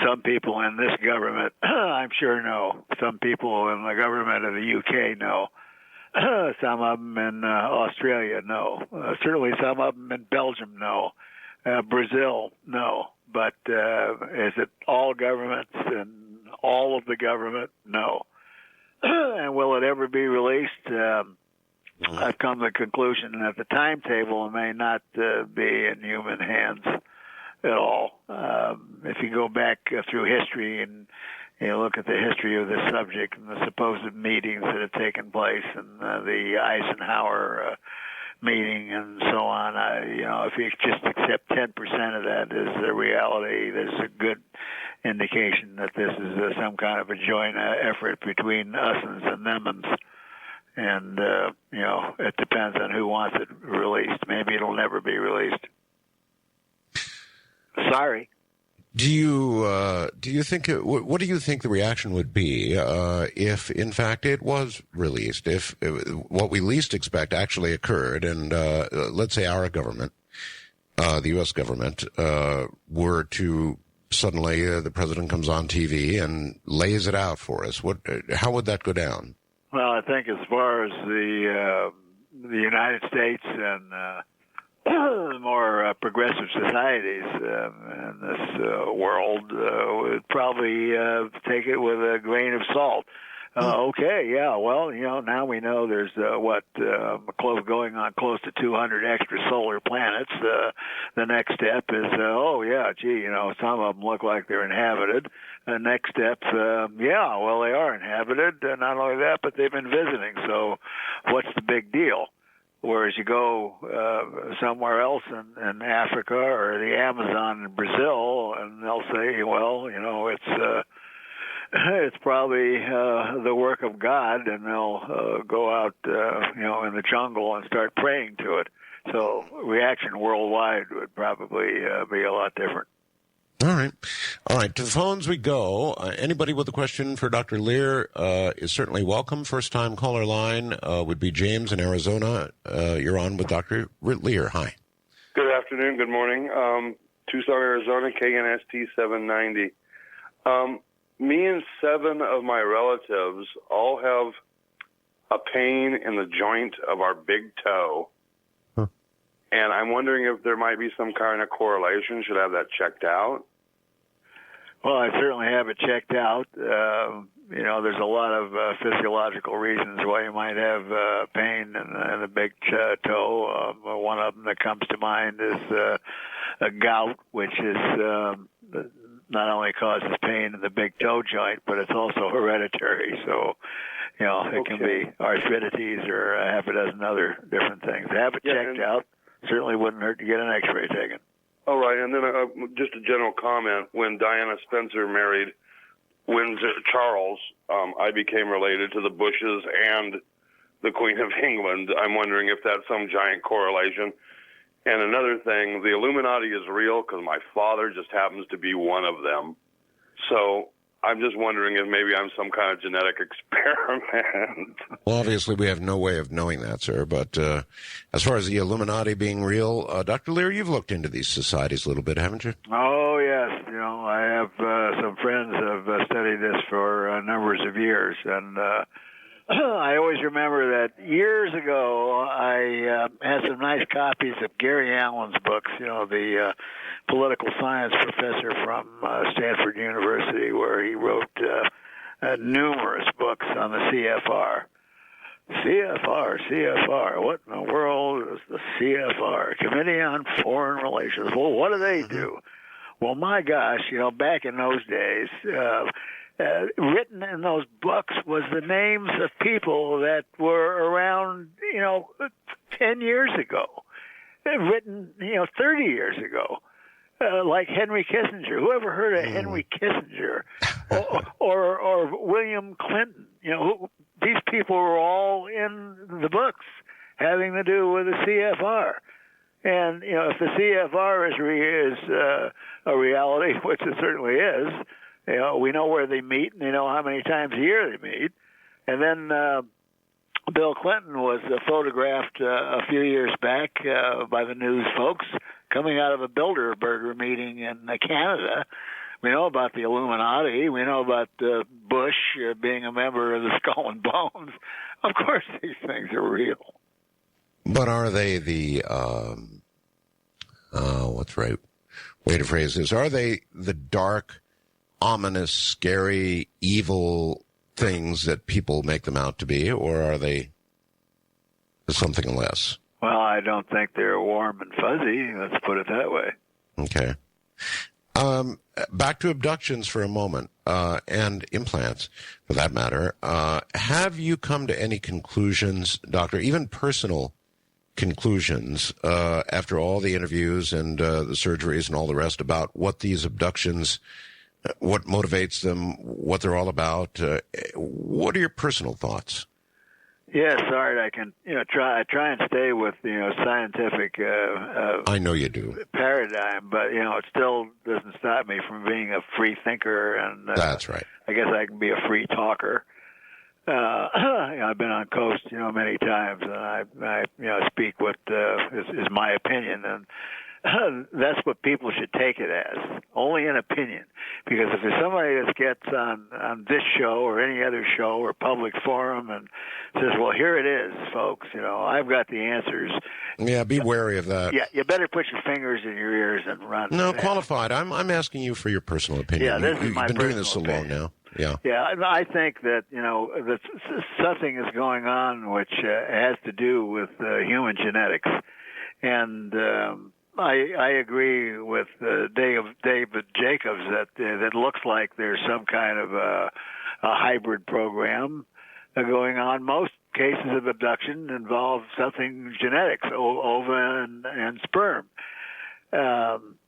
Some people in this government, I'm sure, know. Some people in the government of the UK know. Some of them in Australia know. Certainly some of them in Belgium know. Brazil know. But is it all governments and all of the government? No. And will it ever be released? I've come to the conclusion that the timetable may not be in human hands at all. If you go back through history and you look at the history of this subject and the supposed meetings that have taken place and the Eisenhower meeting and so on, if you just accept 10% of that as the reality, there's a good indication that this is some kind of a joint effort between us'ns and them'ns. And, it depends on who wants it released. Maybe it'll never be released. Sorry. Do you think, what do you think the reaction would be if, in fact, it was released? If what we least expect actually occurred, and let's say our government, the U.S. government, were to suddenly, the president comes on TV and lays it out for us, how would that go down? Well, I think as far as the United States and more progressive societies in this world would probably take it with a grain of salt. Okay, yeah, well, now we know there's going on close to 200 extra solar planets. The next step is, some of them look like they're inhabited. The next step, they are inhabited. Not only that, but they've been visiting. So what's the big deal? Whereas you go somewhere else in Africa or the Amazon in Brazil, and they'll say, it's probably the work of God, and they'll go out, in the jungle and start praying to it. So reaction worldwide would probably be a lot different. All right. To the phones we go. Anybody with a question for Dr. Leir is certainly welcome. First-time caller line would be James in Arizona. You're on with Dr. Leir. Hi. Good afternoon. Good morning. Tucson, Arizona, KNST 790. Me and 7 of my relatives all have a pain in the joint of our big toe. Huh. And I'm wondering if there might be some kind of correlation. Should I have that checked out? Well, I certainly have it checked out. There's a lot of physiological reasons why you might have pain in the big toe. One of them that comes to mind is a gout, which is not only causes pain in the big toe joint, but it's also hereditary. So, it can be arthritis or half a dozen other different things. Have it checked out. Certainly wouldn't hurt to get an X-ray taken. All right, and then just a general comment. When Diana Spencer married Windsor Charles, I became related to the Bushes and the Queen of England. I'm wondering if that's some giant correlation. And another thing, the Illuminati is real because my father just happens to be one of them. So I'm just wondering if maybe I'm some kind of genetic experiment. Well, obviously we have no way of knowing that, sir. But as far as the Illuminati being real, Dr. Leir, you've looked into these societies a little bit, haven't you? Oh, yes. I have some friends who have studied this for numbers of years. And I always remember that years ago I had some nice copies of Gary Allen's books, the political science professor from Stanford University, where he wrote numerous books on the CFR. CFR. What in the world is the CFR? Committee on Foreign Relations. Well, what do they do? Well, my gosh, back in those days, written in those books was the names of people that were around, 10 years ago, written, 30 years ago. Like Henry Kissinger. Whoever heard of Henry Kissinger or William Clinton? These people were all in the books having to do with the CFR. And, if the CFR is a reality, which it certainly is, we know where they meet and they know how many times a year they meet. And then Bill Clinton was photographed a few years back by the news folks coming out of a Bilderberger meeting in Canada. We know about the Illuminati. We know about Bush being a member of the Skull and Bones. Of course, these things are real. But are they the, what's right way to phrase this? Are they the dark, ominous, scary, evil things that people make them out to be, or are they something less? Well, I don't think they're warm and fuzzy. Let's put it that way. Okay. Back to abductions for a moment, and implants, for that matter. Have you come to any conclusions, Doctor, even personal conclusions, after all the interviews and the surgeries and all the rest, about what these abductions, what motivates them, what they're all about? What are your personal thoughts? Yes, Art, I can, try and stay with, scientific, I know you do. Paradigm, but, it still doesn't stop me from being a free thinker, and that's right. I guess I can be a free talker. I've been on Coast, many times, and I speak what is my opinion, and that's what people should take it as, only an opinion. Because if there's somebody that gets on this show or any other show or public forum and says, well, here it is, folks, I've got the answers. Yeah, be wary of that. Yeah, you better put your fingers in your ears and run. No, qualified. I'm asking you for your personal opinion. Yeah, this is my You've been doing this so long now. Yeah. Yeah, I think that, that something is going on which has to do with human genetics. And I agree with David Jacobs that looks like there's some kind of a hybrid program going on. Most cases of abduction involve something genetics, ova and sperm.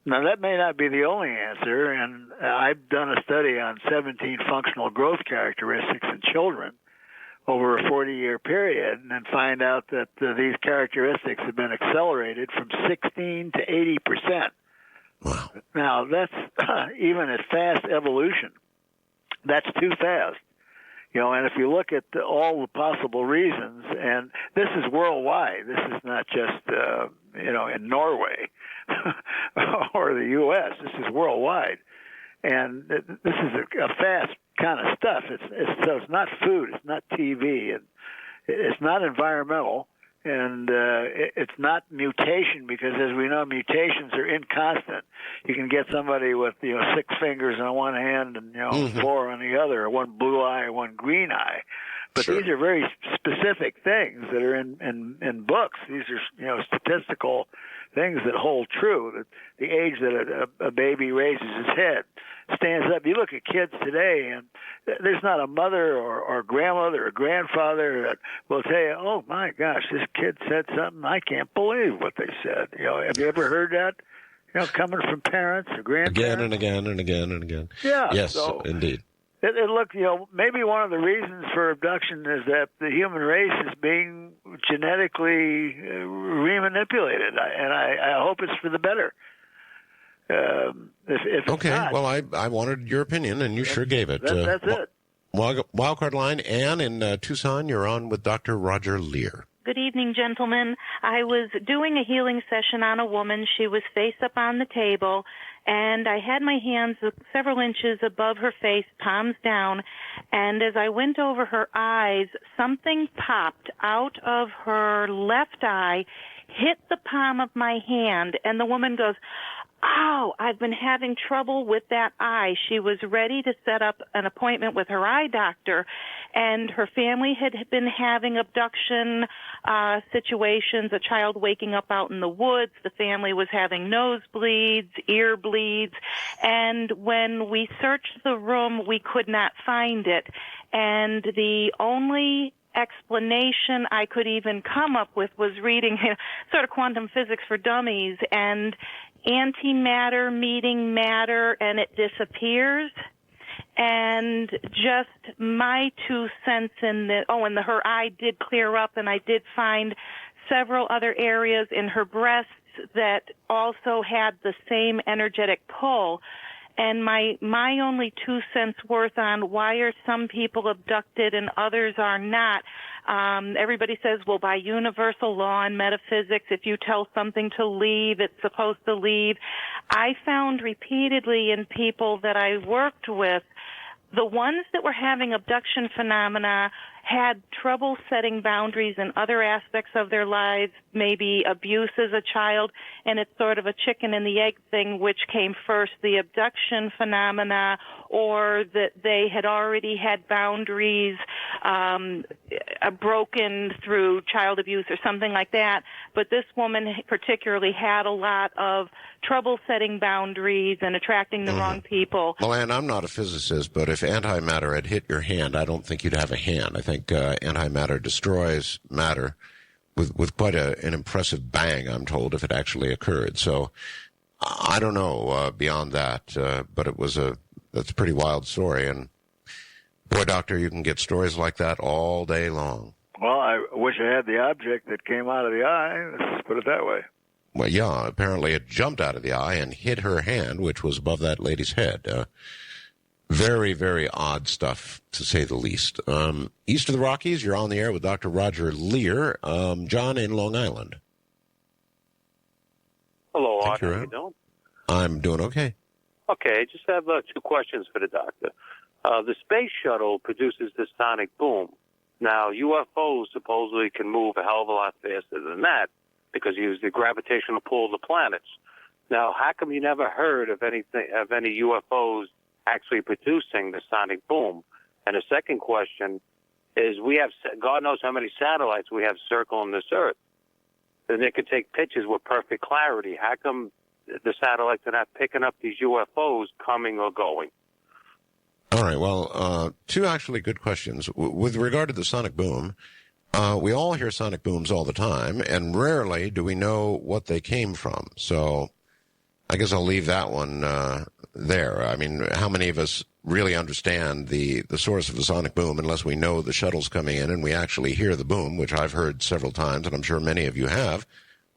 Now, that may not be the only answer, and I've done a study on 17 functional growth characteristics in children over a 40-year period and find out that these characteristics have been accelerated from 16 to 80%. Wow. Now, that's even at fast evolution. That's too fast. And if you look at all the possible reasons, and this is worldwide, this is not just, in Norway or the U.S., this is worldwide. And this is a fast kind of stuff. So it's not food, it's not TV, and it's not environmental, and it's not mutation, because as we know, mutations are inconstant. You can get somebody with 6 fingers on one hand and 4 on the other, or one blue eye or one green eye. But sure, these are very specific things that are in books. These are statistical things that hold true. That the age that a baby raises his head, stands up. You look at kids today, and there's not a mother or grandmother or grandfather that will tell you, "Oh my gosh, this kid said something. I can't believe what they said." Have you ever heard that? Coming from parents or grandparents. Again and again and again and again. Yeah. Yes, indeed. Look, maybe one of the reasons for abduction is that the human race is being genetically remanipulated, and I hope it's for the better. If okay, not, well, I wanted your opinion, and you sure gave it. That's it. Wildcard line, Ann in Tucson, you're on with Dr. Roger Leir. Good evening, gentlemen. I was doing a healing session on a woman. She was face up on the table, and I had my hands several inches above her face, palms down, and as I went over her eyes, something popped out of her left eye, hit the palm of my hand, and the woman goes, "Oh, I've been having trouble with that eye." She was ready to set up an appointment with her eye doctor, and her family had been having abduction situations, a child waking up out in the woods. The family was having nosebleeds, ear bleeds, and when we searched the room, we could not find it. And the only explanation I could even come up with was reading sort of quantum physics for dummies, and antimatter meeting matter and it disappears. And just my 2 cents in the, and her eye did clear up, and I did find several other areas in her breasts that also had the same energetic pull. And my only 2 cents worth on why are some people abducted and others are not. Everybody says, well, by universal law and metaphysics, if you tell something to leave, it's supposed to leave. I found repeatedly in people that I worked with, the ones that were having abduction phenomena had trouble setting boundaries in other aspects of their lives, maybe abuse as a child, and it's sort of a chicken and the egg thing, which came first, the abduction phenomena, or that they had already had boundaries broken through child abuse or something like that. But this woman particularly had a lot of trouble setting boundaries and attracting the wrong people. Well, Ann, I'm not a physicist, but if antimatter had hit your hand, I don't think you'd have a hand. I think antimatter destroys matter with quite an impressive bang, I'm told, if it actually occurred. So I don't know beyond that, but that's a pretty wild story. And boy, doctor, you can get stories like that all day long. Well, I wish I had the object that came out of the eye. Let's put it that way. Well, yeah, apparently it jumped out of the eye and hit her hand, which was above that lady's head. Very, very odd stuff, to say the least. East of the Rockies, you're on the air with Dr. Roger Leir. John in Long Island. Hello, How Art. How you doing? I'm doing okay. Okay, I just have 2 questions for the doctor. The space shuttle produces the sonic boom. Now, UFOs supposedly can move a hell of a lot faster than that because you use the gravitational pull of the planets. Now, how come you never heard of any UFOs actually producing the sonic boom? And the second question is, we have God knows how many satellites we have circling this Earth. And they could take pictures with perfect clarity. How come the satellites are not picking up these UFOs coming or going? All right, well, 2 actually good questions. With regard to the sonic boom, we all hear sonic booms all the time, and rarely do we know what they came from. So I guess I'll leave that one there. I mean, how many of us really understand the source of the sonic boom unless we know the shuttle's coming in and we actually hear the boom, which I've heard several times, and I'm sure many of you have.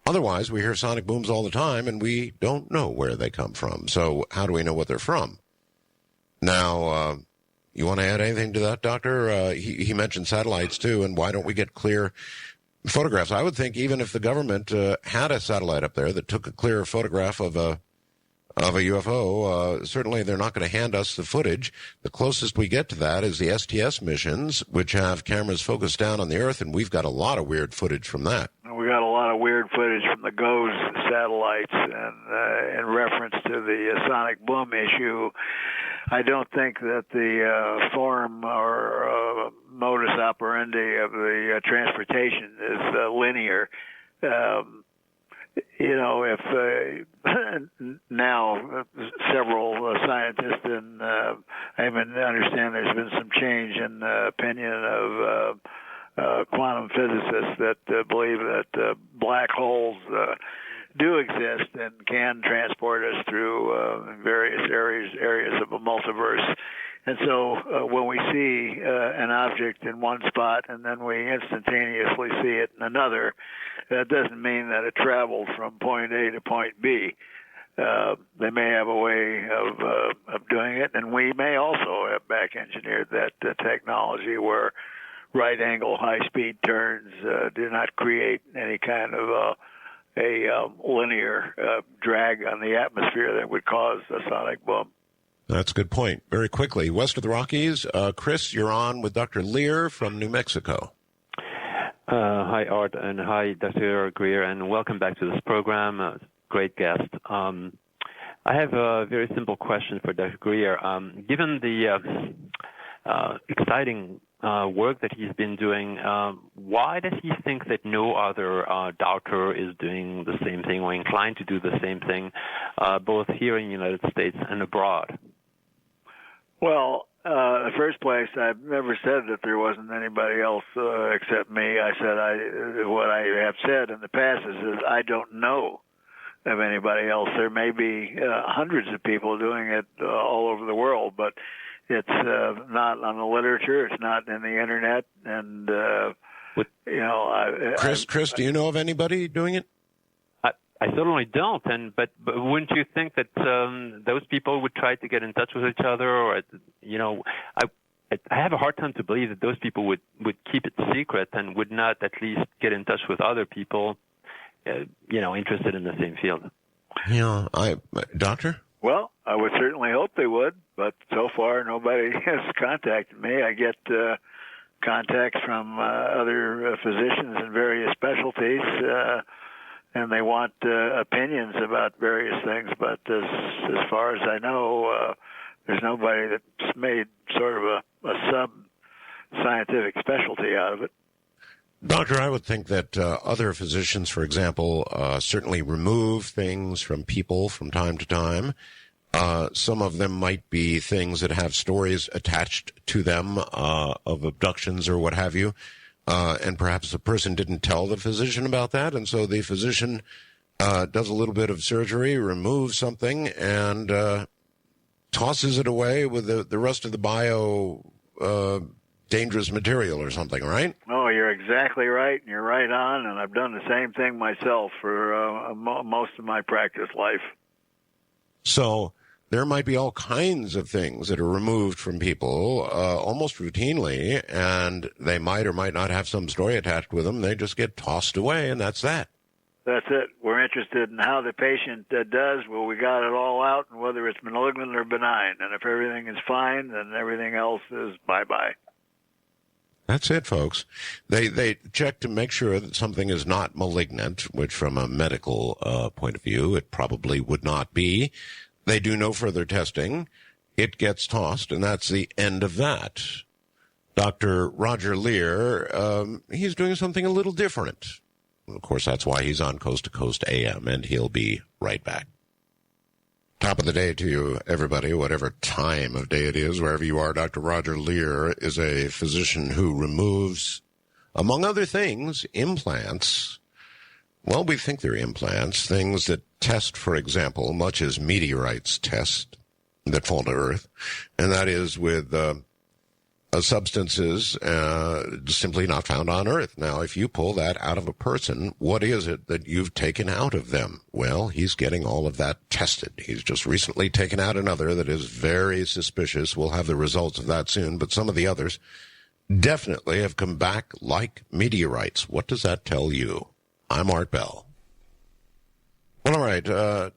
Otherwise, we hear sonic booms all the time, and we don't know where they come from. So how do we know what they're from? Now, you want to add anything to that, Doctor? He mentioned satellites, too, and why don't we get clear photographs? I would think even if the government had a satellite up there that took a clear photograph of a UFO, certainly they're not going to hand us the footage. The closest we get to that is the STS missions, which have cameras focused down on the Earth, and we've got a lot of weird footage from that. We got a lot of weird footage from the GOES satellites, and in reference to the sonic boom issue, I don't think that the form or modus operandi of the transportation is linear. If now several scientists and I even understand there's been some change in the opinion of quantum physicists that believe that black holes do exist and can transport us through various areas of a multiverse. And so when we see an object in one spot and then we instantaneously see it in another, that doesn't mean that it traveled from point A to point B. They may have a way of doing it, and we may also have back-engineered that technology where right-angle high-speed turns do not create any kind of a linear drag on the atmosphere that would cause a sonic boom. That's a good point. Very quickly, west of the Rockies, Chris, you're on with Dr. Leir from New Mexico. Hi, Art, and hi, Dr. Greer, and welcome back to this program. Great guest. I have a very simple question for Dr. Greer. Given the exciting work that he's been doing, why does he think that no other doctor is doing the same thing or inclined to do the same thing, both here in the United States and abroad? Well, in the first place, I've never said that there wasn't anybody else except me. I said what I have said in the past is I don't know of anybody else. There may be hundreds of people doing it all over the world, but it's not on the literature. It's not in the internet, and Chris, do you know of anybody doing it? I certainly don't, but wouldn't you think that those people would try to get in touch with each other, or I have a hard time to believe that those people would keep it secret and would not at least get in touch with other people, interested in the same field. Yeah, Doctor? Well, I would certainly hope they would, but so far nobody has contacted me. I get contacts from other physicians in various specialties, and they want opinions about various things, but as far as I know, there's nobody that's made sort of a scientific specialty out of it. Doctor, I would think that other physicians, for example, certainly remove things from people from time to time. Some of them might be things that have stories attached to them of abductions or what have you. And perhaps the person didn't tell the physician about that, and so the physician does a little bit of surgery, removes something, and tosses it away with the rest of the dangerous material or something, right? Oh, you're exactly right, and you're right on, and I've done the same thing myself for most of my practice life. So there might be all kinds of things that are removed from people almost routinely, and they might or might not have some story attached with them. They just get tossed away, and that's that. That's it. We're interested in how the patient does. Well, we got it all out, and whether it's malignant or benign. And if everything is fine, then everything else is bye-bye. That's it, folks. They check to make sure that something is not malignant, which from a medical point of view, it probably would not be. They do no further testing. It gets tossed, and that's the end of that. Dr. Roger Leir, he's doing something a little different. Of course, that's why he's on Coast to Coast AM, and he'll be right back. Top of the day to you, everybody, whatever time of day it is, wherever you are. Dr. Roger Leir is a physician who removes, among other things, implants. Well, we think they're implants, things that test, for example, much as meteorites test that fall to Earth, and that is with substances simply not found on Earth. Now, if you pull that out of a person, what is it that you've taken out of them? Well, he's getting all of that tested. He's just recently taken out another that is very suspicious. We'll have the results of that soon, but some of the others definitely have come back like meteorites. What does that tell you? I'm Art Bell. Well, all right.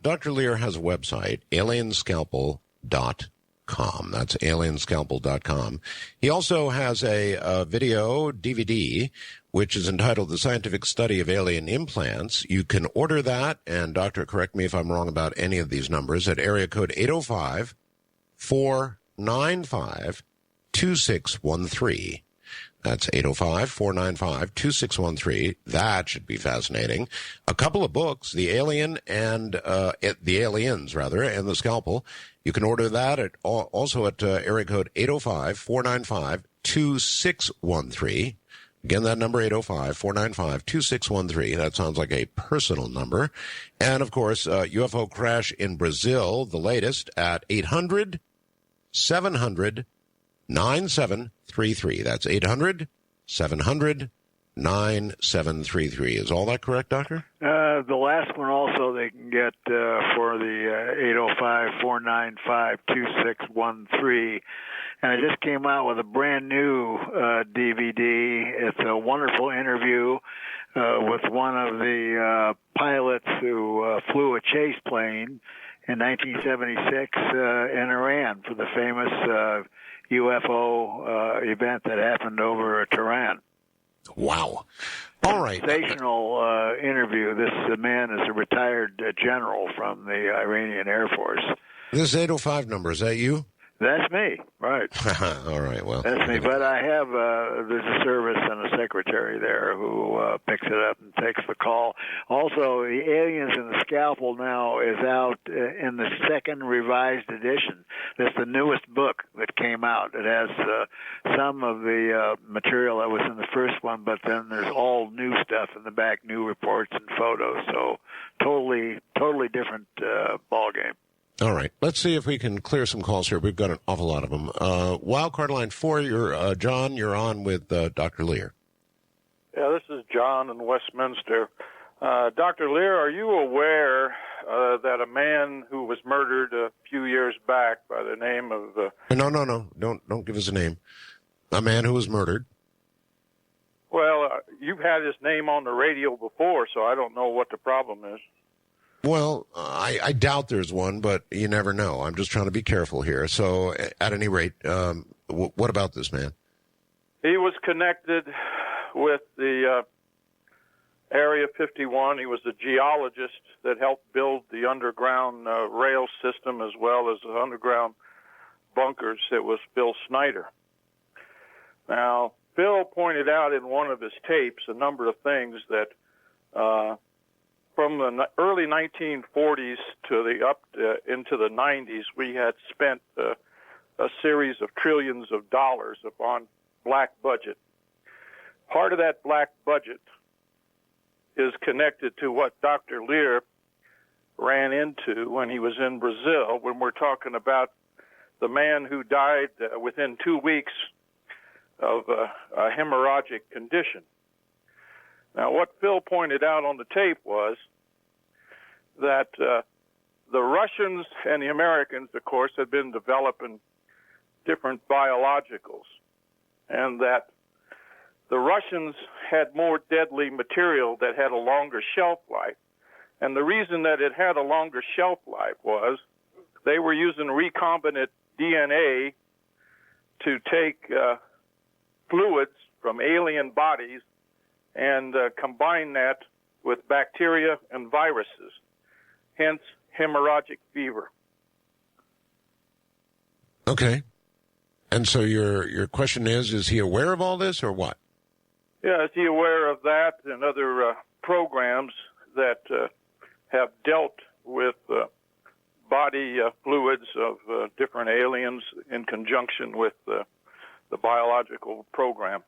Dr. Leir has a website, alienscalpel.com. That's alienscalpel.com. He also has a video DVD, which is entitled The Scientific Study of Alien Implants. You can order that, and doctor, correct me if I'm wrong about any of these numbers, at area code 805-495-2613. That's 805-495-2613. That should be fascinating. A couple of books, The Alien and The Aliens, rather, and The Scalpel. You can order that also at area code 805-495-2613. Again, that number, 805-495-2613. That sounds like a personal number. And, of course, UFO crash in Brazil, the latest, at 800-700-9733. That's 800-700-9733. Is all that correct, Doctor? The last one also they can get for the 805-495-2613. And I just came out with a brand new DVD. It's a wonderful interview with one of the pilots who flew a chase plane in 1976 in Iran for the famous UFO event that happened over Tehran. Wow. All right. Sensational interview. This man is a retired general from the Iranian Air Force. This 805 number, is that you? That's me, right. All right, well. That's me, but I have, there's a service and a secretary there who picks it up and takes the call. Also, The Aliens and the Scalpel now is out in the second revised edition. That's the newest book that came out. It has some of the material that was in the first one, but then there's all new stuff in the back, new reports and photos. So totally different ballgame. All right. Let's see if we can clear some calls here. We've got an awful lot of them. Wildcard line 4, you're, John, you're on with Dr. Leir. Yeah, this is John in Westminster. Dr. Leir, are you aware that a man who was murdered a few years back by the name of... No. Don't give us a name. A man who was murdered. Well, you've had his name on the radio before, so I don't know what the problem is. Well, I doubt there's one, but you never know. I'm just trying to be careful here. So, at any rate, what about this man? He was connected with the Area 51. He was the geologist that helped build the underground rail system as well as the underground bunkers. It was Bill Snyder. Now, Bill pointed out in one of his tapes a number of things that from the early 1940s to into the 90s, we had spent a series of trillions of dollars upon black budget. Part of that black budget is connected to what Dr. Leir ran into when he was in Brazil, when we're talking about the man who died within 2 weeks of a hemorrhagic condition. Now, what Phil pointed out on the tape was that the Russians and the Americans, of course, had been developing different biologicals, and that the Russians had more deadly material that had a longer shelf life. And the reason that it had a longer shelf life was they were using recombinant DNA to take fluids from alien bodies and combine that with bacteria and viruses, hence hemorrhagic fever. Okay. And so your question is he aware of all this or what? Yeah, is he aware of that and other programs that have dealt with body fluids of different aliens in conjunction with the biological program?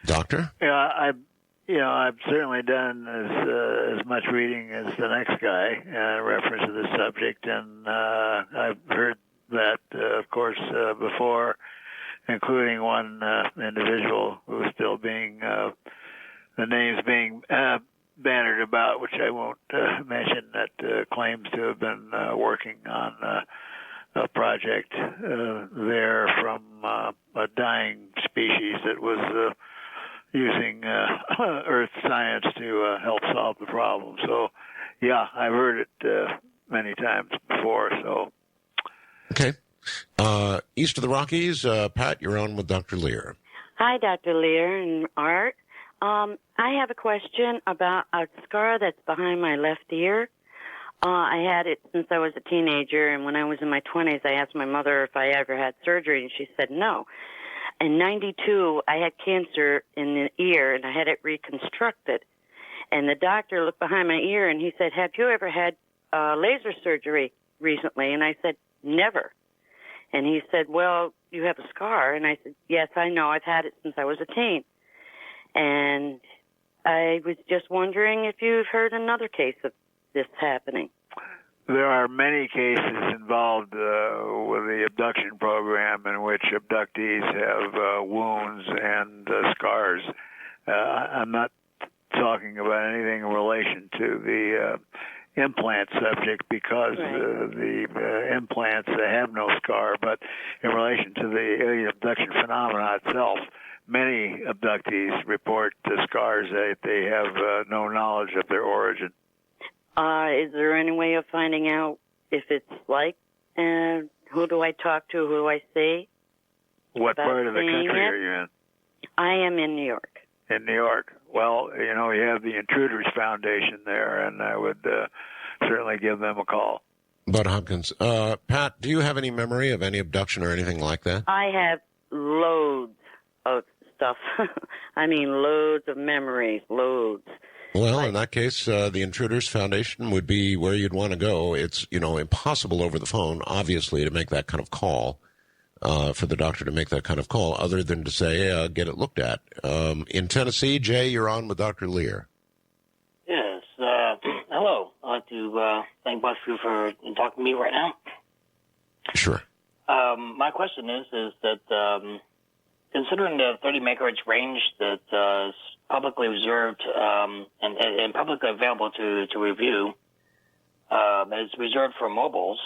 Doctor? Yeah, I've certainly done as much reading as the next guy in reference to this subject, and I've heard that, of course, before, including one individual who's still being, the name's being bannered about, which I won't mention, that claims to have been working on a project there from a dying species that was using earth science to help solve the problem. So, yeah, I've heard it many times before. So, okay. East of the Rockies, Pat, you're on with Dr. Leir. Hi, Dr. Leir and Art. I have a question about a scar that's behind my left ear. I had it since I was a teenager, and when I was in my 20s, I asked my mother if I ever had surgery, and she said no. In 92, I had cancer in the ear, and I had it reconstructed. And the doctor looked behind my ear, and he said, have you ever had laser surgery recently? And I said, never. And he said, well, you have a scar. And I said, yes, I know. I've had it since I was a teen. And I was just wondering if you've heard another case of this happening. There are many cases involved with the abduction program in which abductees have wounds and scars. I'm not talking about anything in relation to the implant subject because the implants have no scar, but in relation to the alien abduction phenomena itself, many abductees report the scars that they have no knowledge of their origin. Is there any way of finding out if it's like, who do I talk to, who do I see? What part of the country are you in? I am in New York. In New York. Well, you know, you have the Intruders Foundation there, and I would certainly give them a call. Bud Hopkins. Pat, do you have any memory of any abduction or anything like that? I have loads of stuff. I mean, loads of memories, loads. Well, in that case, the Intruders Foundation would be where you'd want to go. It's, impossible over the phone, obviously, to make that kind of call, for the doctor to make that kind of call, other than to say, get it looked at. In Tennessee, Jay, you're on with Dr. Leir. Yes. Hello. I'd like to thank both of you for talking to me right now. Sure. My question is that considering the 30 megahertz range that is publicly reserved and publicly available to review, is reserved for mobiles.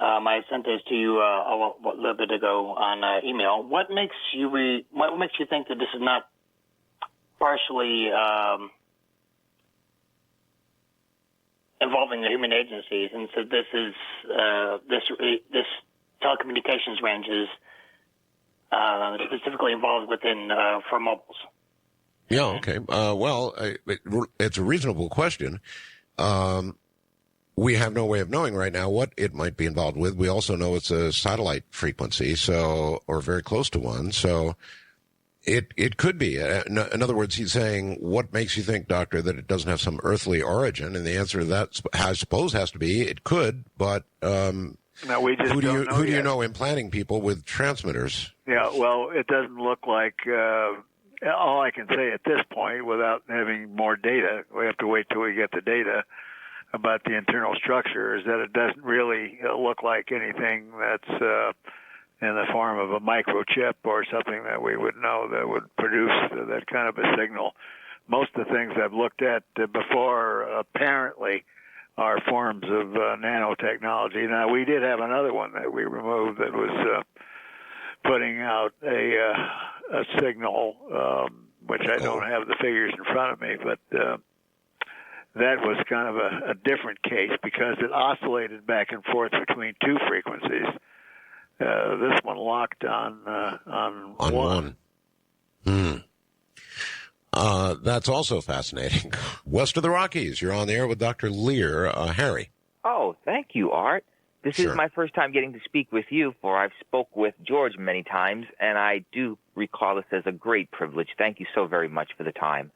I sent this to you a little bit ago on email. What makes you think that this is not partially involving the human agencies, and so this is this telecommunications range is specifically involved within for mobiles? Yeah, okay. Well, it's a reasonable question. we have no way of knowing right now what it might be involved with. We also know it's a satellite frequency, or very close to one. So it could be. In other words, he's saying, what makes you think, doctor, that it doesn't have some earthly origin? And the answer to that, I suppose, has to be it could, but no, we just who do you yet. know implanting people with transmitters? Yeah, well, it doesn't look like. All I can say at this point, without having more data, we have to wait till we get the data about the internal structure, is that it doesn't really look like anything that's in the form of a microchip or something that we would know that would produce that kind of a signal. Most of the things I've looked at before apparently are forms of nanotechnology. Now, we did have another one that we removed that was putting out a signal, which I don't have the figures in front of me, but that was kind of a different case because it oscillated back and forth between two frequencies. This one locked on one. That's also fascinating. West of the Rockies, you're on the air with Dr. Leir. Harry. Oh, thank you, Art. This is my first time getting to speak with you, for I've spoke with George many times, and I do recall this as a great privilege. Thank you so very much for the time.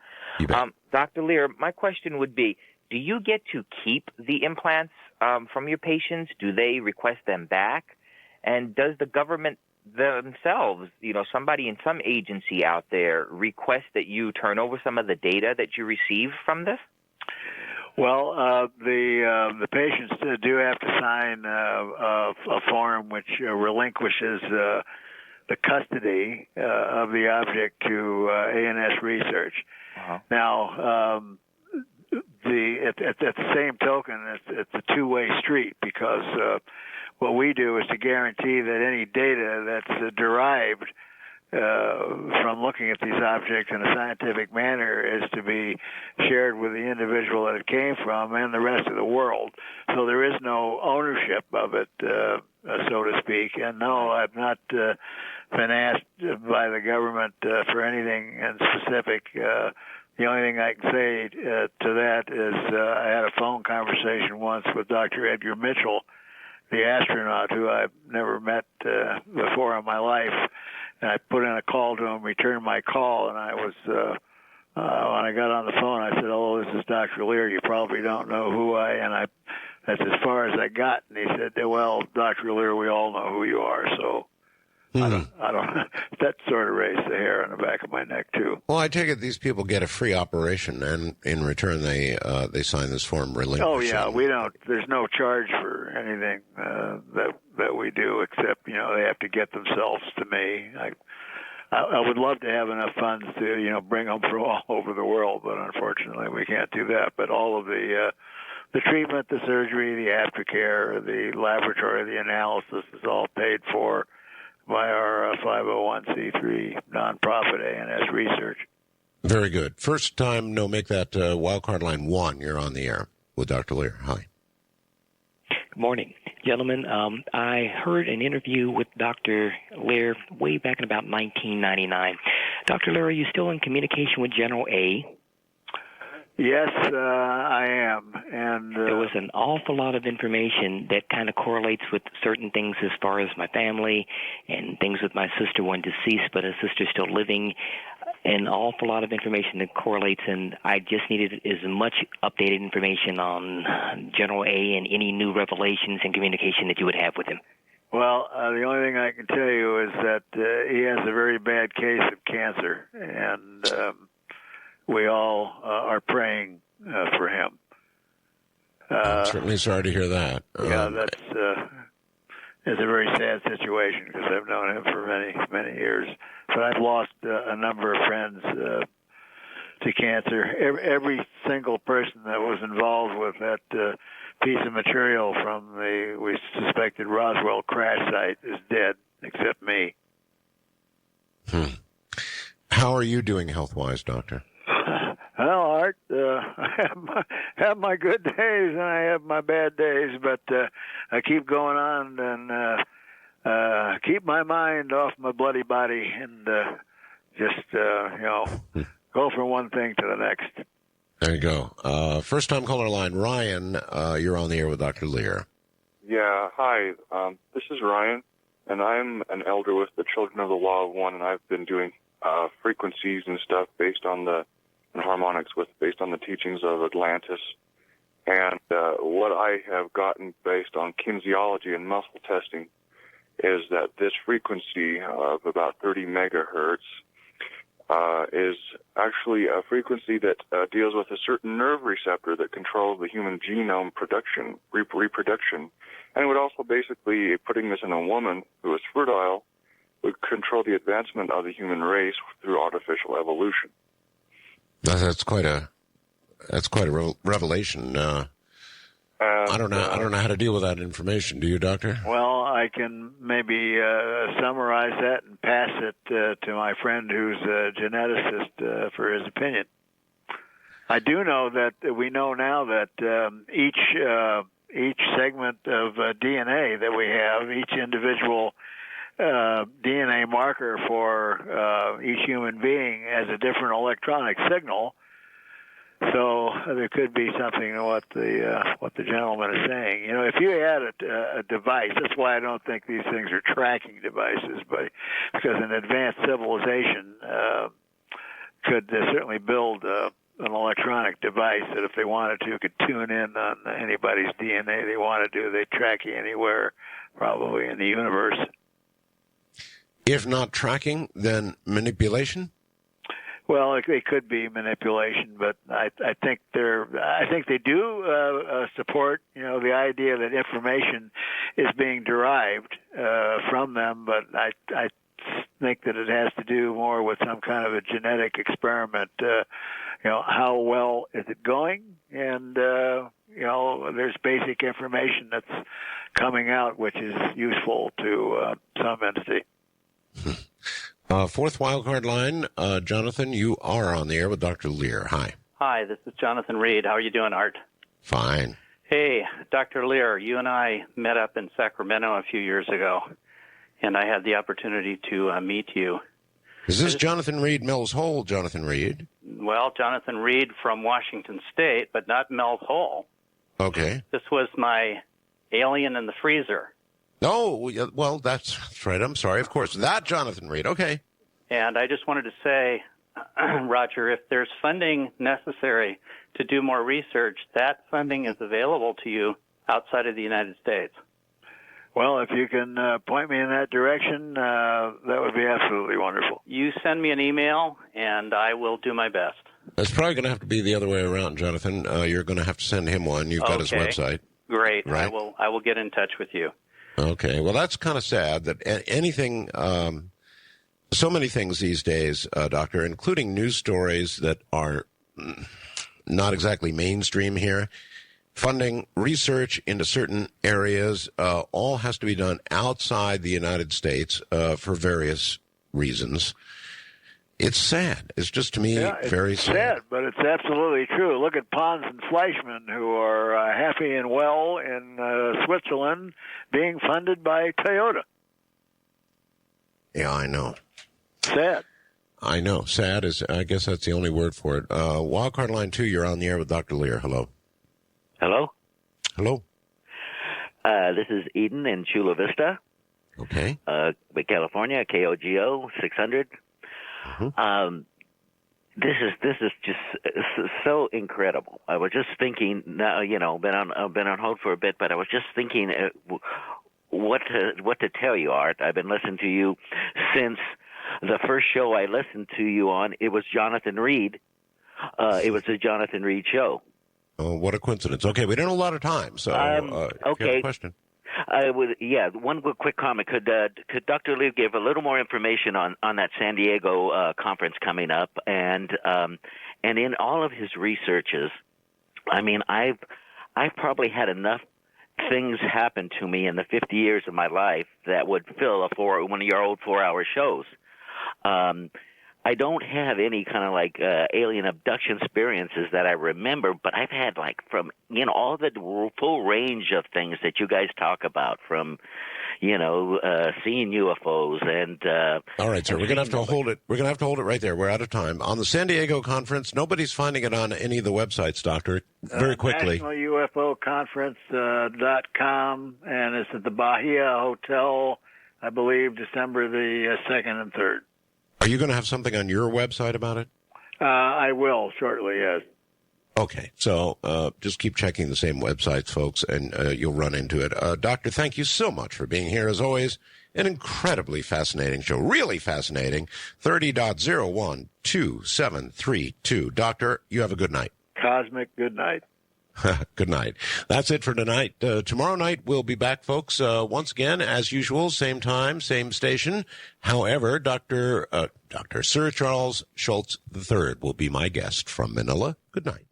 Dr. Leir, my question would be, do you get to keep the implants from your patients? Do they request them back? And does the government themselves, somebody in some agency out there, request that you turn over some of the data that you receive from this? Well, the patients do have to sign a form which relinquishes the custody of the object to ANS Research. Now, at the same token, it's a two-way street because what we do is to guarantee that any data that's derived from looking at these objects in a scientific manner is to be shared with the individual that it came from and the rest of the world. So there is no ownership of it, so to speak. And no, I've not been asked by the government for anything in specific. The only thing I can say to that is I had a phone conversation once with Dr. Edgar Mitchell, the astronaut who I've never met before in my life. And I put in a call to him, returned my call, and I was, when I got on the phone, I said, "Oh, this is Dr. Leir. You probably don't know who I am." And that's as far as I got. And he said, "Well, Dr. Leir, we all know who you are." So I don't that sort of raised the hair on the back of my neck, too. Well, I take it these people get a free operation, and in return they sign this form relinquishing. Oh, yeah, we don't. There's no charge for anything that we do, except they have to get themselves to me. I would love to have enough funds to bring them from all over the world, but unfortunately we can't do that. But all of the treatment, the surgery, the aftercare, the laboratory, the analysis is all paid for by our 501c3 nonprofit ANS Research. Very good. First time, make that wildcard line 1. You're on the air with Dr. Leir. Hi. Good morning, gentlemen. I heard an interview with Dr. Leir way back in about 1999. Dr. Leir, are you still in communication with General A? Yes, I am. And there was an awful lot of information that kind of correlates with certain things as far as my family and things with my sister, one deceased, but a sister still living. An awful lot of information that correlates, and I just needed as much updated information on General A and any new revelations and communication that you would have with him. Well, the only thing I can tell you is that he has a very bad case of cancer, and we all are praying for him. I'm certainly sorry to hear that. Yeah, it's a very sad situation because I've known him for many, many years. But I've lost a number of friends to cancer. Every single person that was involved with that piece of material from we suspected Roswell crash site is dead, except me. How are you doing health-wise, Doctor? Well, Art, I have my good days and I have my bad days, but I keep going on and keep my mind off my bloody body and just, go from one thing to the next. There you go. First-time caller line, Ryan, you're on the air with Dr. Leir. Yeah, hi. This is Ryan, and I'm an elder with the Children of the Law of One, and I've been doing frequencies and stuff based on and harmonics based on the teachings of Atlantis. And what I have gotten based on kinesiology and muscle testing is that this frequency of about 30 megahertz is actually a frequency that deals with a certain nerve receptor that controls the human genome reproduction. And it would also basically, putting this in a woman who is fertile, would control the advancement of the human race through artificial evolution. That's quite a revelation. I don't know how to deal with that information. Do you, Doctor? Well, I can maybe summarize that and pass it to my friend who's a geneticist for his opinion. I do know that we know now that each segment of DNA that we have, each individual DNA marker for each human being has a different electronic signal. So there could be something in what the gentleman is saying. You know, if you had a device, that's why I don't think these things are tracking devices, but because an advanced civilization could certainly build an electronic device that, if they wanted to, could tune in on anybody's DNA they wanted to. They'd track you anywhere, probably in the universe. If not tracking, then manipulation? Well, it could be manipulation, but I think they do support, the idea that information is being derived from them. But I think that it has to do more with some kind of a genetic experiment. How well is it going? And there's basic information that's coming out, which is useful to some entity. Fourth wildcard line, Jonathan, you are on the air with Dr. Leir. Hi. Hi, this is Jonathan Reed. How are you doing, Art? Fine. Hey, Dr. Leir, you and I met up in Sacramento a few years ago, and I had the opportunity to meet you. Is this Jonathan Reed, Mel's Hole, Jonathan Reed? Well, Jonathan Reed from Washington State, but not Mel's Hole. Okay. This was my alien in the freezer. Oh, well, that's right. I'm sorry. Of course. That Jonathan Reed. Okay. And I just wanted to say, Roger, if there's funding necessary to do more research, that funding is available to you outside of the United States. Well, if you can point me in that direction, that would be absolutely wonderful. You send me an email, and I will do my best. It's probably going to have to be the other way around, Jonathan. You're going to have to send him one. You've got his website. Great. Right? I will get in touch with you. Okay. Well, that's kind of sad that anything, so many things these days, Doctor, including news stories that are not exactly mainstream here, funding research into certain areas, all has to be done outside the United States for various reasons. It's sad. It's just, to me, very sad. But it's absolutely true. Look at Pons and Fleischmann, who are happy and well in Switzerland, being funded by Toyota. Yeah, I know. Sad. I know. Sad is, I guess that's the only word for it. Wildcard line 2, you're on the air with Dr. Leir. Hello. Hello. Hello. This is Eden in Chula Vista. Okay. California, KOGO 600. Mm-hmm. This is just so incredible. I was just thinking. Now, I've been on hold for a bit, but I was just thinking what to tell you, Art. I've been listening to you since the first show I listened to you on. It was Jonathan Reed. It was the Jonathan Reed show. Oh, what a coincidence. Okay, we don't have a lot of time, so okay. If you have a question. One quick comment. Could Dr. Leir give a little more information on that San Diego conference coming up, and in all of his researches, I mean, I've probably had enough things happen to me in the 50 years of my life that would fill one of your old 4-hour shows. I don't have any kind of alien abduction experiences that I remember, but I've had from all the full range of things that you guys talk about, from seeing UFOs and. All right, sir. We're gonna have to hold it. We're gonna have to hold it right there. We're out of time. On the San Diego conference, nobody's finding it on any of the websites, Doctor. Very quickly. NationalUFOconference.com, and it's at the Bahia Hotel, I believe, December the 2nd and 3rd. Are you going to have something on your website about it? I will shortly, yes. Okay, so just keep checking the same websites, folks, and you'll run into it. Doctor, thank you so much for being here, as always. An incredibly fascinating show, really fascinating. 30.012732. Doctor, you have a good night. Cosmic good night. Good night. That's it for tonight. Tomorrow night we'll be back, folks, once again, as usual, same time, same station. However, Dr. Sir Charles Schultz III will be my guest from Manila. Good night.